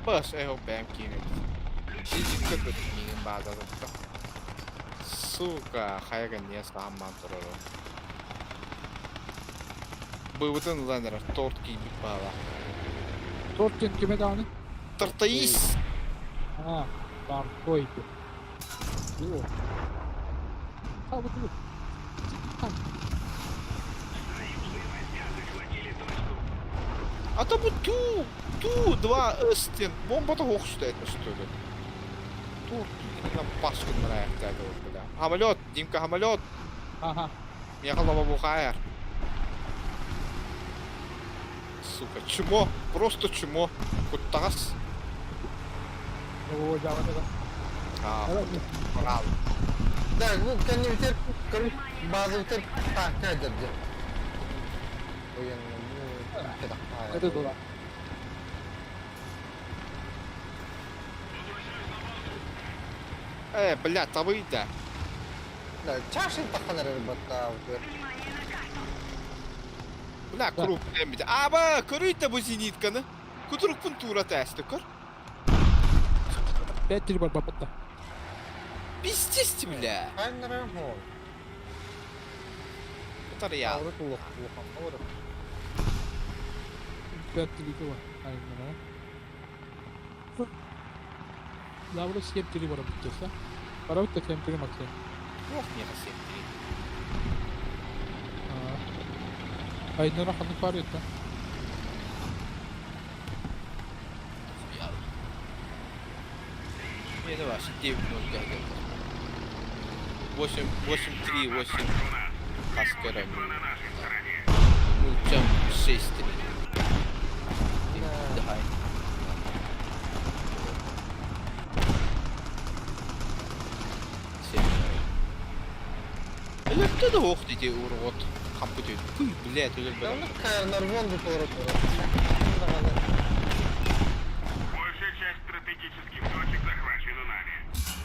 Bus, jag hoppar en kille. Физика тут не база. Сука, хайга не сам мантро. Бывутын ланер, тортки бипала. Tortin kime dağını? Тортаис! Ha, tamam koydu. Yok. Ha bu dur. Союзные войска захватили точку. А то бы два стен. Бомба-то ох стоит, что ли? Тут на паску нравится это вот, бля. Самолет, Димка, самолет. Aha. Ехал в Абухайр. Сука, чмо, просто чмо. Кутас. O cevabı da. Evet. Брavo. Да, bu коннектор, короче, базовый танк öldürdü. Это было. Бля, тавыйда. Да, чашин таққанырар бөтті. Внимание на карту. Бля, круг эмбиде. Аба, көрөйт бу зенитканы. Кутурук пунктура тесті көр. 5 либо бабата. Пиздец, бля. Айнырар мол. Это реал. Ауры тулық, ауры. 5 либо. Aynen. Lavra skeptiri var bittiyse. Para bitti skeptiri maksimum. Ох, не рассептри. Aynen rahatlık var ya. Мне это ваше 9-0 где-то. 8-3-8 Аскера. На нашей стороне. Ну, чем 6-3. Давай. Или кто-то охтите, урод. Хампутит. Фу, блядь, уже Да, блядь. ну какая норвонду пору. Большая часть стратегических точек захвачена нами.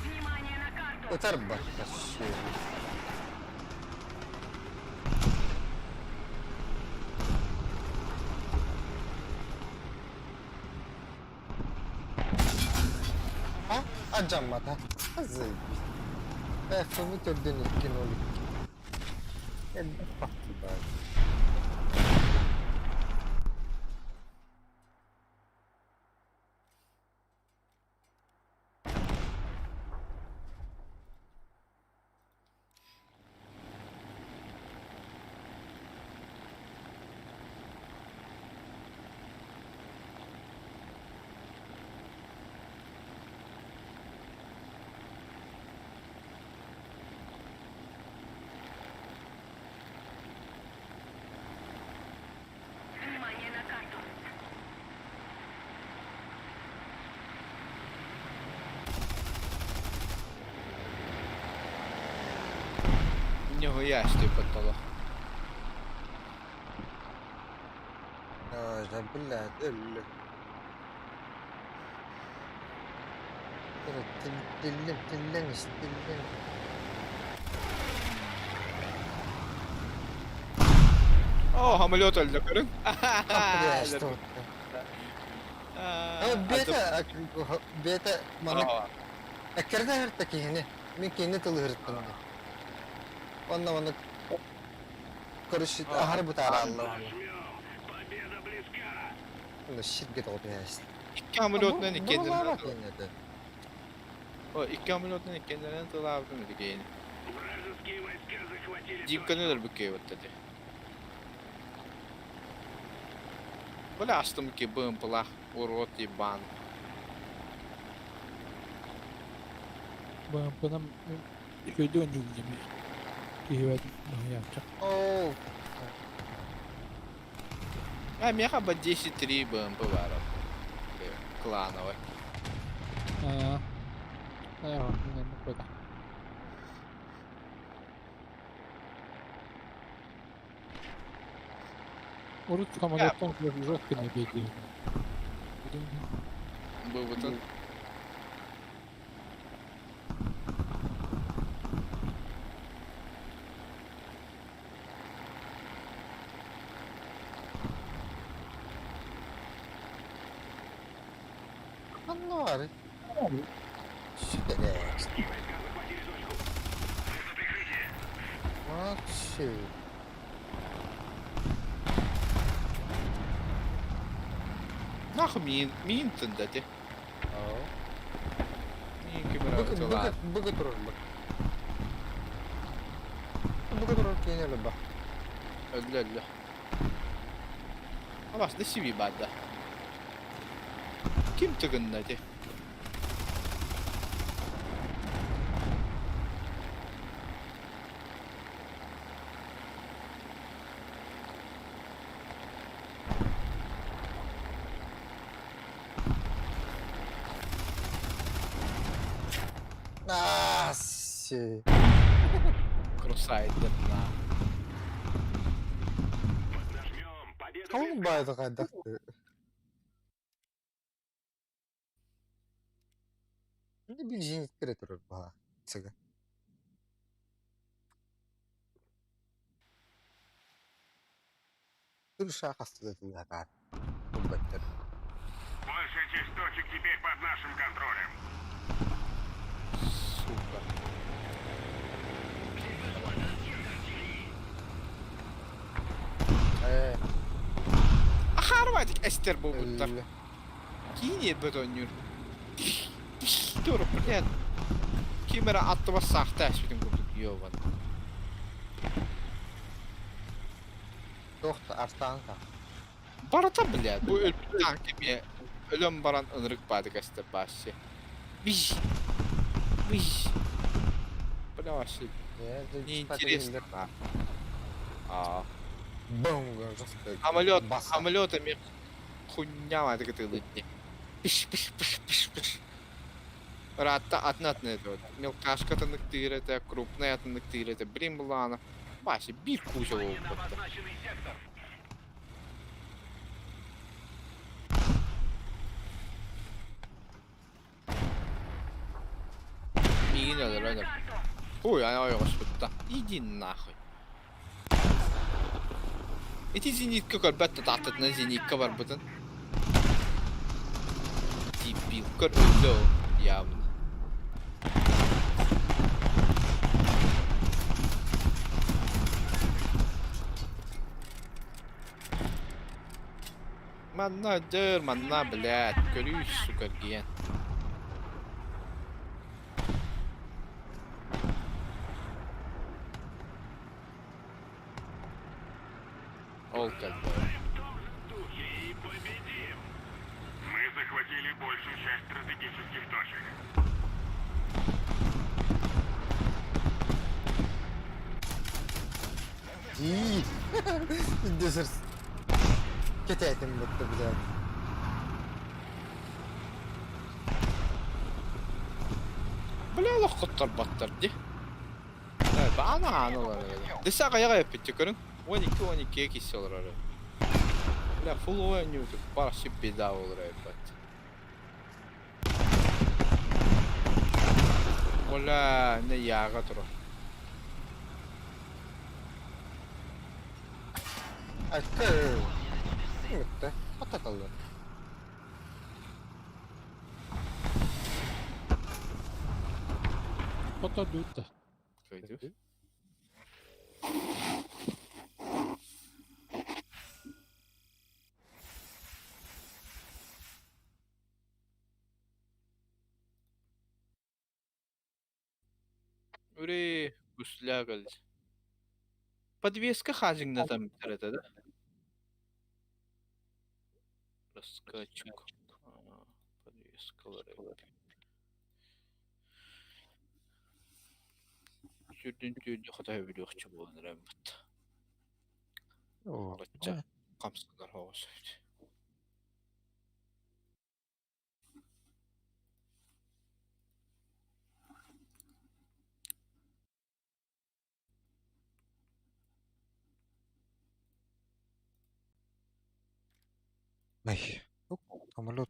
Внимание на карту. Öter bak. Acamata. Zayıf. Efemi tördün ilkin olik. Elbet baktı bari. Внимание на карту. В нього ящик потолок. Ya billah öyle. Dillen işte dillen. О, самолет öldü görün. Ya işte o. Ama beta mana akırda hırttaki yani. Min kendi tılı hırttım. Onunla karışık ahar bu tara Allah. Жмем. Победа близка. Bunu şirket oldu ya işte. İki ameliyatla ne kendine bak tıl. yine de. O iki ameliyatla ne kendine tıl aldım dedi yine. Вражеские войска захватили Димка neler büküyor dedi. Böyle açtım ki bımpılah, urot yiban. Benim köyde önce gideceğim. Evet, ne yapacak? Oo. А меха по 10-3 бэмпы варов. Клановый. Eyvah, yine ne kadar. Orada самолеттан жестко не бегай. Был вот он. Ну, ари. Шикаряк. Вообще. Нахуй мин тындати. Oo. Мин кибера тулар. Bugün durur bak. Bugün durur kiyene bak. Öldü. Ama aslında sivi badda. Kim tıgınladı? Nasıl? Кросайдер на. Поднажмем. Победа Oğlum baydı kaydaktı. Ne bileceğiniz kere durur bana. Sıgı. Dur şakası da değil kadar. Bu better. Большая часть точек теперь под нашим контролем. Сука. Ахарватик эстер бобуттар. Кинет бетонюр. Dur, блядь. Kimera attı bas sahte bütün kurduk yovan. Yoktu artanka. Barata блядь. Bu ölüm takibi. Ölüm baran ınırık badık эстер başı. Viş. Бля, вообще неинтересно. Бум, Самолетами хуйня так это лытни. Пиш. Ратта отнатный это вот. Мелкашка-то нактыр это, крупная-то нактыр это. Блин, блана. Вася, бир кузову. Обозначенный сектор. Мина, да. Ой, она его что-то. Иди нахуй. Эти зенитка горбатта таттат на зенитка бар бутын. Дебил, көрбөлөө явно. Манна, блядь, көрүш, сука, ген. Ол кәлді. И победим! Мы захватили большую часть стратегических точек. İyi. Düzürs. Кететим бітті, блядь. Бля, лоққыттар баттар, де. Ана. Десаға яға еппетті көрін. 12-12-ге кесе олар ары. Бля, фул ойын еуді. Баршы беда олар еппет. Бля, не яға тұру. Akkı. Bitti. Hatta kaldı. Foto dutta. Көйді. Уре, гуслягал. Подвеска хазинг там это, да? Раскачук. Подвеска ларек. Сүйден хотай видеоқчы болған рәмбет. Алатча қамсыздар хауыз өйді. Ай. Самолет.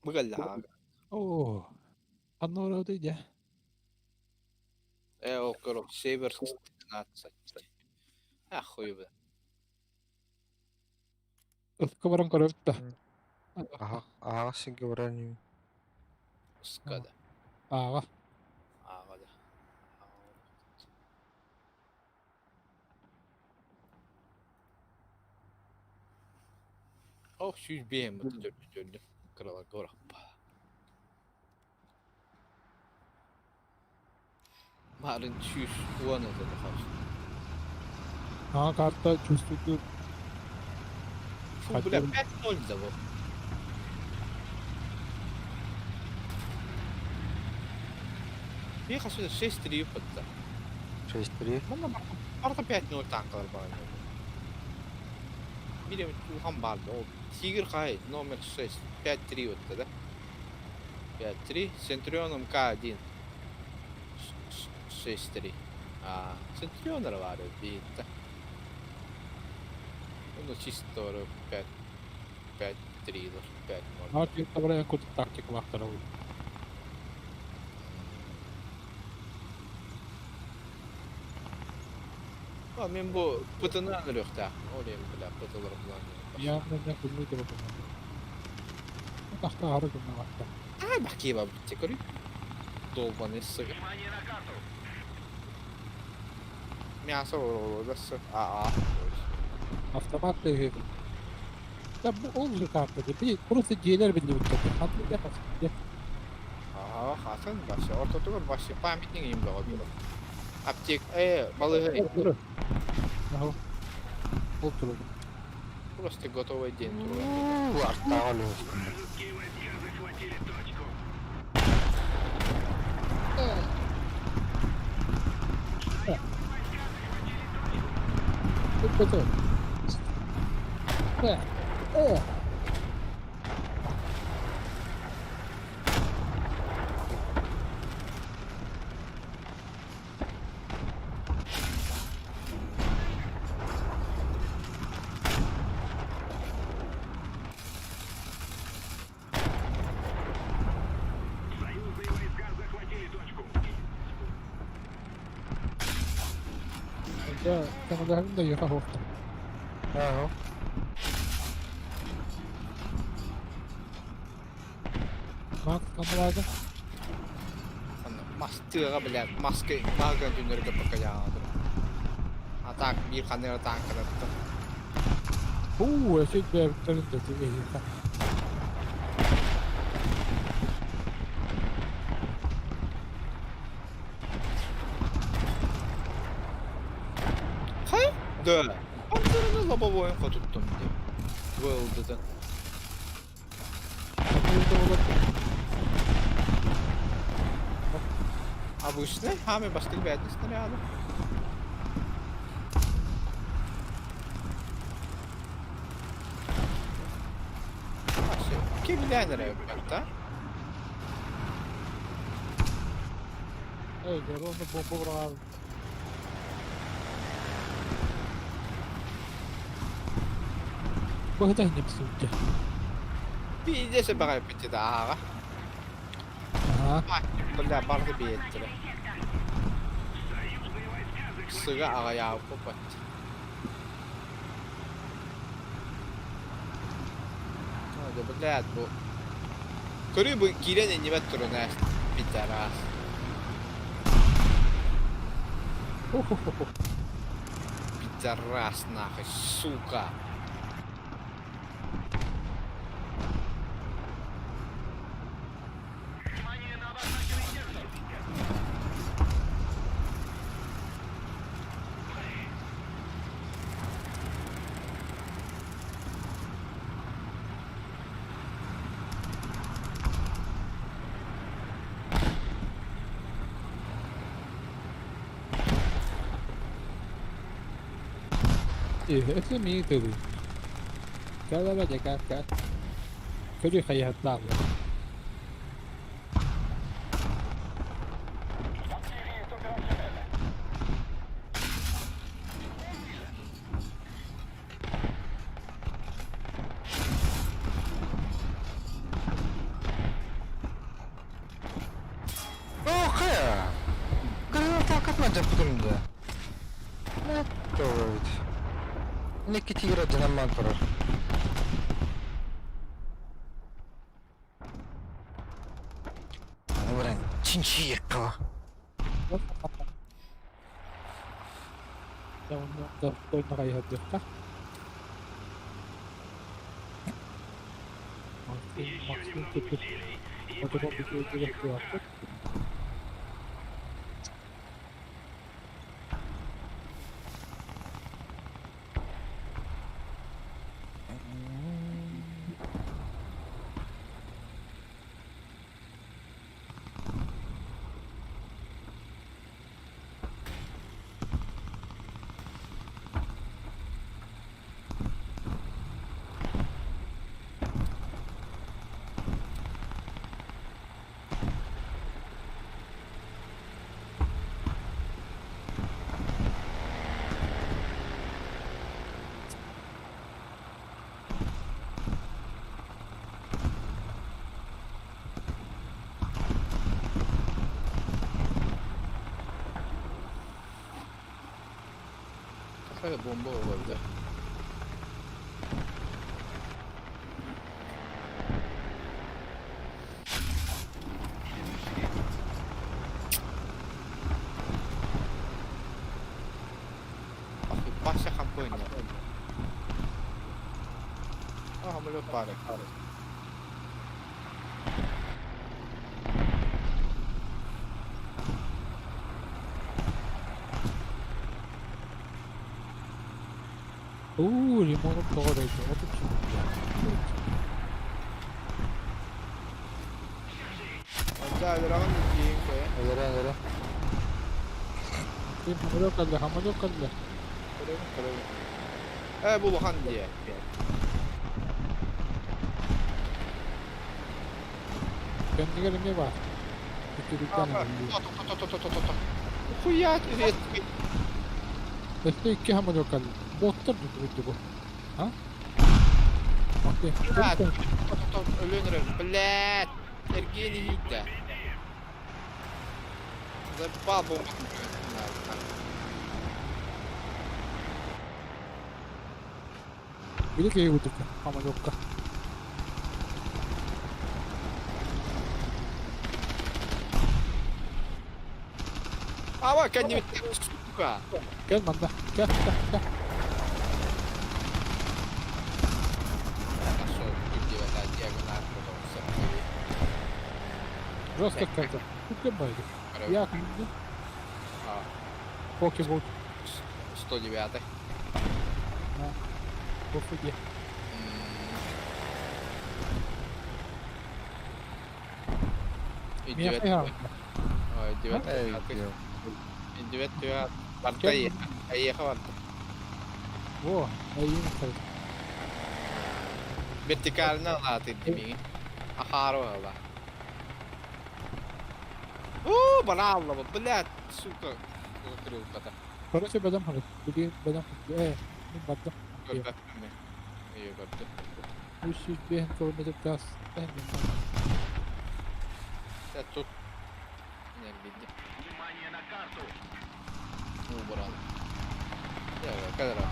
Мыгаллага. О, аннора өтейді. Окорок, Север 13. Ахуй бе. Ылыққа баран көріпті. Аға сенге баран. Скада. Аға. Ағада. Ох, сүйіз бейім бұты төрді. Крала гораппа. Марын сүйіз уаны да қаусын. Аға карта чувствуйте. Фу, бля, 5-0 да бұл. Ехал сюда 6-3 подда. 6-3. Арда 5-0 танкалар бар. Билем туған барды. Ол Тигр қай, номер 6. 5-3 өтті, да? 5-3. Центурион МК1. 6-3. Центурионер var бейітті. Оны чисто 5-3. 5-0. Аға кетті барай көтіп тактика бақтар ауы. Мен бұл пұтыны аныр өқті. Олайым біля, пұтылар бұлан. Яғынан күлмейді бұқынады. Тақта ары күнна бақта. Бақи ба бітте көрі. Долбаны сығы. Внимание на карту! Мясо оролодасы. Автомат değil. Ya bu olacak artık. Bir burası C'ler belli bir şey. Hadi yapasın. Yap. Hasan başı. Ortada var başı. Pamit'in iyiyim de oldu. Aptek. Balığı. Otur. Yahu. Otur. Просто готовый день. Вартуnder. Вражеские войска захватили точку. Betul. Союзные войска захватили точку. Ya kenarlarını da yıka hofta. Aho. Bak kamerada. Master bilen maske bagan dünürge bakayağıdır. Atak bir kanır atak kanattı. Eşit bir evlerin de değil. Hay? Dö. Antrenörü lavaboya tuttum diye. World'da. Kamerada olabilir. Abi üstüne hami başka bir yerde üstüne ya. Kim bilen nereye yapmakta? Ey gör onu bomba vurar. Bu da yine bir sürücü. Bir de se bakayım bitti daha. Aha. Bak, böyle barda bir yetti. Sıra ayağı kopat. Hadi блядь, bu. Körü bu giren animatörü ne? Bir taras. Bir taras nahı, suka. Внимание на обозначенный сектор. Ese es mi teoría. Cada vez llega acá. Körü hayatlar. Oh kaya. Kaya takat mı bu durumda? Ne doğru. Ne kitira canım mantorar. Ulan çinçi yakka. Ya onu da koyma hayatlar. Maksimum tutup. O da bir şey yaptık. Böyle bomba olabilir. Başka kampanya. Ah, melhor para. Limonun doğruydu. O da Acayip bir rakam diyeyim koya. Öyle. Hamur yok kaldı. Kırıyorum. Булхан диye. Kendi gelime var. Kötülükten Ama alıyor. Хуять, рез. Este iki hamur yok kaldı. Botlar tutuldu bu. Ha? Okey. Блядь, ölünür. Блядь. Сергей Витя. Запал бомбу. Bir de vurduk. Hamur yok kaldı. А вот они, сука. Gel bana. Gel gel gel. Нашел, где это диагональ, потом все. Просто как-то. Тут байди. Я куди? А, Поки був. 109. Пофігі. И Меня 9. фигал. Ой, 9. И 9. Барта поехал. Во, а їм так. Вертикально латит дими. Ахару ала. О, банально, блядь, сука. Закрыл кота. Короче, бедем хали. Бudi beden. Bu badda. Көрдім. Ее көрдім. 305 kilometre gaz. Я тут. Не видно. Внимание на карту. Убрал. Я когда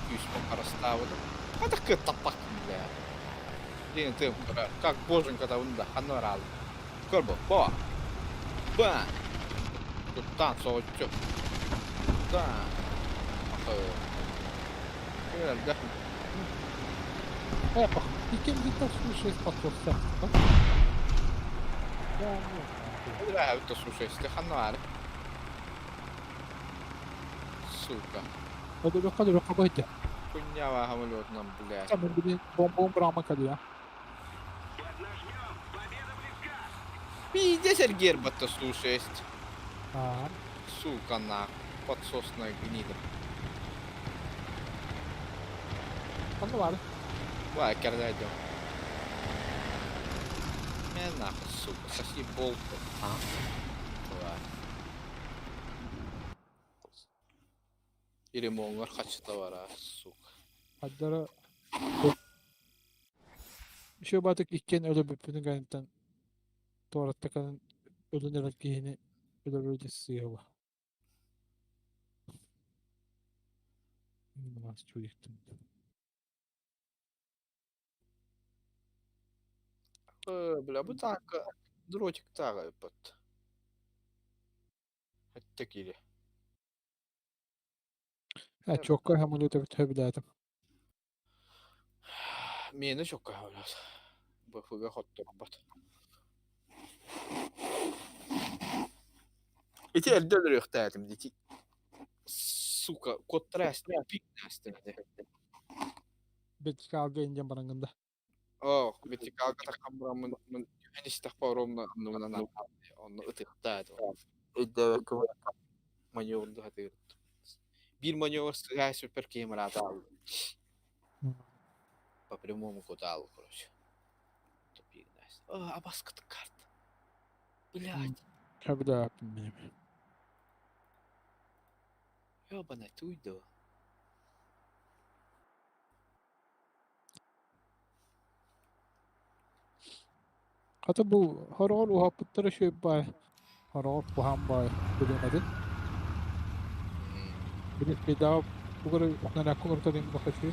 письмо расставил. А так это пак, бля. Блин, ты, как боженька-то унда, ханорал. Корбо, ба. Ба. Тут танцевать чё. Да. Да. Епах, яким літав слушай спасов серце, так? Да, ну. Да, это слушай, если хануар. Сука. Hadi bakalım baydı. Хуйнява гамлет нам, блядь. Там bir bomba brama kalıyor. Поднажмем. Победа близка. Пиздец, герба-то слушай, есть. Ha. Сука, на подсосная гнида. Onu var. Давай, керда идем. Нахуй, сука, соси болт. А? Давай. Или монгар хочу товара, сука. Hatta şu batık ikken öyle bir pünü gayeten tuvalet takanın ölünerek giyini öyle sıyava. Nasıl çocuktum. Бля, bu так дротик тагает под. Хоть или. Ha çok kay hamur öte tövbe Meni çok kahveler. Bu fuga hot top. Эти отдельные хтатым дети. Сука, кот тряс, пик настырды. Betik alga ince barangında. О, вертикал ката камбрамын мен энистах паромна нуна он ытыктат. Эдде кем маневрды хатыр. Bir маневр сыгай супер камера дал. По прямому куда, короче. Тупик нас. Обаската карта. Блядь, Tövbe yaptım benim. ёбаная туйду. Hatta bu horol uhapıtları şey bay. Horol puhan bay. Bilemedin. Bir daha bu kadar onlara kullanırsa benim bakışı.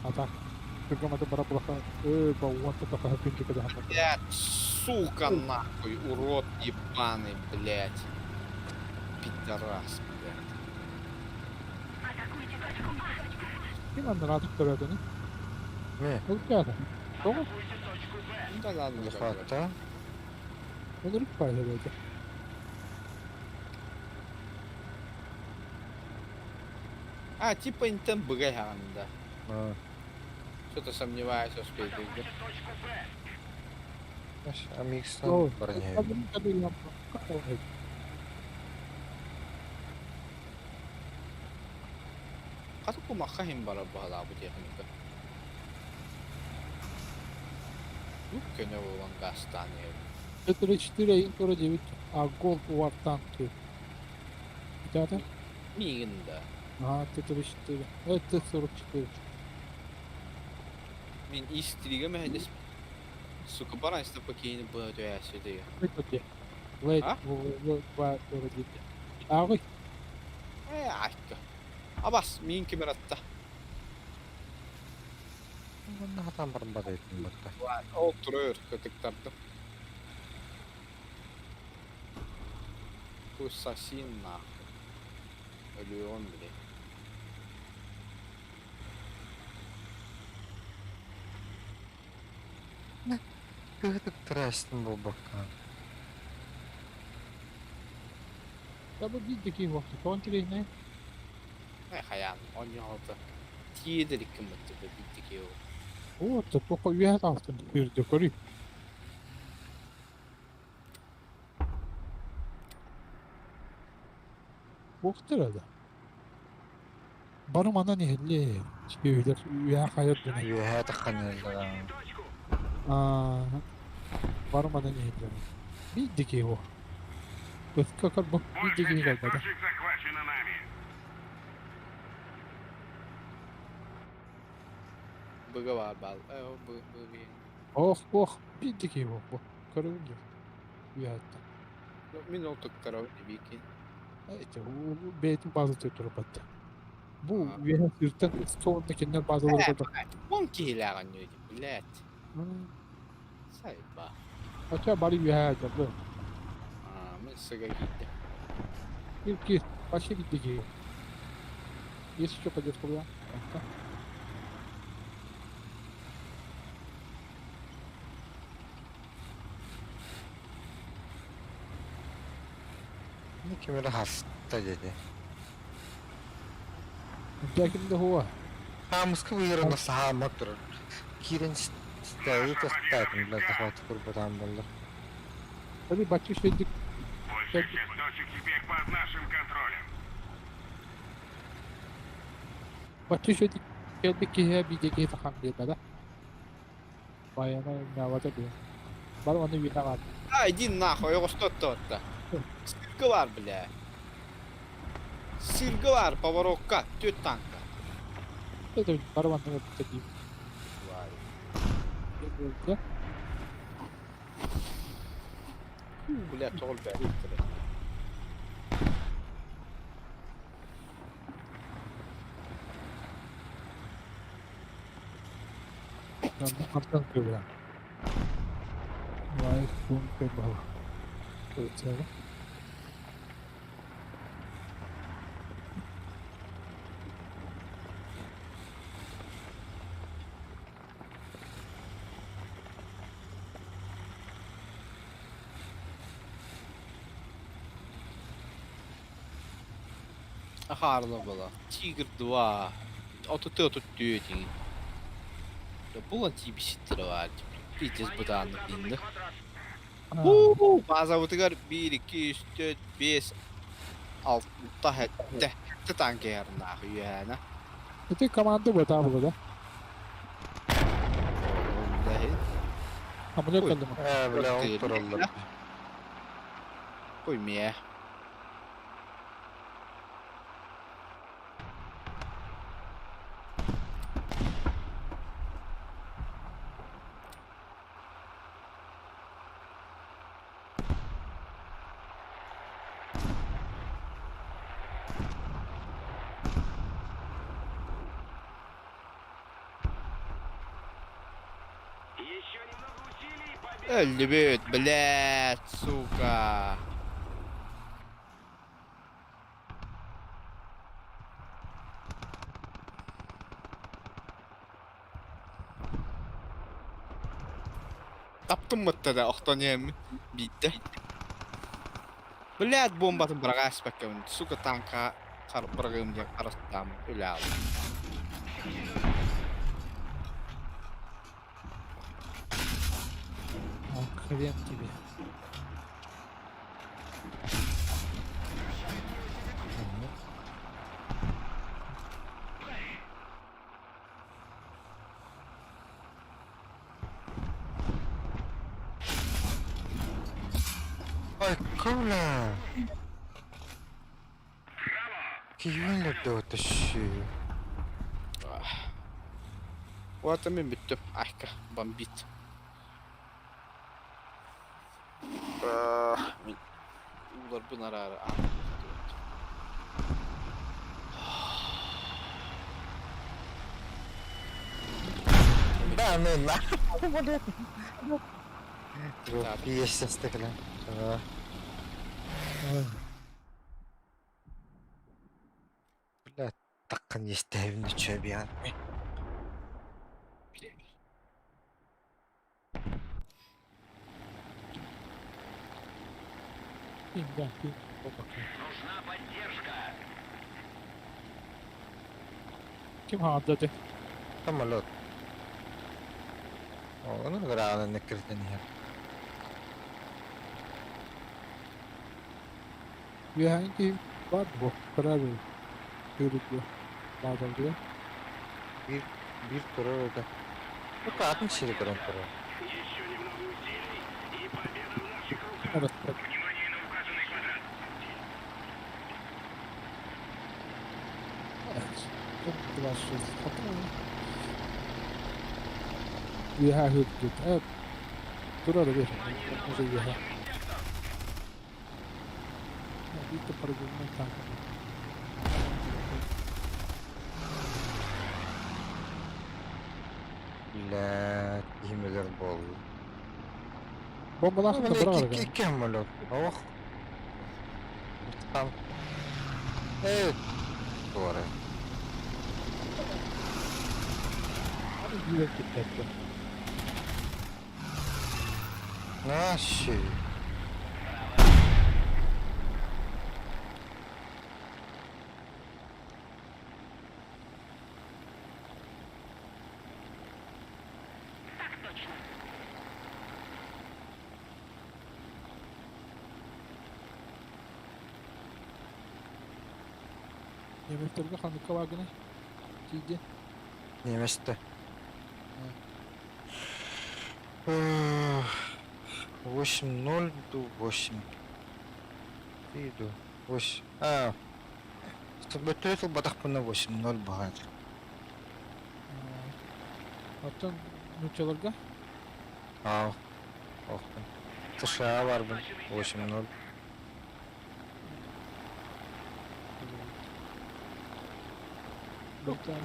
Hatta программата бара плохо. Вот это похопинки когда. Блядь, сука нахуй, урод ебаный, блядь. Пидорас, блядь. Атакуйте точку А. Kim anlar artık töredeni? Ne? Yok yani. Doğru. Атакуйте точку Б. Ну да ладно, Захвата. Olur ki fayda böyle. А, типа не там да. Ha. Что-то сомневаюсь, успеет или нет. Точку Б. MX'den Doğru. barınıyor. Kadın kadın yapma. Katıp bu makka hem bara bağla bu teknika. Bu kene olan gastane. Это 4, интро 9, а Gold Warthunder. Где-то? Miginde. А, Т-34. Это Т-44. Min istriga mühendis. Suka bara işte pakeni bu ödeyesi diyor. Это где? Лейт, А? в Ағы, Akka. Abas min kimeratta. Bunun hatan barın bada ettim bakta. Oturuyor kötüktardı. Bu sasinna. Ölüyor bile. Kıhtık tıraştım bu bakka. да бы видите вахты, контрольные. Ne hayal, on yolda. Tiyedelik kımıttı da bittik ya. Вот, это только вверх автор, теперь декори. Ух ты, да. Барым ана не хелле. Чевилер, я хайот дена. Yuha tıkanıyorlar. Точку. Барым ана не хелле. Видите его. Вот как бы видите не как да. Точек захвачено нами. Bıga var bal. O bu bir. Ох, видите его. Король. Виата. Min olduk tarafı gibi ki. Это бейтин bazı tutturupatı. Bu Ha. veren sırttan sonundakinden bazı olurdu. Mon kihilagan yun. Bilet. Sayba. Aça bari vihayat yaptı. Min sıga gitti. İlk başa gitti ki. Есть что пойдет куда? Ne kimere hasta dedi. Лякин да хуа. Хамска выиграна саха мотор. Кирен стоит остаток для захвата курбатан было. Hadi бачу шедик. Большая часть точек теперь под нашим контролем. Бачу шедик. Geldik ki ya bir gece takam diye kada. Bayana ne var tabii. Bari onu vihayat. А, иди нахуй, его что то-то. Сырга var bile. Sırgı var, поворотка, тёт танка. Это bari onu takayım. Vay. Да? Блядь, тол be. Ben bu kaptan kıvıram. Vay kum kebaba. Kıvıtsana. Harlı bala. Tiger 2. Ototu diyor. Ya bu lan tipi şitleri var. Gideceğiz bu da anlatayım. Bazı avutlar 1, 2, 3, 4, 5, 6 hatta tank yarına yani. Это команда бата bu da. Vallahi. Ama ne kaldı mı? Bile otururlar. Koymaya. Еще немного усилий, победа. Öldü büyüt, blät, suka. Taptın mı da oktanıyım bitti. Blät bombatın bırak aspektimi. Suka tanka bırakım diye arastam öyle aldım. Хрен тебе. Ай, кола. Киюнлерде өтөшү. Вот мен бүттүм. Айка, бомбит. Мен улар бунар ары. Да, ну на. Так. Есть стекля. Бля, так не ставим ничего бьян. Пинг, да, пинг. Опа. Нужна поддержка. Kim hardadı? Самолет. О, ну грана накрыта не. Bir hangi var bu? Karar verin. Yürütüyor. Bazen diyor. Bir tur это. Ну как, сири туру. Еще немного усилий, и победа в наших руках. Evet. Evet. Внимание на указанный квадрат. Evet. Çok biraz şey. Yüha hüddüt. Evet. Durar bir. Nasıl yüha? Bir de para bulmak takip. لا يهمل بول. Bombalar da bırak. كملوا. اوه. tamam. Evet. Doğru. Hadi yürek gitti. Наши. Yemeklerine kanıka var gene. Giydi. Неместе. 8-0 до 8. Иду. 8. Чтобы третий батах на 8-0 бахать. Hatta nüçalarga. Ох. США var bu. 8-0.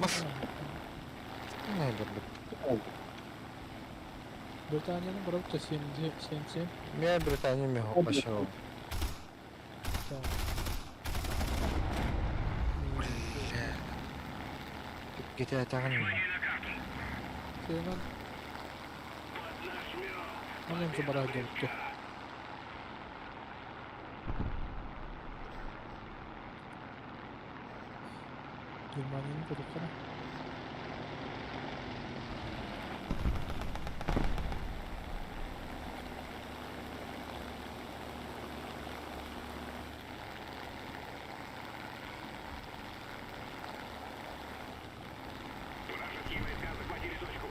Bas. Ne olur. Britanya'nın bırakıp da sen. Я Британию мегу пошел. GTA тагын. Senin annem ki bırak geldi. Germanya'nın bırakıp Вражеские войска захватили точку.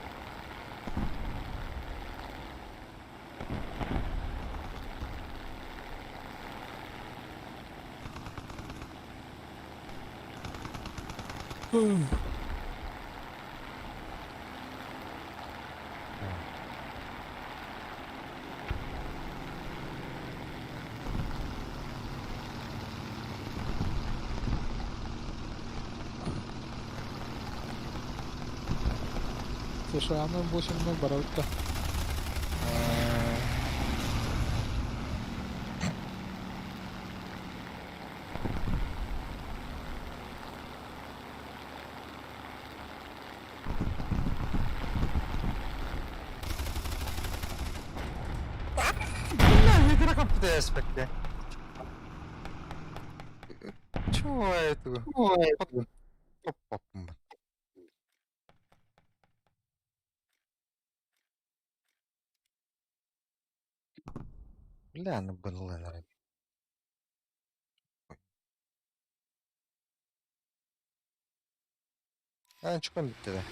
SSH'nın boşundan bırakıp da. Не раком ты аспекте. Чего это? Оп. Бля, ну был наверное. Çıkın bitti de.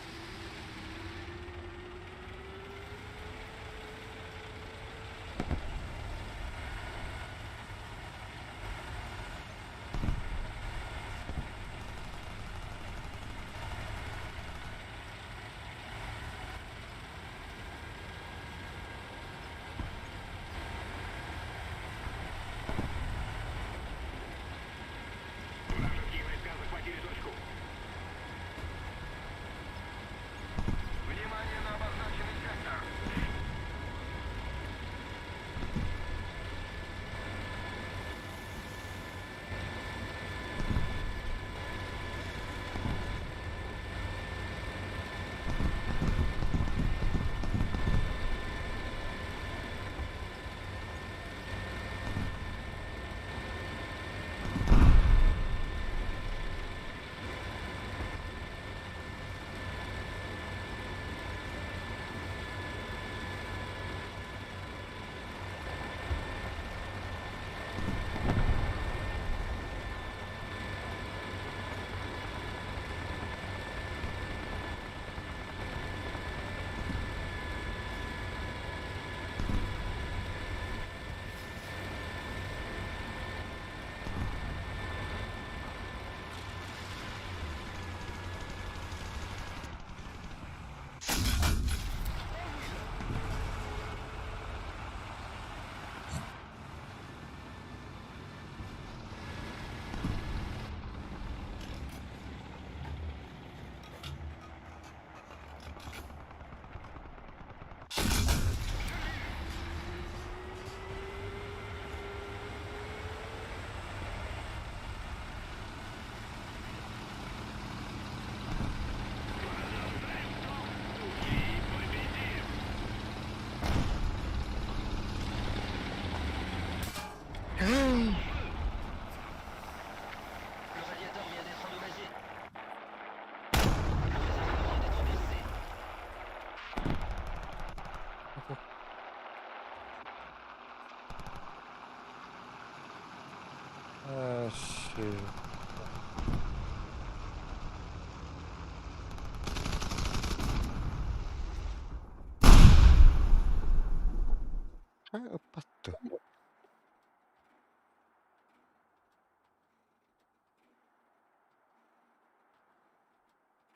Battı.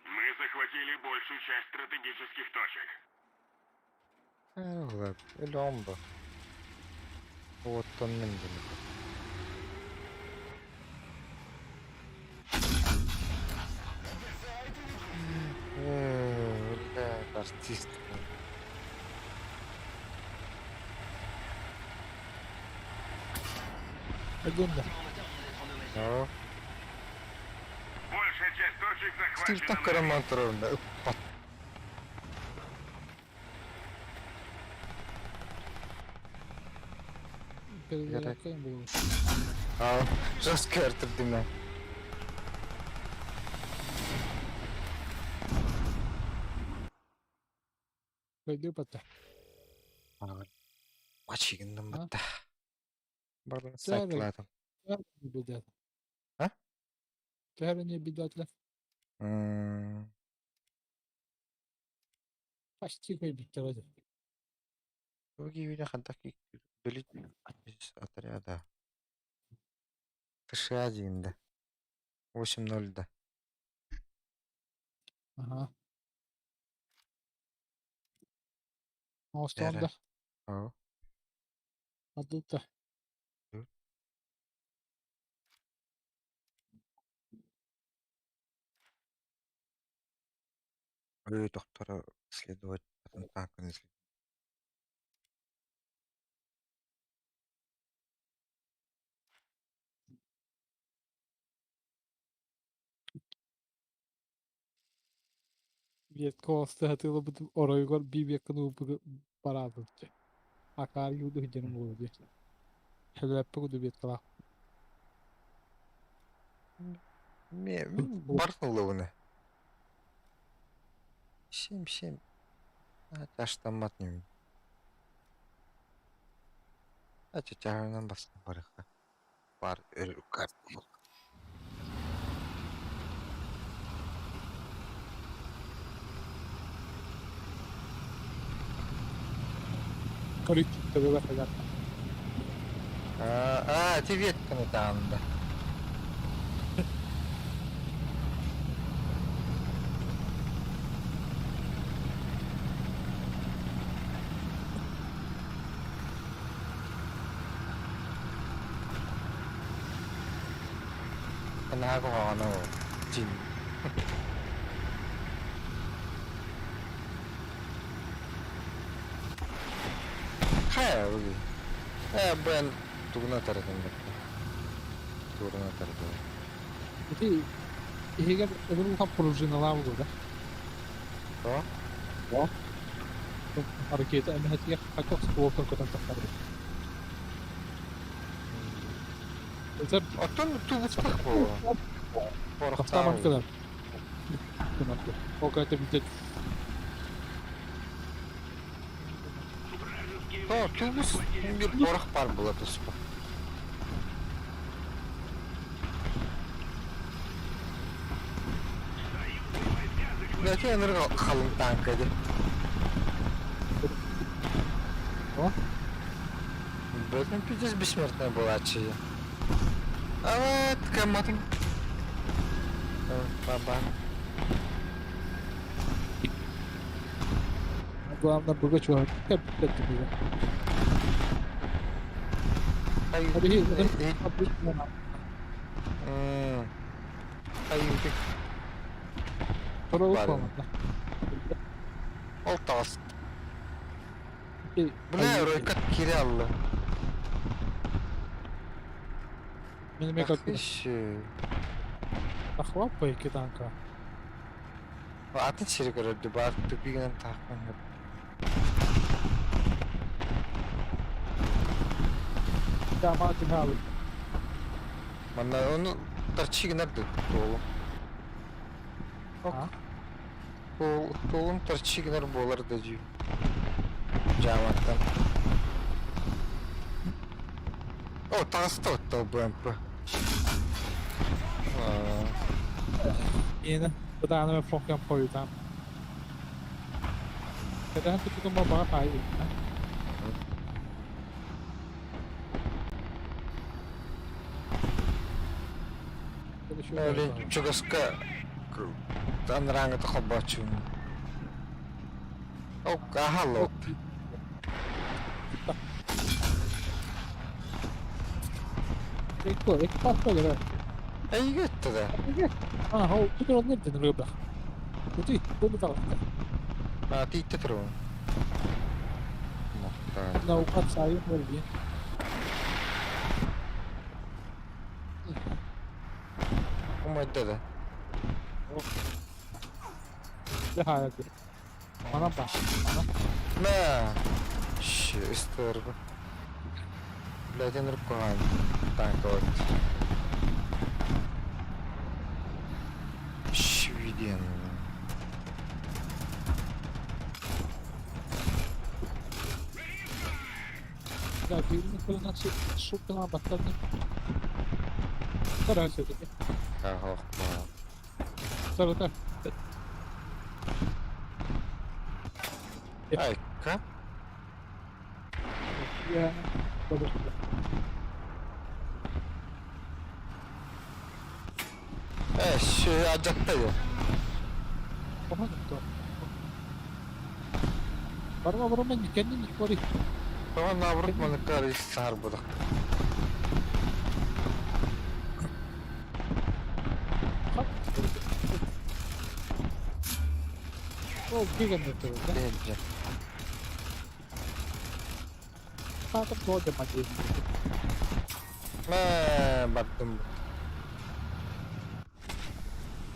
Мы захватили большую часть стратегических точек. Allah, öyle oldu. Ottan ne demek? Öyle artist. Один да. Ya, Большая часть точек Стив захвачена. так романтöründe. Pat. Перезарядкаем было. Aa, rastgele ertirdim ben. Пойду пота. Açıkından Ha? battı. Bana Sen de- sakladım. Не бедат. А? Тера не бедатля. Почти как бедатля. Другие видео хантаки были из отряда. Тыши 1, да. 8-0, да. Ага. Остон да. Aa, Адылта. доктора следовать потом так не следовать. Ветко статила бы оройгор бибекну параду. Акар юду хиден булди. Хелеппу ду веткала. Барнула вона. 7-7. Аж там матнем. Тягарынан басын барыха. Бар карт. Корич тебе фагат. Ты ветками там, да. Kenapa kok ono jin? Kayak begini. Ben turun atarım ben. Turun atarım. Ти ига эбру хап пружина лавго да. То? Аркета эмнетия хакос плохо котан тахары. Это Оттан тубуспах было. Кастаман кылар. Ока это видеть. То тубус bir порох бар было туспа. Belki yanır kalın tankaydı. О, Бэтмен пиздец бессмертная была чья. А вот коматом. Баба. главное было чего. Как это было. Подожди, это обычно. Hayır. Второй Ладно. комната. Oltaz. Окей. Бля, рой как кирялла. Меня как Еще. охлопай киданка. Атын серик өрөдү бар тупигинен такман. Да, мать галы. Мана onu торчигинер дед толу. А? Толун торчигинер болар да жи. Жаматтан. О, таста отто БМП. Yine gıdanı ve program koyacağım. Neden tutuldum bana hayır. Öyle çugaska tanranga takabachun. Oh, kahalo. Ecco, ecco fatto che Ay gitti de. ah, oh, tu non niente non roba. Così, come fa? Titti tro. Muhtar. No, passai per via. Umayda da. Det har jag. Bana bak. Bana. Ma. Şş, istorba. Bladin rukohan. Tankot. Şviden. Ya birini fırına şurtuna bakalım. Sonra söyledim. Kahokma. Sonra da. Ay ka? Ya. Böyle. Şu acakta ya. Oha gitti. Barma barma kendini koru. Tamam navrut bana karı sar bu da. O bir gönderdi öyle. Bence. Zaten doğru madde. Ma baktım.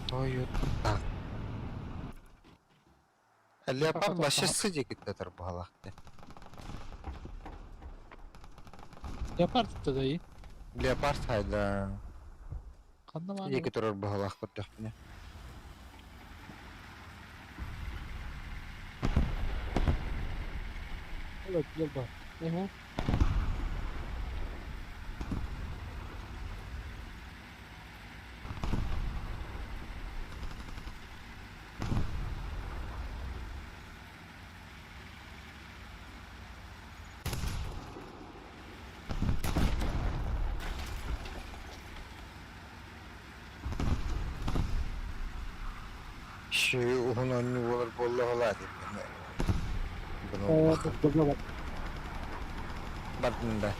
Toyota. Leopard başı sıcak gittiler bu halakta. Yapar tuttu da iyi. Leopard hayda. Kandım abi. Sıcak gittiler bu halakta. Evet, güzel bak. Ne Şu onun önünü olur bolla ola dedi. Bunu o? bakın. Burada bak. Bakın da.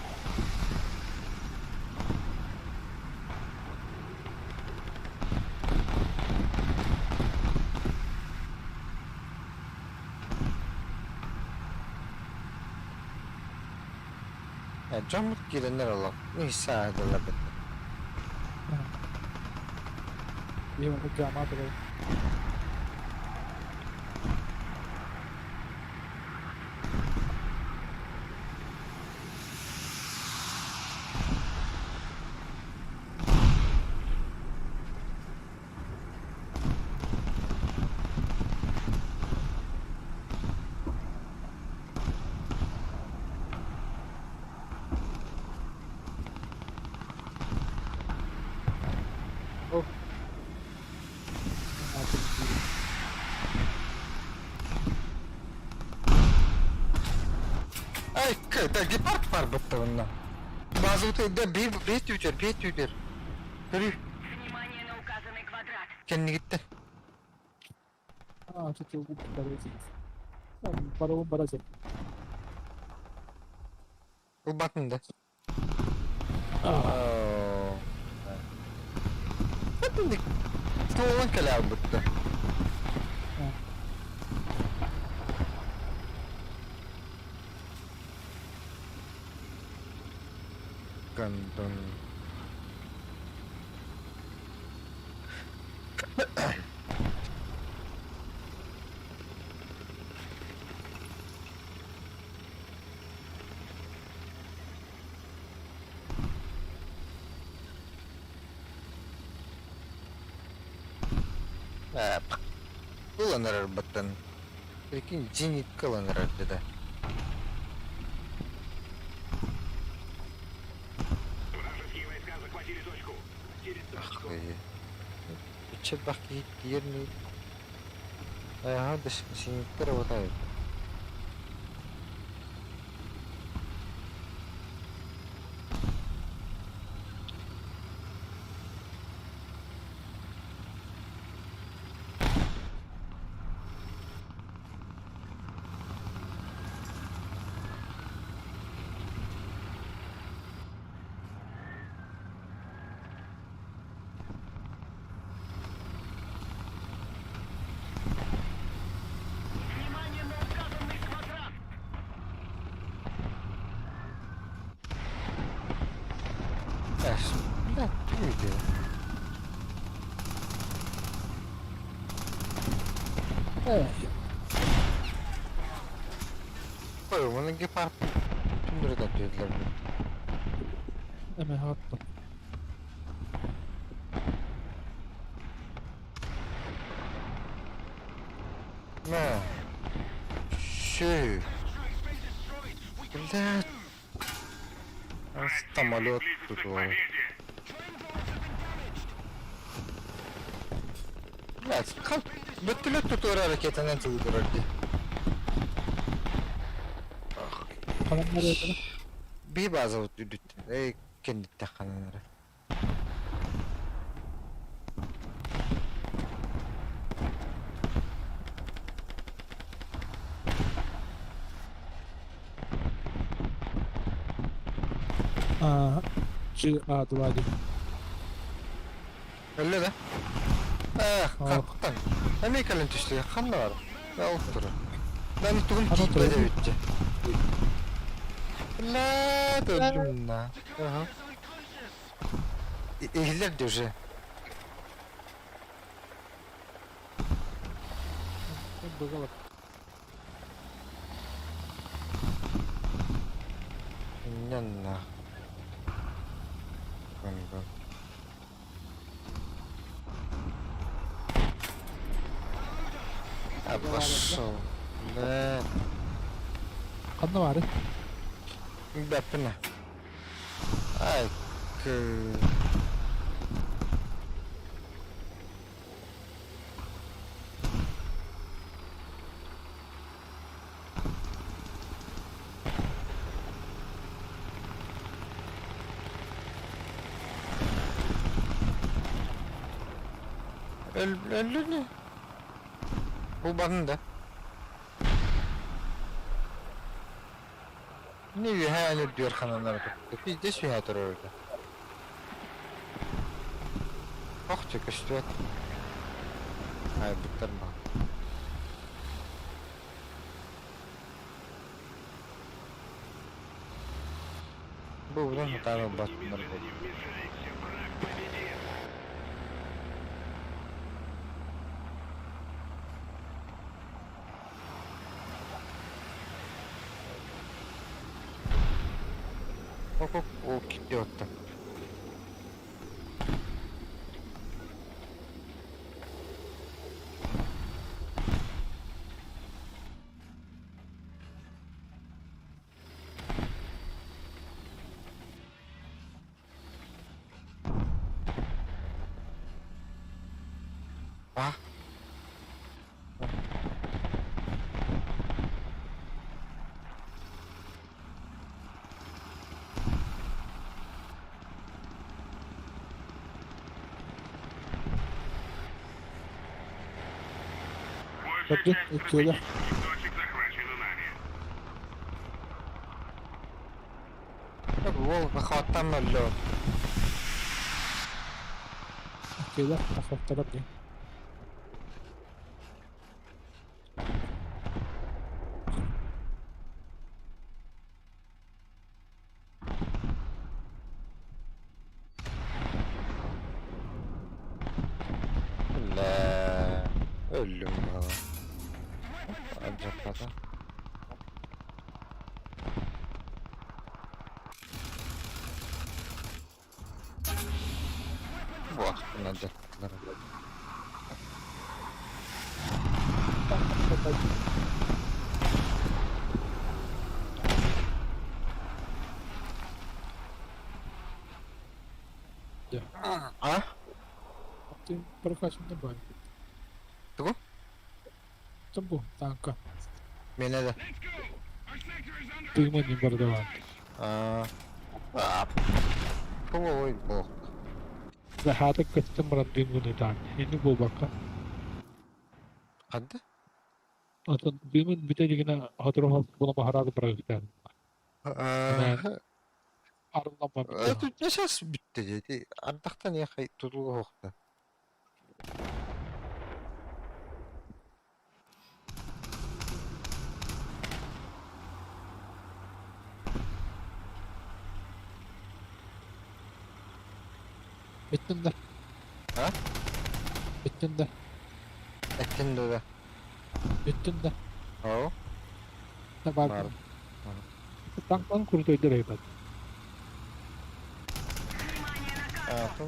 Camlık gelenler Allah. Neyse ederler. İyi bak, cama da bak. Oh. Ay kıda park var batta bundan. Bazı da bir tüyder. Hırı. Внимание на указанный квадрат. Kendi gitti. Aa, çok iyi bu kadar rezil. Paramı baracak. Bu bakın da. Aa. Bakın da. Stoğun kalav batta. Gandun. Kullanır batın. Lakin cinit kullanır dedi. Вражеские войска захватили точку. Через точку. çabuk git yerini. Hadi şimdi kırıvatayım. Внимание на указанный квадрат! Ne diyor? Evet. Bunun gibi farklı. Tümleri de diyorlar. Hemen attım. Ne? Şey. Блядь. Самолет тут var. Блядь, как вертолет тут hareketinden tutuyor orada. Kalan nereye kadar? Bir bazı tutuyor. Kendi takanları. Aa, duvardı. Öyle de. Kalktan. Hem kalın düştü. Kan da var. Ne oldu? Ben tuttum Kan gitti oturuyor. de bitti. La döndüm la. Aha. İhler diyor şey. Bakalım. Yanına. Bak. Abbasso. Ne? Kanlı var. Bapına. Ay kı. Öldü ne? Bu bakın da. Ne bir hayal diyor kanallara bakıyor. Biz de şey hatır orada. Bak çıkıştı. Hayır bitirme. Bu buradan hatalı batınlar bu. Не вмешайся, враг победит! Bak o kilitli attı. Ah. Hadi, içeri. Точек захвачено нами. Bak bu hakikaten öyle. İçeri. Afak taraf ne? La öldüm ya. Acaba da. Bu aklına acaba. Ha? Ты прокачан не бай. Тугу? Там bu tanka. Mene de. Duyma не бардаван. Ой, бог. Захата кыстым рандин гуны тан. Эни бул бакка. Hadi. Атын дымын бите дегене хатырым була махарады прагыктан. Мен арылам бите. Тут не сейчас bitti dedi. Ardaktan ya kay tutulu hoqta. Bittin de. Ha? Bittin de. Ettin de. Bittin de. Oo. Ne var? Var. Tanktan kurtuydu reybat.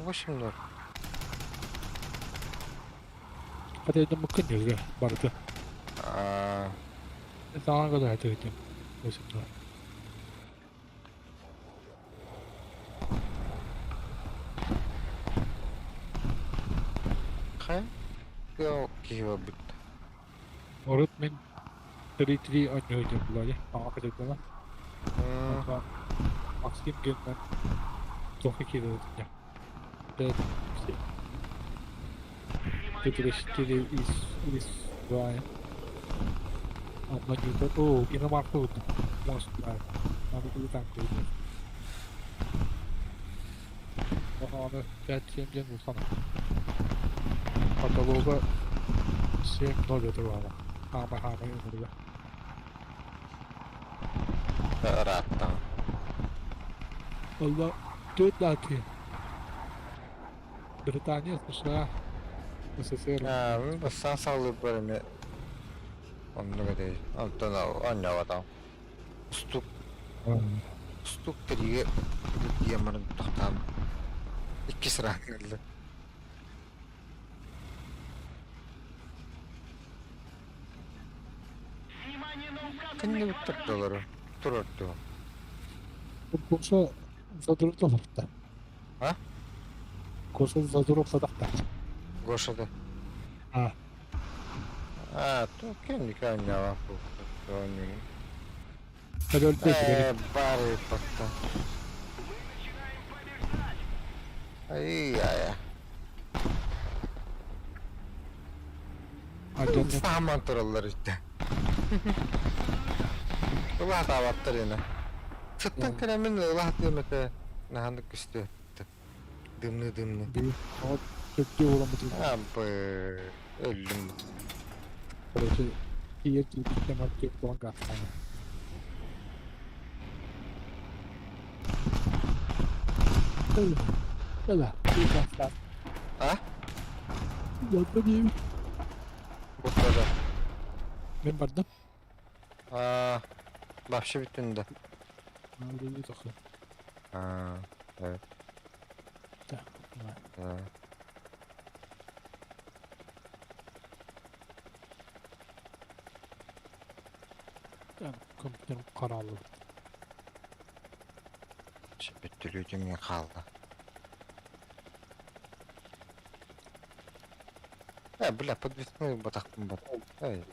Bu şimdi. Hadi de mıkın yazı bardı. Sana kadar ettim. Bu şimdi. Kay. Yo, kiyo bit. Öğretmen 3-3 oynayacağım böyle. Ama kadar da. Maksim günden. Çok iyi dedim ya. Evet. Четыре из два. Одна не то. О, и на марку. Может, да. Надо будет так делать. Ага, 5-7 дней sana. Каталога 7-0 это было. Хама иногда. Rahattan. Allah 4 lati. Britanya США. СССР. Bu sen sağlık bölümü. Onu değil. Alttan anlamadım. Stuk kiriye diyemedim tahtam. İki sıra geldi. Kendi tuttuları. Tururdu. Kursa zadırıp da vakta. Ha? Kursa zadırıp da vakta. Goşada. Ha. Tu kendi kendine bak. Hadi öyle Bari patta. Ay ya. Hadi Sahman turallar işte. Allah da battır yine. Çıttın kremin Allah demete. Nahandık üstü. Dımlı. bir o kötü olamadı. Abi öldüm. Böyle iyi ki bir kemer kek falan kalktı. Öyle. Bir kalktı. Ha? Yolda diyeyim. Bu kadar. Ben vardım. Başı bütünde. Öyle bir takı. Evet. Tamam. Yani kompüterim karanlık. Bütünlüğüm kaldı. Бля, подвесной батахтым бат. Эй,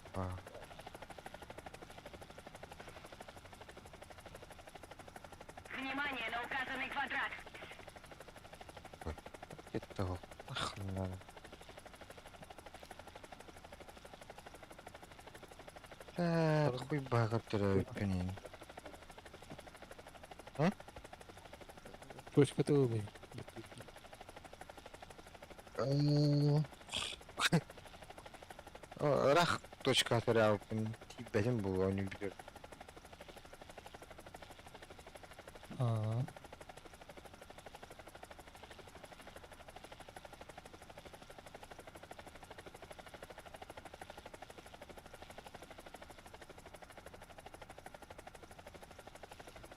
Внимание на указанный квадрат. это охрена. Хуй бага теряют пенин. Точка тылы. Рах точка терял пенин. Benim bu oyunu bilir.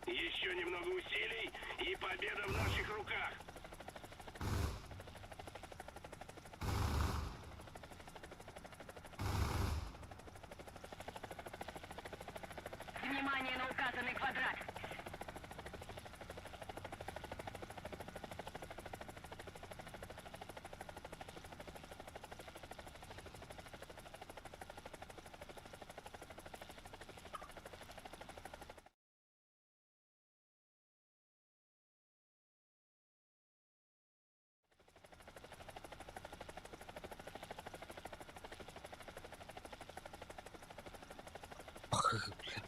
Еще немного усилий, и победа в наших руках. Внимание на указанный квадрат. Ах, бля.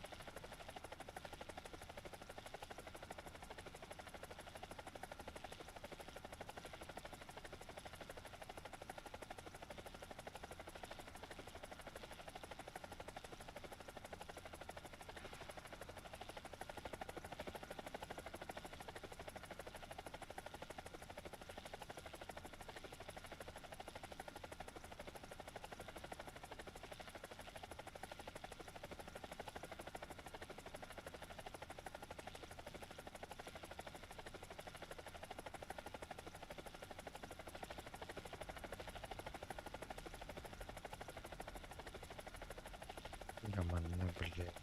Нормально, блядь.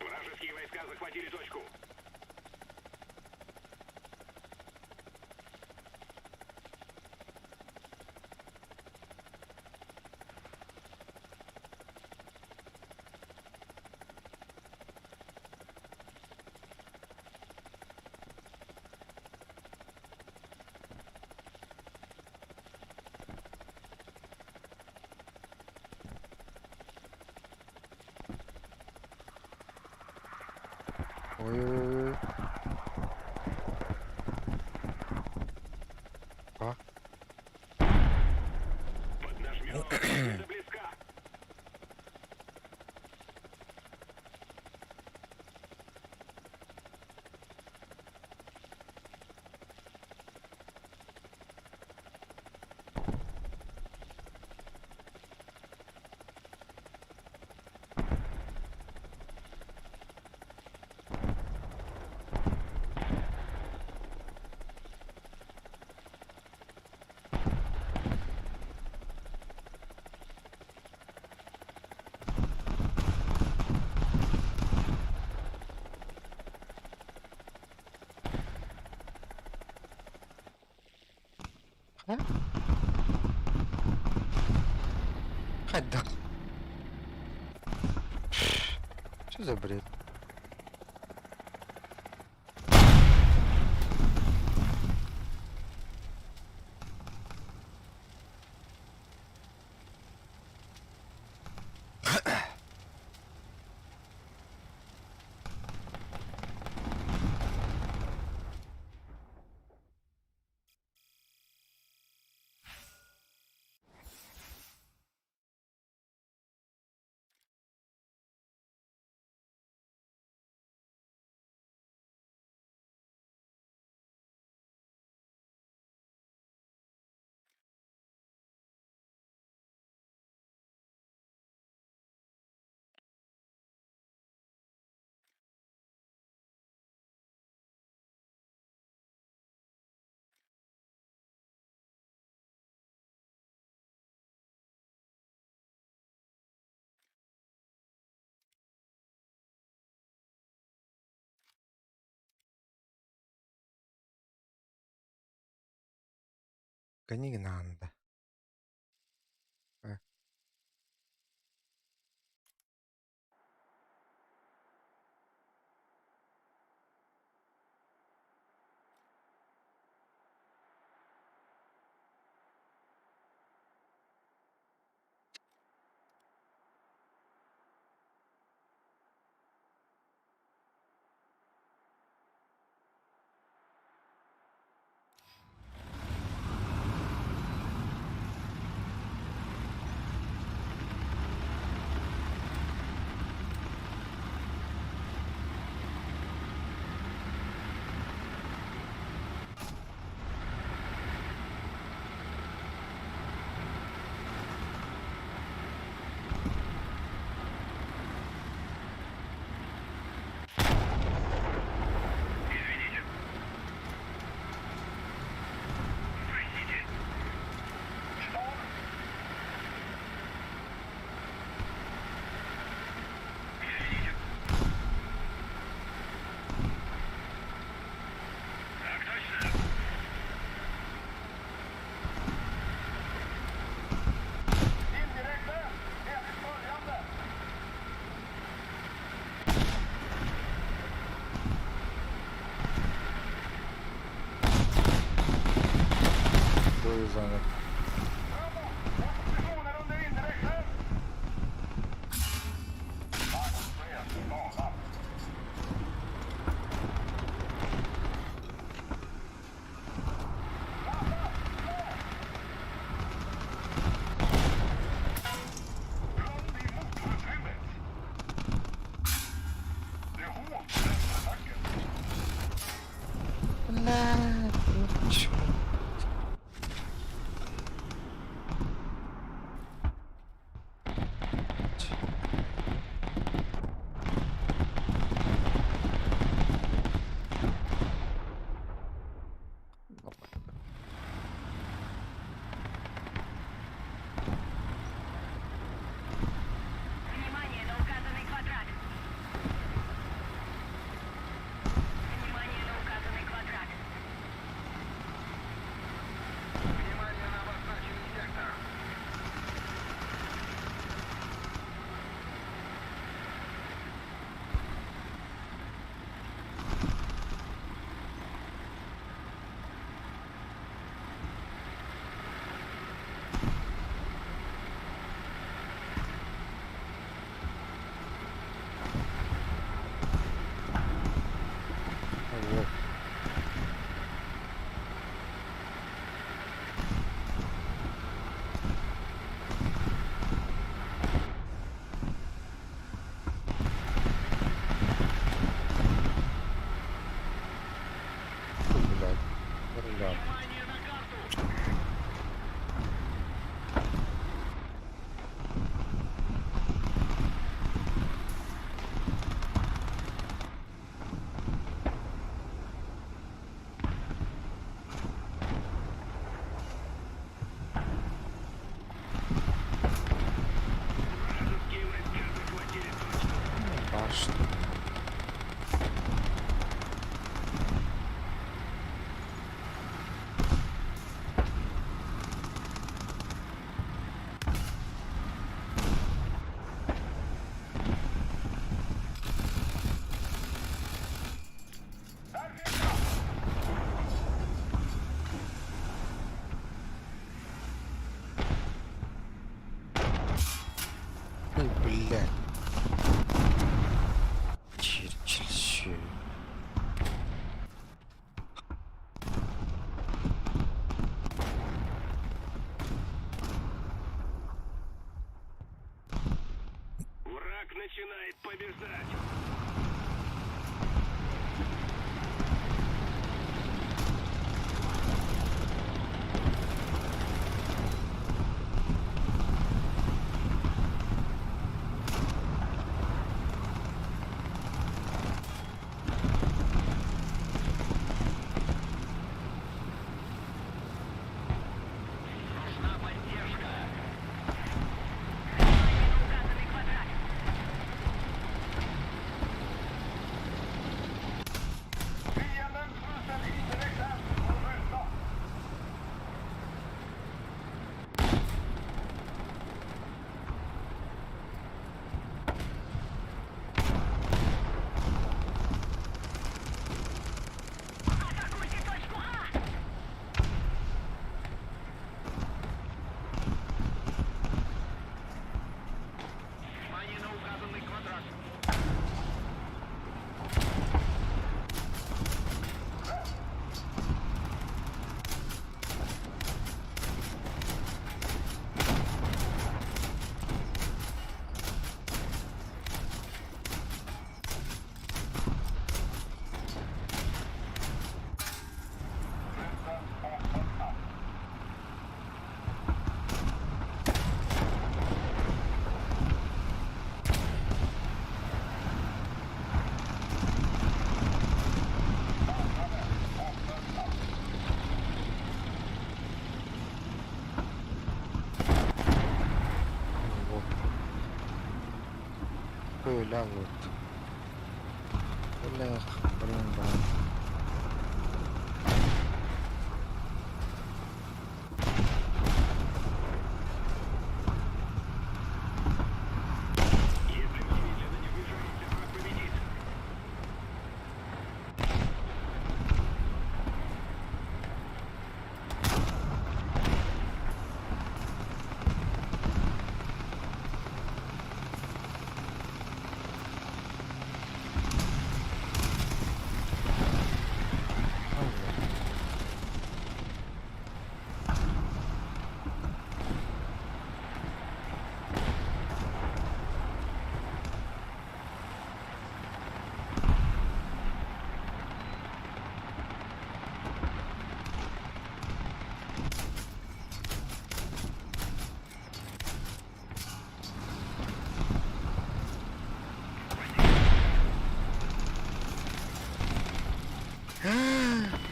Вражеские войска захватили точку. Ой-ой-ой. А? Поднажмем, победа близка. А? Хоть да. Что за бред? Не надо. Açtım. Ой, блядь. Чирчил. Враг начинает побеждать. Нужна поддержка. Указанный квадрат. Атакуйте точку А! Внимание на указанный квадрат. Вот. Böyle вот. Böyle блин. Если вы немедленно не выживете, враг победит.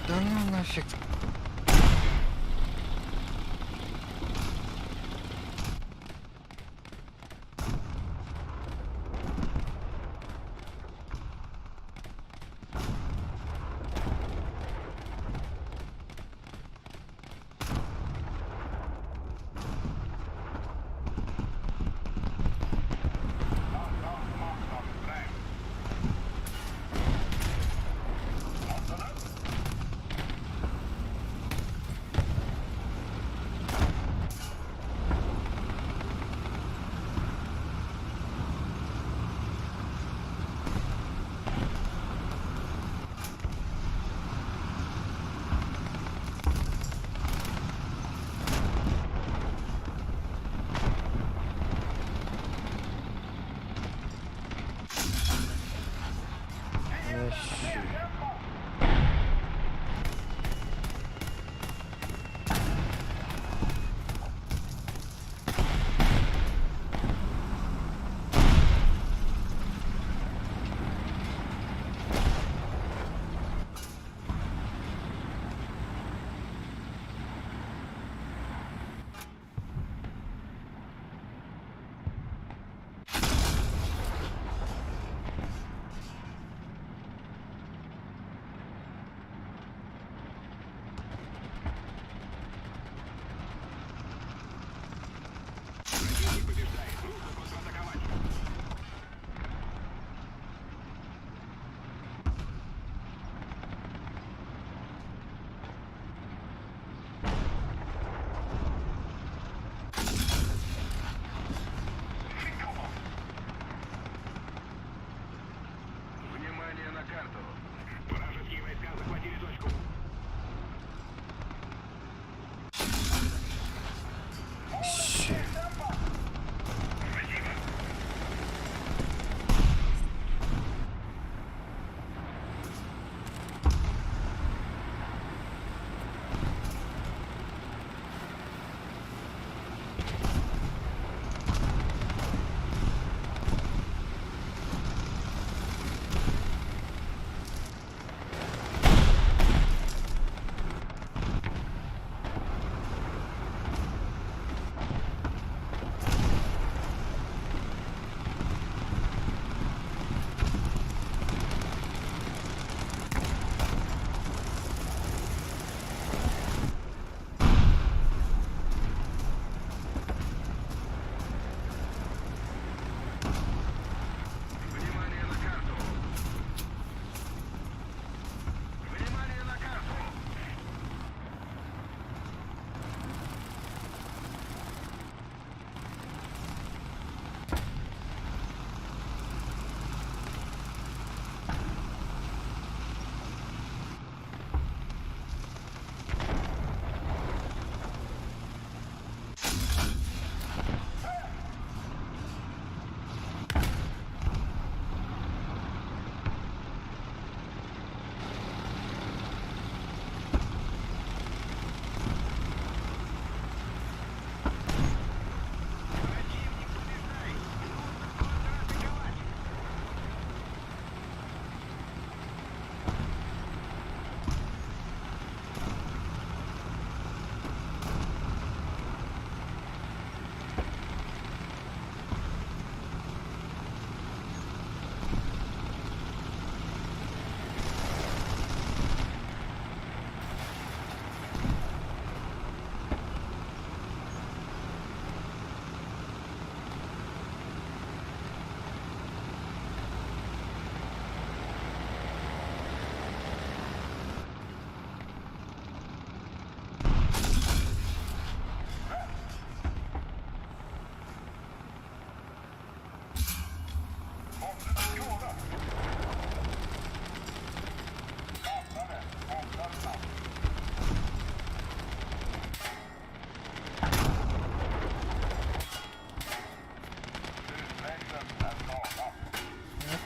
Да ну нафиг. Нафиг.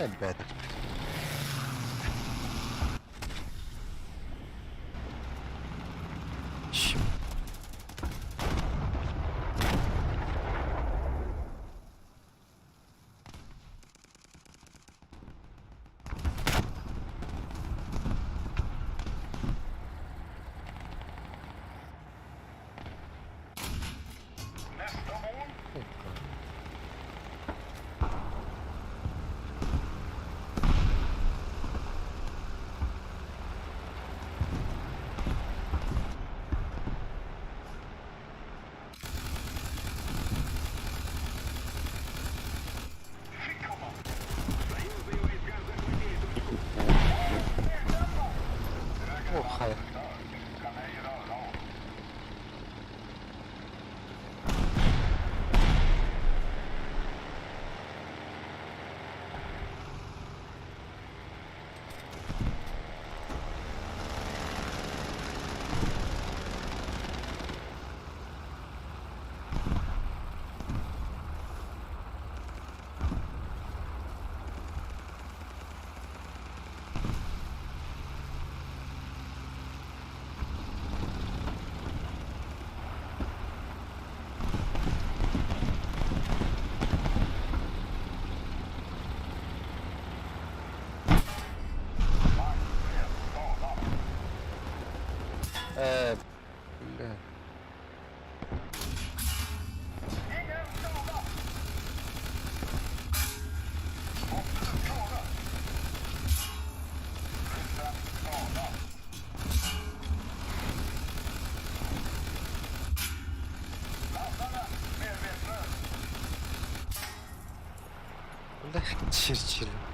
Elbette. Şimdi. Oh, hayır. Bля. Бля, чир-чир.